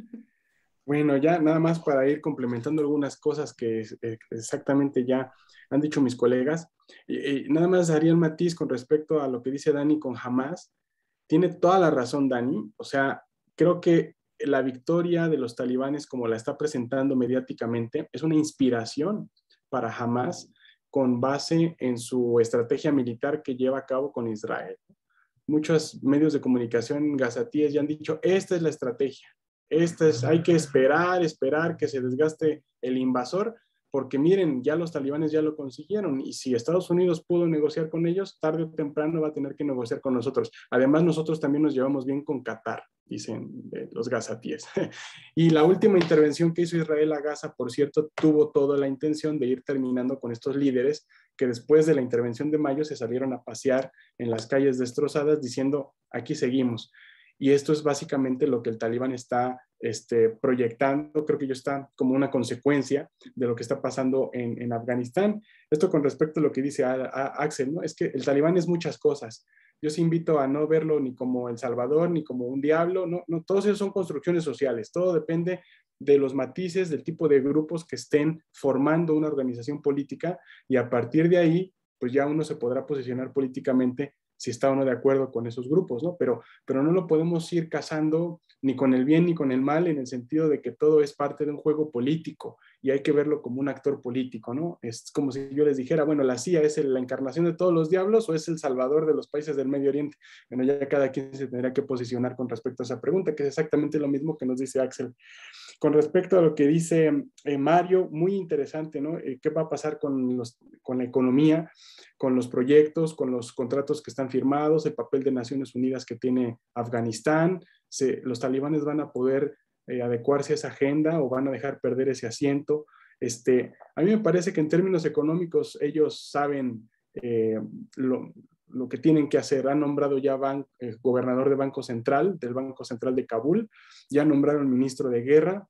S4: Bueno, ya nada más para ir complementando algunas cosas que exactamente ya han dicho mis colegas. Nada más haría un matiz con respecto a lo que dice Dani con Hamas. Tiene toda la razón Dani. O sea, creo que la victoria de los talibanes, como la está presentando mediáticamente, es una inspiración para Hamas con base en su estrategia militar que lleva a cabo con Israel. Muchos medios de comunicación gazatíes ya han dicho, esta es la estrategia. Hay que esperar que se desgaste el invasor, porque miren, ya los talibanes ya lo consiguieron, y si Estados Unidos pudo negociar con ellos, tarde o temprano va a tener que negociar con nosotros. Además, nosotros también nos llevamos bien con Qatar, dicen los gazatíes. Y la última intervención que hizo Israel a Gaza, por cierto, tuvo toda la intención de ir terminando con estos líderes que después de la intervención de mayo se salieron a pasear en las calles destrozadas diciendo, aquí seguimos. Y esto es básicamente lo que el Talibán está proyectando, creo que yo está como una consecuencia de lo que está pasando en Afganistán. Esto con respecto a lo que dice Axel, ¿no? Es que el Talibán es muchas cosas. Yo sí invito a no verlo ni como El Salvador, ni como un diablo, no, todos ellos son construcciones sociales, todo depende de los matices, del tipo de grupos que estén formando una organización política, y a partir de ahí, pues ya uno se podrá posicionar políticamente si está uno de acuerdo con esos grupos, ¿no? Pero no lo podemos ir casando ni con el bien ni con el mal, en el sentido de que todo es parte de un juego político y hay que verlo como un actor político, ¿no? Es como si yo les dijera, bueno, la CIA es la encarnación de todos los diablos o es el salvador de los países del Medio Oriente. Bueno, ya cada quien se tendrá que posicionar con respecto a esa pregunta, que es exactamente lo mismo que nos dice Axel. Con respecto a lo que dice Mario, muy interesante, ¿no? ¿Qué va a pasar con la economía, con los proyectos, con los contratos que están firmados, el papel de Naciones Unidas que tiene Afganistán? ¿Los talibanes van a poder adecuarse a esa agenda o van a dejar perder ese asiento? A mí me parece que en términos económicos ellos saben lo que tienen que hacer. Han nombrado ya gobernador de Banco Central, del Banco Central de Kabul, ya nombraron ministro de Guerra,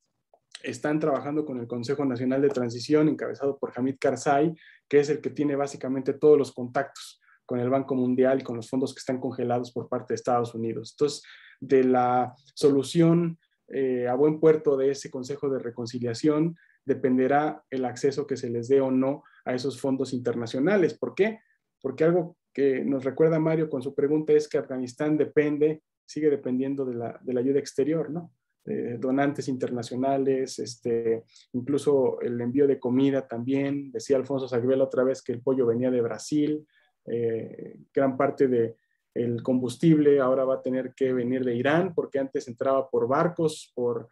S4: están trabajando con el Consejo Nacional de Transición, encabezado por Hamid Karzai, que es el que tiene básicamente todos los contactos con el Banco Mundial y con los fondos que están congelados por parte de Estados Unidos. Entonces, de la solución a buen puerto de ese Consejo de Reconciliación dependerá el acceso que se les dé o no a esos fondos internacionales. ¿Por qué? Porque algo que nos recuerda Mario con su pregunta es que Afganistán sigue dependiendo de la ayuda exterior, ¿no? Donantes internacionales, incluso el envío de comida también. Decía Alfonso Sagriel otra vez que el pollo venía de Brasil, gran parte del combustible ahora va a tener que venir de Irán, porque antes entraba por barcos, por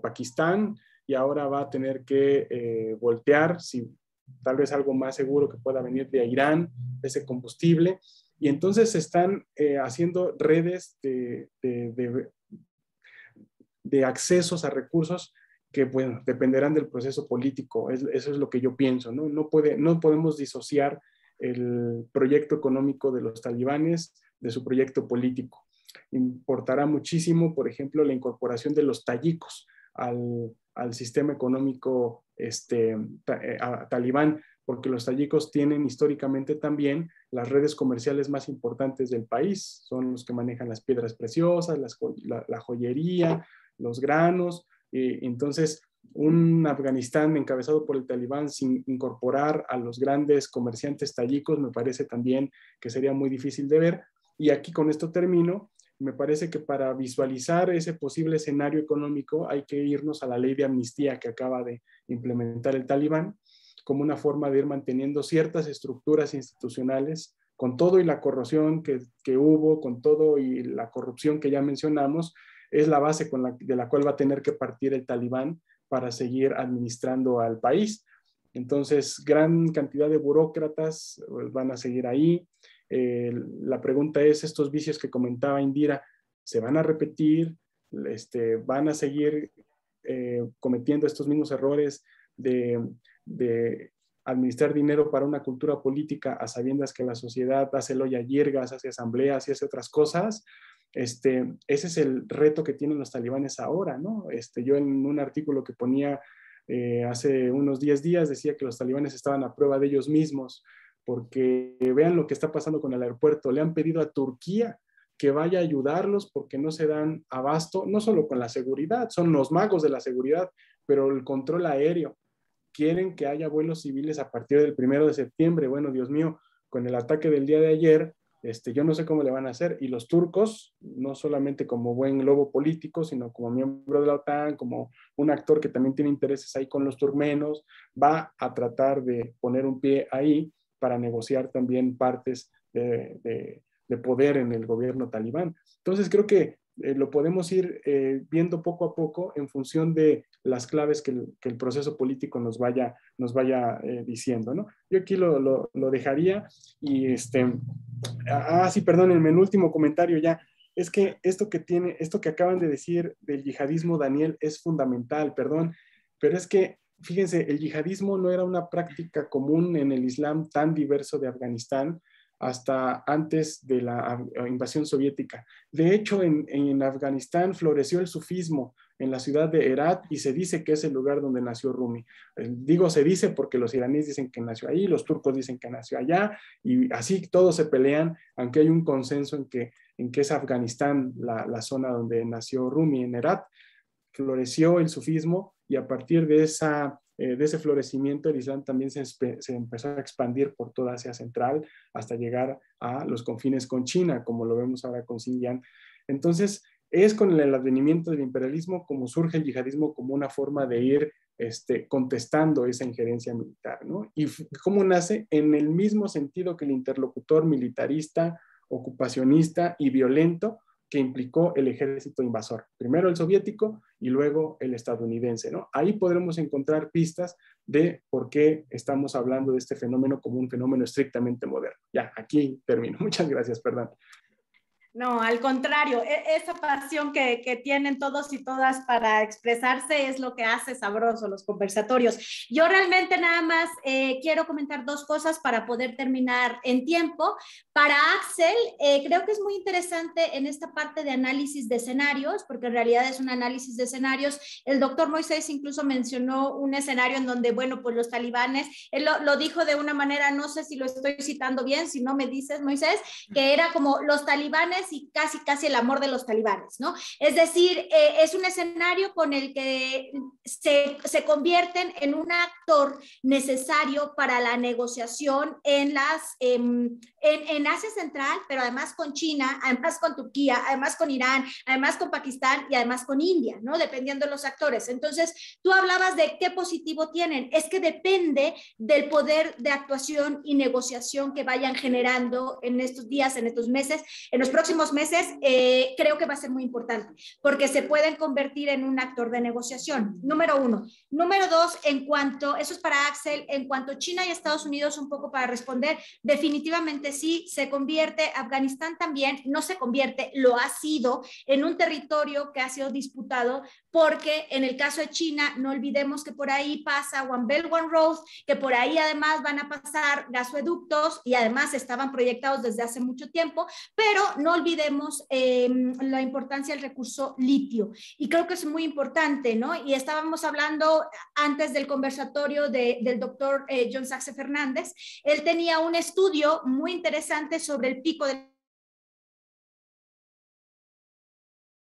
S4: Pakistán, y ahora va a tener que voltear, tal vez algo más seguro que pueda venir de Irán, ese combustible. Y entonces están haciendo redes de accesos a recursos que, bueno, dependerán del proceso político. Eso es lo que yo pienso, ¿no? No podemos disociar el proyecto económico de los talibanes de su proyecto político. Importará muchísimo, por ejemplo, la incorporación de los tayikos al sistema económico talibán, porque los tayikos tienen históricamente también las redes comerciales más importantes del país. Son los que manejan las piedras preciosas, la joyería, los granos. Entonces, un Afganistán encabezado por el talibán sin incorporar a los grandes comerciantes tayikos me parece también que sería muy difícil de ver. Y aquí con esto termino. Me parece que para visualizar ese posible escenario económico hay que irnos a la ley de amnistía que acaba de implementar el talibán como una forma de ir manteniendo ciertas estructuras institucionales con todo y la corrupción que hubo, con todo y la corrupción que ya mencionamos, es la base de la cual va a tener que partir el talibán para seguir administrando al país. Entonces, gran cantidad de burócratas van a seguir ahí. La pregunta es, estos vicios que comentaba Indira, ¿se van a repetir? ¿Van a seguir cometiendo estos mismos errores de administrar dinero para una cultura política a sabiendas que la sociedad hace loya yergas, hace asambleas y hace otras cosas? Ese es el reto que tienen los talibanes ahora, ¿no? Yo en un artículo que ponía hace unos 10 días decía que los talibanes estaban a prueba de ellos mismos, porque vean lo que está pasando con el aeropuerto. Le han pedido a Turquía que vaya a ayudarlos porque no se dan abasto, no solo con la seguridad, son los magos de la seguridad, pero el control aéreo. Quieren que haya vuelos civiles a partir del 1 de septiembre. Bueno, Dios mío, con el ataque del día de ayer, yo no sé cómo le van a hacer. Y los turcos, no solamente como buen lobo político, sino como miembro de la OTAN, como un actor que también tiene intereses ahí con los turmenos, va a tratar de poner un pie ahí para negociar también partes de poder en el gobierno talibán. Entonces creo que lo podemos ir viendo poco a poco en función de las claves que el proceso político nos vaya diciendo, ¿no? Yo aquí lo dejaría y sí, perdónenme, el último comentario ya. Es que esto que acaban de decir del yihadismo, Daniel, es fundamental, perdón, pero es que fíjense, el yihadismo no era una práctica común en el Islam tan diverso de Afganistán hasta antes de la invasión soviética. De hecho, en Afganistán floreció el sufismo en la ciudad de Herat y se dice que es el lugar donde nació Rumi. Digo se dice porque los iraníes dicen que nació ahí, los turcos dicen que nació allá y así todos se pelean, aunque hay un consenso en que es Afganistán la zona donde nació Rumi, en Herat. Floreció el sufismo y a partir de ese florecimiento el Islam también se empezó a expandir por toda Asia Central hasta llegar a los confines con China, como lo vemos ahora con Xinjiang. Entonces, es con el advenimiento del imperialismo como surge el yihadismo como una forma de ir contestando esa injerencia militar, ¿no? ¿Y cómo nace? En el mismo sentido que el interlocutor militarista, ocupacionista y violento que implicó el ejército invasor. Primero el soviético y luego el estadounidense, ¿no? Ahí podremos encontrar pistas de por qué estamos hablando de este fenómeno como un fenómeno estrictamente moderno. Ya, aquí termino. Muchas gracias, perdón.
S1: No, al contrario, esa pasión que tienen todos y todas para expresarse es lo que hace sabroso los conversatorios. Yo realmente nada más quiero comentar dos cosas para poder terminar en tiempo. Para Axel, creo que es muy interesante en esta parte de análisis de escenarios, porque en realidad es un análisis de escenarios. El doctor Moisés incluso mencionó un escenario en donde, bueno, pues los talibanes, él lo dijo de una manera, no sé si lo estoy citando bien, si no me dices, Moisés, que era como los talibanes y casi el amor de los talibanes, ¿no? Es decir, es un escenario con el que se convierten en un actor necesario para la negociación en Asia Central, pero además con China, además con Turquía, además con Irán, además con Pakistán y además con India, ¿no? Dependiendo de los actores. Entonces, tú hablabas de qué positivo tienen. Es que depende del poder de actuación y negociación que vayan generando en estos días, en estos meses, en los próximos meses, creo que va a ser muy importante, porque se pueden convertir en un actor de negociación, número uno. Número dos, eso es para Axel, en cuanto a China y Estados Unidos, un poco para responder, definitivamente sí, se convierte, Afganistán también, no se convierte, lo ha sido, en un territorio que ha sido disputado, porque en el caso de China, no olvidemos que por ahí pasa One Belt, One Road, que por ahí además van a pasar gasoductos y además estaban proyectados desde hace mucho tiempo, pero no olvidemos la importancia del recurso litio. Y creo que es muy importante, ¿no? Y estábamos hablando antes del conversatorio del doctor John Saxe Fernández. Él tenía un estudio muy interesante sobre el pico de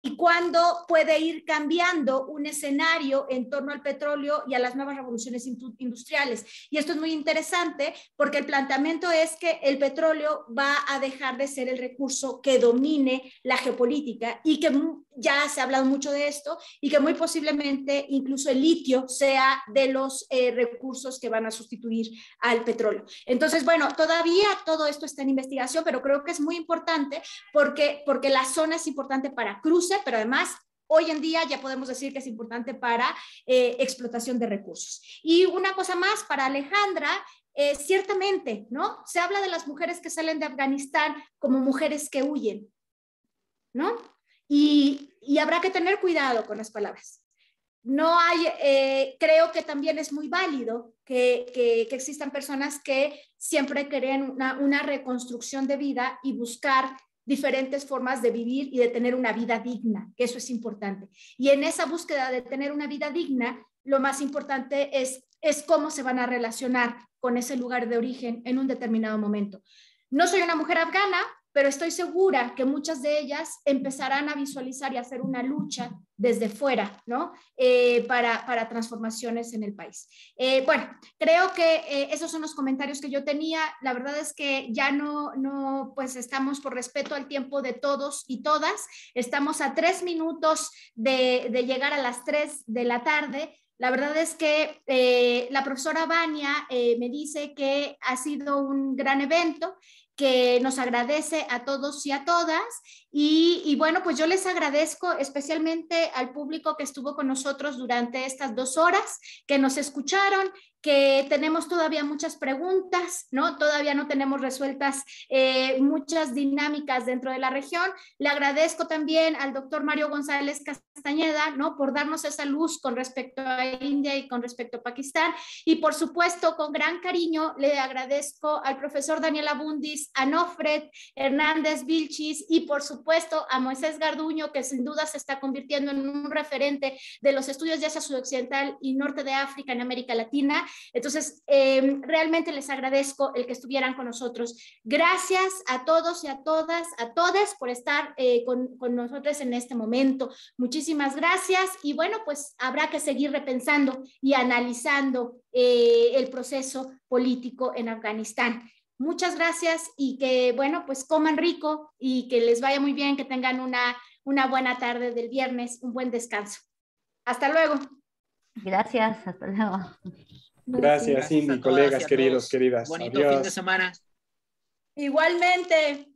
S1: y cuándo puede ir cambiando un escenario en torno al petróleo y a las nuevas revoluciones industriales. Y esto es muy interesante porque el planteamiento es que el petróleo va a dejar de ser el recurso que domine la geopolítica y que ya se ha hablado mucho de esto y que muy posiblemente incluso el litio sea de los recursos que van a sustituir al petróleo. Entonces, bueno, todavía todo esto está en investigación, pero creo que es muy importante porque la zona es importante para cruce, pero además hoy en día ya podemos decir que es importante para explotación de recursos. Y una cosa más para Alejandra, ciertamente, ¿no? Se habla de las mujeres que salen de Afganistán como mujeres que huyen, ¿no? Y habrá que tener cuidado con las palabras. No hay, creo que también es muy válido que existan personas que siempre creen una reconstrucción de vida y buscar diferentes formas de vivir y de tener una vida digna, que eso es importante. Y en esa búsqueda de tener una vida digna, lo más importante es cómo se van a relacionar con ese lugar de origen en un determinado momento. No soy una mujer afgana, pero estoy segura que muchas de ellas empezarán a visualizar y a hacer una lucha desde fuera, ¿no? Para transformaciones en el país. Bueno, creo que esos son los comentarios que yo tenía. La verdad es que ya no, pues estamos por respeto al tiempo de todos y todas. Estamos a 3 minutos de llegar a las 3 de la tarde. La verdad es que la profesora Vania me dice que ha sido un gran evento, que nos agradece a todos y a todas. Y bueno, pues yo les agradezco especialmente al público que estuvo con nosotros durante estas 2 horas, que nos escucharon, que tenemos todavía muchas preguntas, ¿no? Todavía no tenemos resueltas muchas dinámicas dentro de la región. Le agradezco también al doctor Mario González Castañeda, ¿no? Por darnos esa luz con respecto a India y con respecto a Pakistán. Y por supuesto, con gran cariño, le agradezco al profesor Daniel Abundis, a Nofred Hernández Vilchis y por supuesto a Moisés Garduño, que sin duda se está convirtiendo en un referente de los estudios de Asia Sudoccidental y Norte de África en América Latina. Entonces, realmente les agradezco el que estuvieran con nosotros. Gracias a todos y a todas, a todas por estar con nosotros en este momento. Muchísimas gracias y bueno, pues habrá que seguir repensando y analizando el proceso político en Afganistán. Muchas gracias y que, bueno, pues coman rico y que les vaya muy bien, que tengan una buena tarde del viernes, un buen descanso. Hasta luego.
S2: Gracias, hasta luego.
S4: Gracias, Cindy, colegas, queridos, queridas.
S3: Bonito fin de semana.
S1: Igualmente.